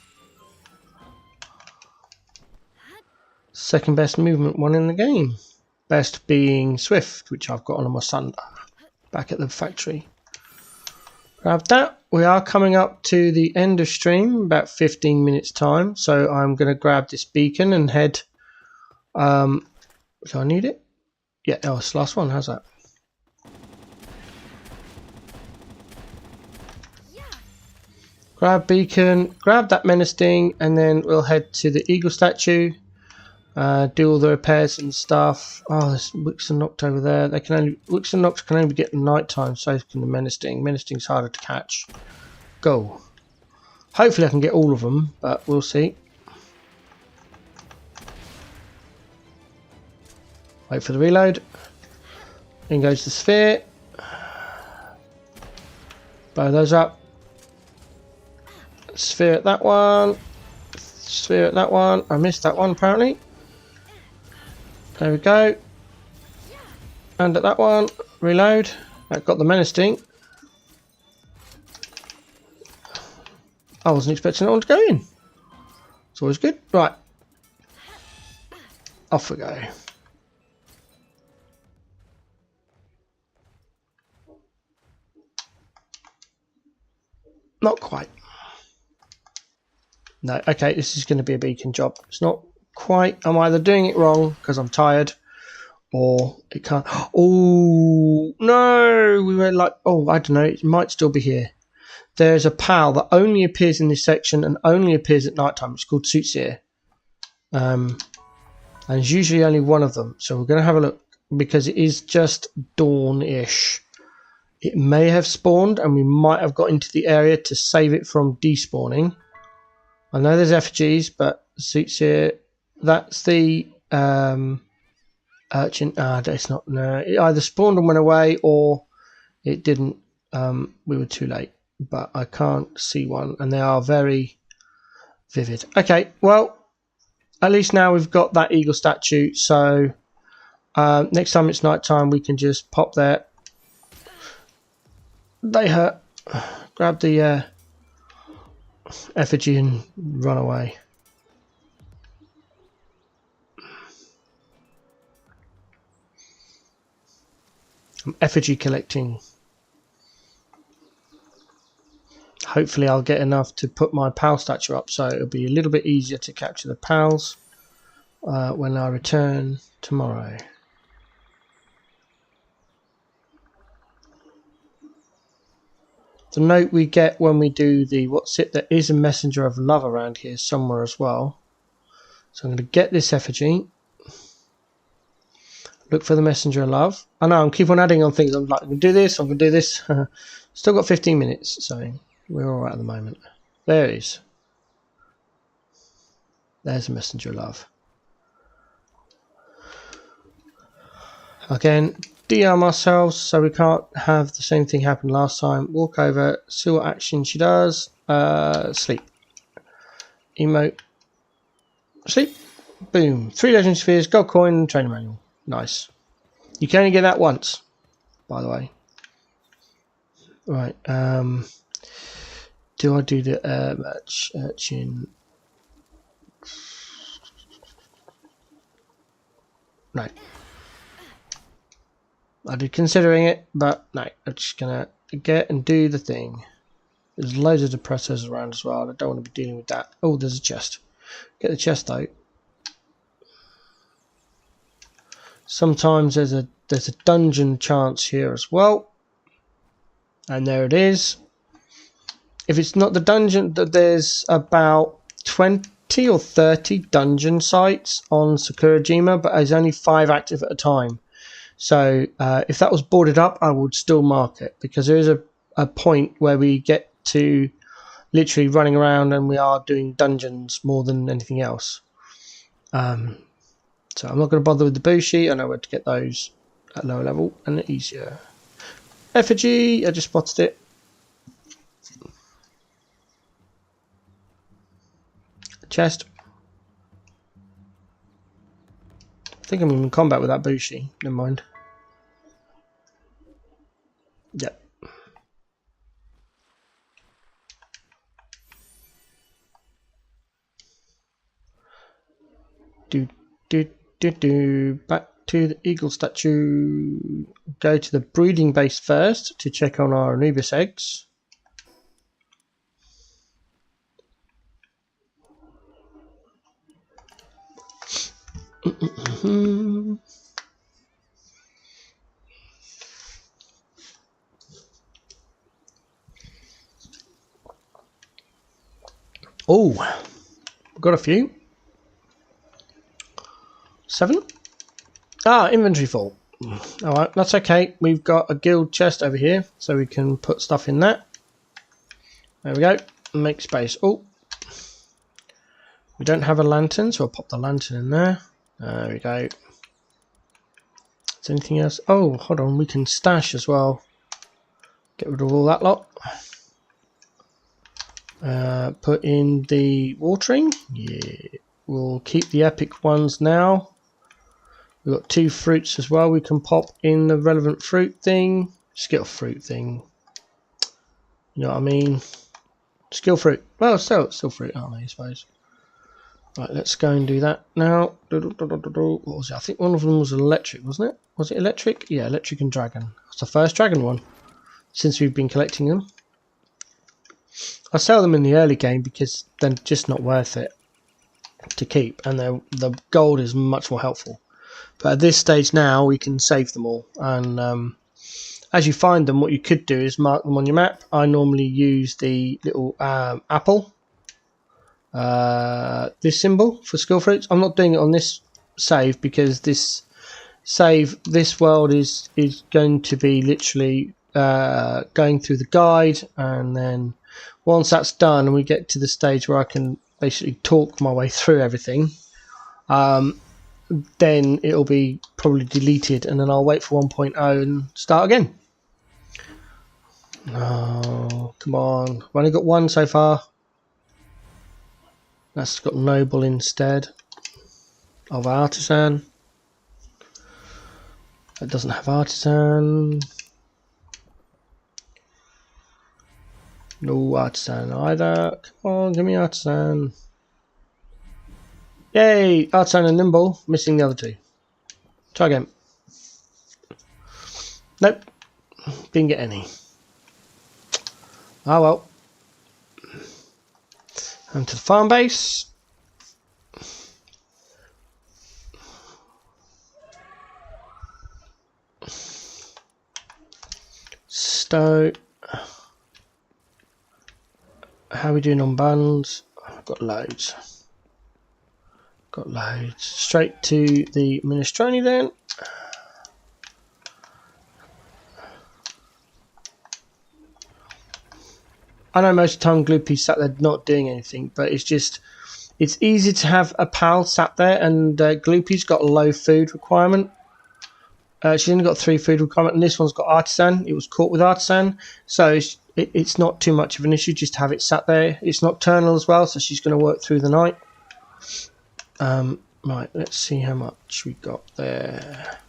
Second best movement one in the game. Best being Swift, which I've got on my Sunder back at the factory. Grab that. We are coming up to the end of stream, about 15 minutes time. So I'm going to grab this beacon and head. Do I need it? Yeah, oh, it's the last one. How's that? Grab beacon, grab that menacing, and then we'll head to the eagle statue. Do all the repairs and stuff. Oh, there's wicks and knocks over there. Wicks and knocks can only get in night time, so can the menacing. Menacing's harder to catch. Go. Hopefully I can get all of them, but we'll see. Wait for the reload. In goes the sphere. Blow those up. Sphere at that one. Sphere at that one. I missed that one apparently. There we go. And at that one. Reload. That got the menacing. I wasn't expecting that one to go in. It's always good. Right. Off we go. Not quite. No, okay, this is going to be a beacon job. It's not quite. I'm either doing it wrong because I'm tired, or it can't. Oh, no! We were like, oh, I don't know. It might still be here. There's a PAL that only appears in this section and only appears at night time. It's called Soothsayer. And it's usually only one of them. So we're going to have a look because it is just dawn-ish. It may have spawned and we might have got into the area to save it from despawning. I know there's effigies, but Soothsayer, that's the urchin. It's not. No, it either spawned and went away, or it didn't. We were too late, but I can't see one, and they are very vivid. Okay, well, at least now we've got that eagle statue. So next time it's night time, we can just pop there. They hurt. Grab the effigy and run away. I'm effigy collecting. Hopefully I'll get enough to put my PAL statue up, so it'll be a little bit easier to capture the PALs. when I return tomorrow. The note we get when we do the there is a messenger of love around here somewhere as well. So I'm going to get this effigy. Look for the messenger of love. I know I'm keep on adding on things. I'm like, I'm going to do this, I'm going to do this. Still got 15 minutes, so we're alright at the moment. There it is. There's a messenger of love. Again, de-arm ourselves so we can't have the same thing happen last time. Walk over, see what action she does. Sleep. Emote. Sleep. Boom. 3 legend spheres, gold coin, trainer manual. Nice. You can only get that once, by the way. Right. Do I do the match urchin? No. I did considering it, but no. I'm just gonna get and do the thing. There's loads of depressors around as well. I don't want to be dealing with that. Oh, there's a chest. Get the chest out. Sometimes there's a dungeon chance here as well, and there it is. If it's not the dungeon, there's about 20 or 30 dungeon sites on Sakurajima, but there's only 5 active at a time. So if that was boarded up, I would still mark it, because there is a point where we get to literally running around and we are doing dungeons more than anything else. So I'm not going to bother with the Bushi. I know where to get those at lower level and easier. Effigy, I just spotted it. Chest. I think I'm in combat with that Bushi. Never mind. Yep. Back to the eagle statue. Go to the breeding base first to check on our Anubis eggs. Oh, we've got a few. 7. Inventory full. Alright, that's okay. We've got a guild chest over here, so we can put stuff in that. There we go. Make space. Oh, we don't have a lantern, so I'll pop the lantern in there. There we go. Is there anything else? Oh, hold on. We can stash as well. Get rid of all that lot. Put in the watering. Yeah. We'll keep the epic ones now. We've got 2 fruits as well. We can pop in the relevant fruit thing. Skill fruit thing. You know what I mean? Skill fruit. Well, still fruit, aren't they, I suppose. Right, let's go and do that now. What was it? I think one of them was electric, wasn't it? Was it electric? Yeah, electric and dragon. It's the first dragon one since we've been collecting them. I sell them in the early game because they're just not worth it to keep, and the gold is much more helpful. But at this stage now, we can save them all, and as you find them, what you could do is mark them on your map. I normally use the little apple, this symbol for skill fruits. I'm not doing it on this save because this world is going to be literally going through the guide, and then once that's done and we get to the stage where I can basically talk my way through everything, then it'll be probably deleted, and then I'll wait for 1.0 and start again. Oh, come on. I've only got 1 so far. That's got noble instead of artisan. It doesn't have artisan. No artisan either. Come on, give me artisan. Yay! Artisan and nimble. Missing the other 2. Try again. Nope. Didn't get any. Oh well. And to the farm base. Stow. How are we doing on buns? I've got loads. Got loads. Straight to the minestrone then. I know most of the time Gloopy's sat there not doing anything, but it's just, it's easy to have a pal sat there, and Gloopy's got a low food requirement. She's only got 3 food requirement, and this one's got artisan. It was caught with artisan, so it's not too much of an issue just to have it sat there. It's nocturnal as well, so she's going to work through the night. Right, let's see how much we got there.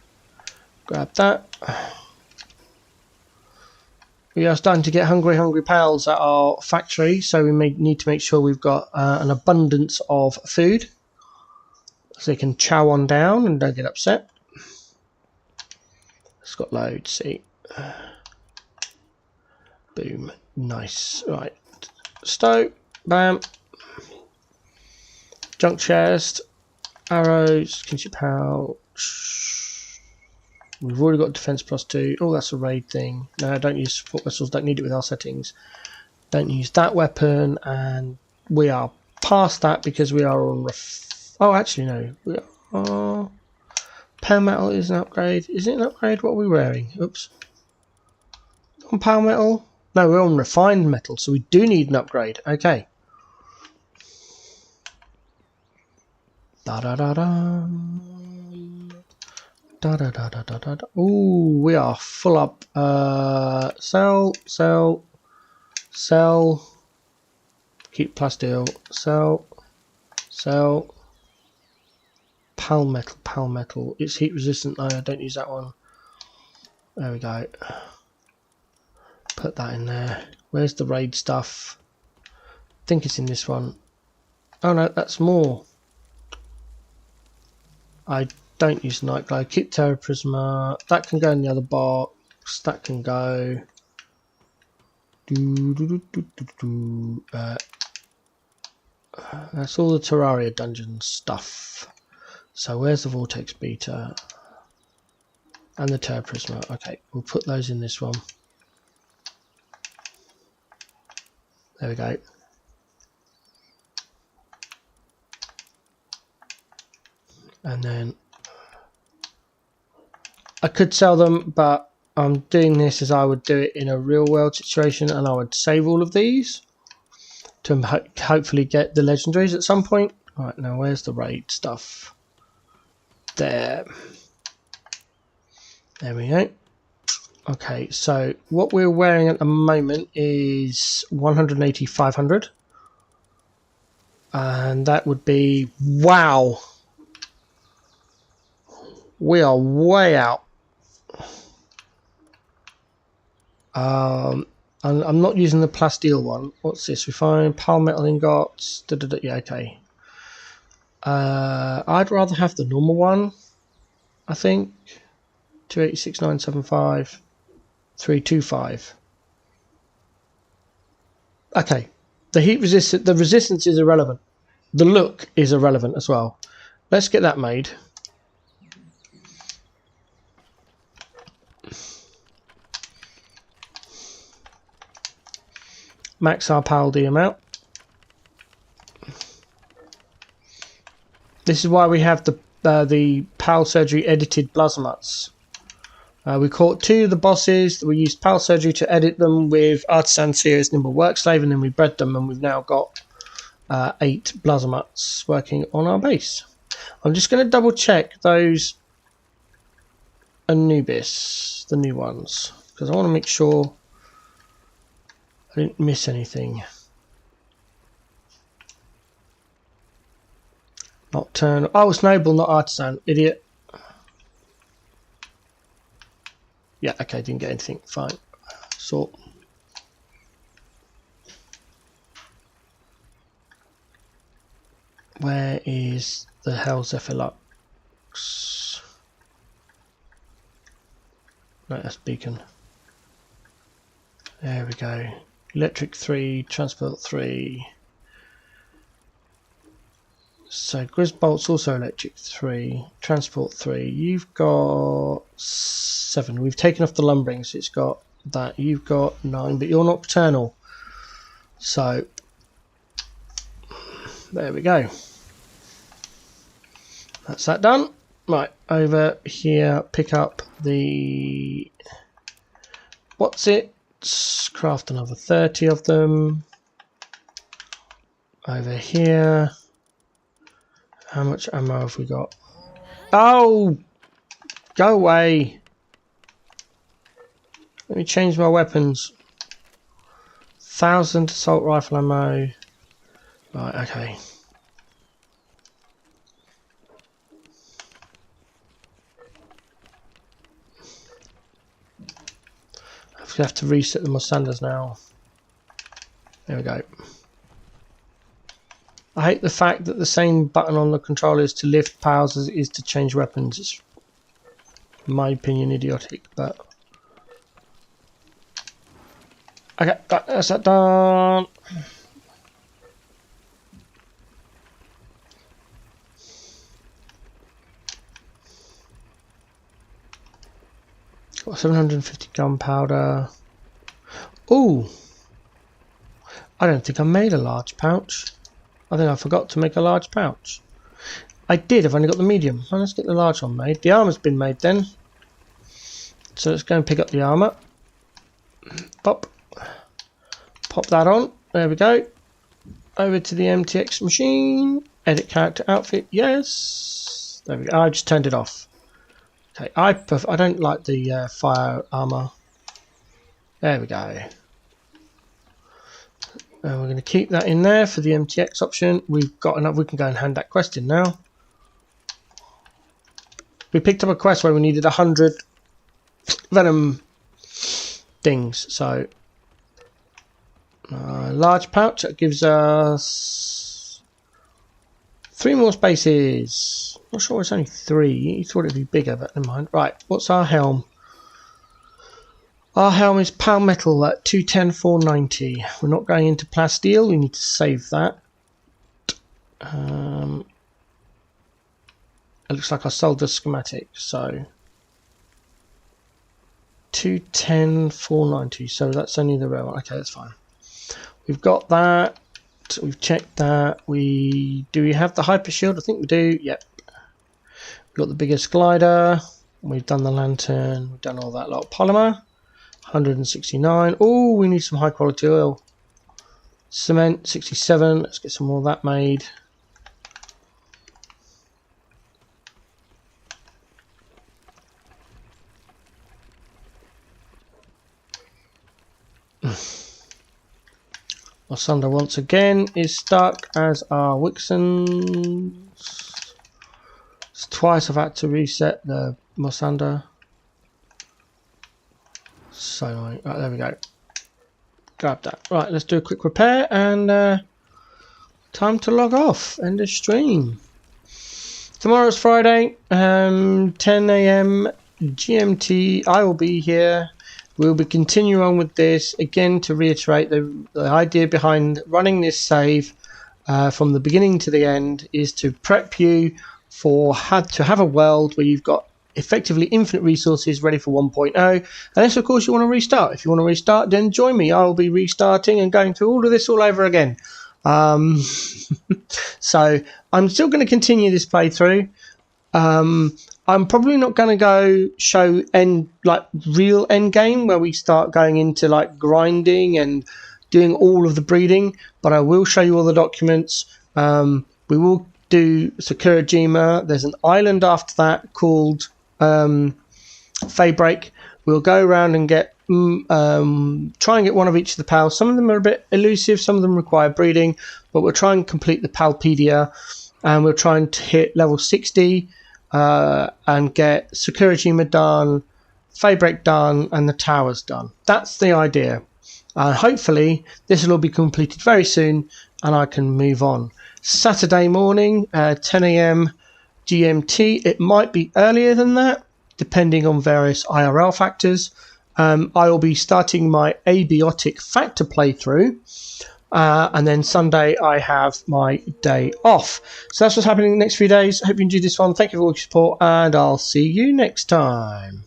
Grab that. We are starting to get hungry pals at our factory, so we may need to make sure we've got an abundance of food, so they can chow on down and don't get upset. It's got loads, see. Boom. Nice. Right. Stow. Bam. Junk chest. Arrows. Kinship pouch. We've already got defense +2. Oh, that's a raid thing. No, don't use support vessels. Don't need it with our settings. Don't use that weapon. And we are past that because we are on... Oh, actually, no. We are... Pale metal is an upgrade. Is it an upgrade? What are we wearing? Oops. On pale metal? No, we're on refined metal, so we do need an upgrade. Okay. Da da da da. Da da da da da da. Ooh, we are full up. Sell. Keep plasteel. Sell. Pal metal. It's heat resistant though, I don't use that one. There we go. Put that in there. Where's the raid stuff? I think it's in this one. Oh no, that's more. I don't use night glow. Keep Terra Prisma. That can go in the other box. That can go. That's all the Terraria dungeon stuff. So where's the Vortex Beta and the Terra Prisma? Okay, we'll put those in this one. There we go. And then I could sell them, but I'm doing this as I would do it in a real world situation, and I would save all of these to hopefully get the legendaries at some point. All right, now where's the raid stuff? There we go. Okay, so what we're wearing at the moment is 180 500, and that would be, wow, we are way out. I'm not using the plasteel one. What's this? Refined pale metal ingots. Yeah, okay. I'd rather have the normal one, I think. 286,975, 325. Okay, the resistance is irrelevant. The look is irrelevant as well. Let's get that made. Max our PAL D amount. This is why we have the PAL surgery edited Blazmuts. We caught 2 of the bosses. We used PAL surgery to edit them with Artisan Series Nimble Workslave, and then we bred them, and we've now got 8 Blazmuts working on our base. I'm just going to double check those Anubis, the new ones, because I want to make sure I didn't miss anything. Nocturnal. Oh, it's Noble, not Artisan. Idiot. Yeah, okay, didn't get anything. Fine. Sort. Where is the hell Zephyrlux? No, that's Beacon. There we go. Electric 3, Transport 3. So Grisbolt's also Electric 3, Transport 3. You've got 7. We've taken off the lumbering, so it's got that you've got 9, but you're nocturnal. So there we go. That's that done. Right, over here, pick up the... what's it? Craft another 30 of them. Over here. How much ammo have we got? Oh! Go away! Let me change my weapons. 1,000 assault rifle ammo. Right, okay. I have to reset the Mosandas now. There we go. I hate the fact that the same button on the controller is to lift powers as it is to change weapons. It's, in my opinion, idiotic, but... okay, that's that done. Got 750 gunpowder. Ooh! I don't think I made a large pouch. I think I forgot to make a large pouch. I did, I've only got the medium. Well, let's get the large one made. The armour's been made then. So let's go and pick up the armour. Pop. Pop that on. There we go. Over to the MTX machine. Edit character outfit. Yes. There we go. I just turned it off. Okay. I don't like the fire armour. There we go. And we're going to keep that in there for the MTX option. We've got enough. We can go and hand that quest in now. We picked up a quest where we needed 100 venom things. So, large pouch, that gives us 3 more spaces. Not sure it's only 3. You thought it'd be bigger, but never mind. Right, what's our helm? Our helm is Pal Metal at 210 490. We're not going into plasteel. We need to save that. It looks like I sold the schematic. So 210 490. So that's only the rare one. Okay, that's fine. We've got that. We've checked that. Do we have the hyper shield? I think we do. Yep. We've got the biggest glider. We've done the lantern. We've done all that lot. Polymer. 169. Oh, we need some high quality oil. Cement 67. Let's get some more of that made. Mosander once again is stuck, as are Wixens. It's twice I've had to reset the Mosander. So annoying. Right, there we go. Grab that. Right, let's do a quick repair and time to log off. End of stream. Tomorrow's Friday, 10 AM GMT. I will be here. We'll be continuing on with this. Again, to reiterate, the idea behind running this save from the beginning to the end is to prep you for to have a world where you've got effectively infinite resources ready for 1.0, unless of course you want to restart. If you want to restart, then join me. I will be restarting and going through all of this all over again. So I'm still going to continue this playthrough. I'm probably not going to go show real end game where we start going into like grinding and doing all of the breeding, but I will show you all the documents. We will do Sakurajima. There's an island after that called Faybreak. We'll go around and get try and get one of each of the pals. Some of them are a bit elusive, some of them require breeding, but we'll try and complete the Palpedia, and we'll try and hit level 60 and get Sakurajima done, Faybreak done, and the towers done. That's the idea. Hopefully this will all be completed very soon and I can move on. Saturday morning, 10 AM GMT. It might be earlier than that, depending on various IRL factors. I will be starting my abiotic factor playthrough, and then Sunday I have my day off. So that's what's happening in the next few days. I hope you enjoyed this one. Thank you for all your support, and I'll see you next time.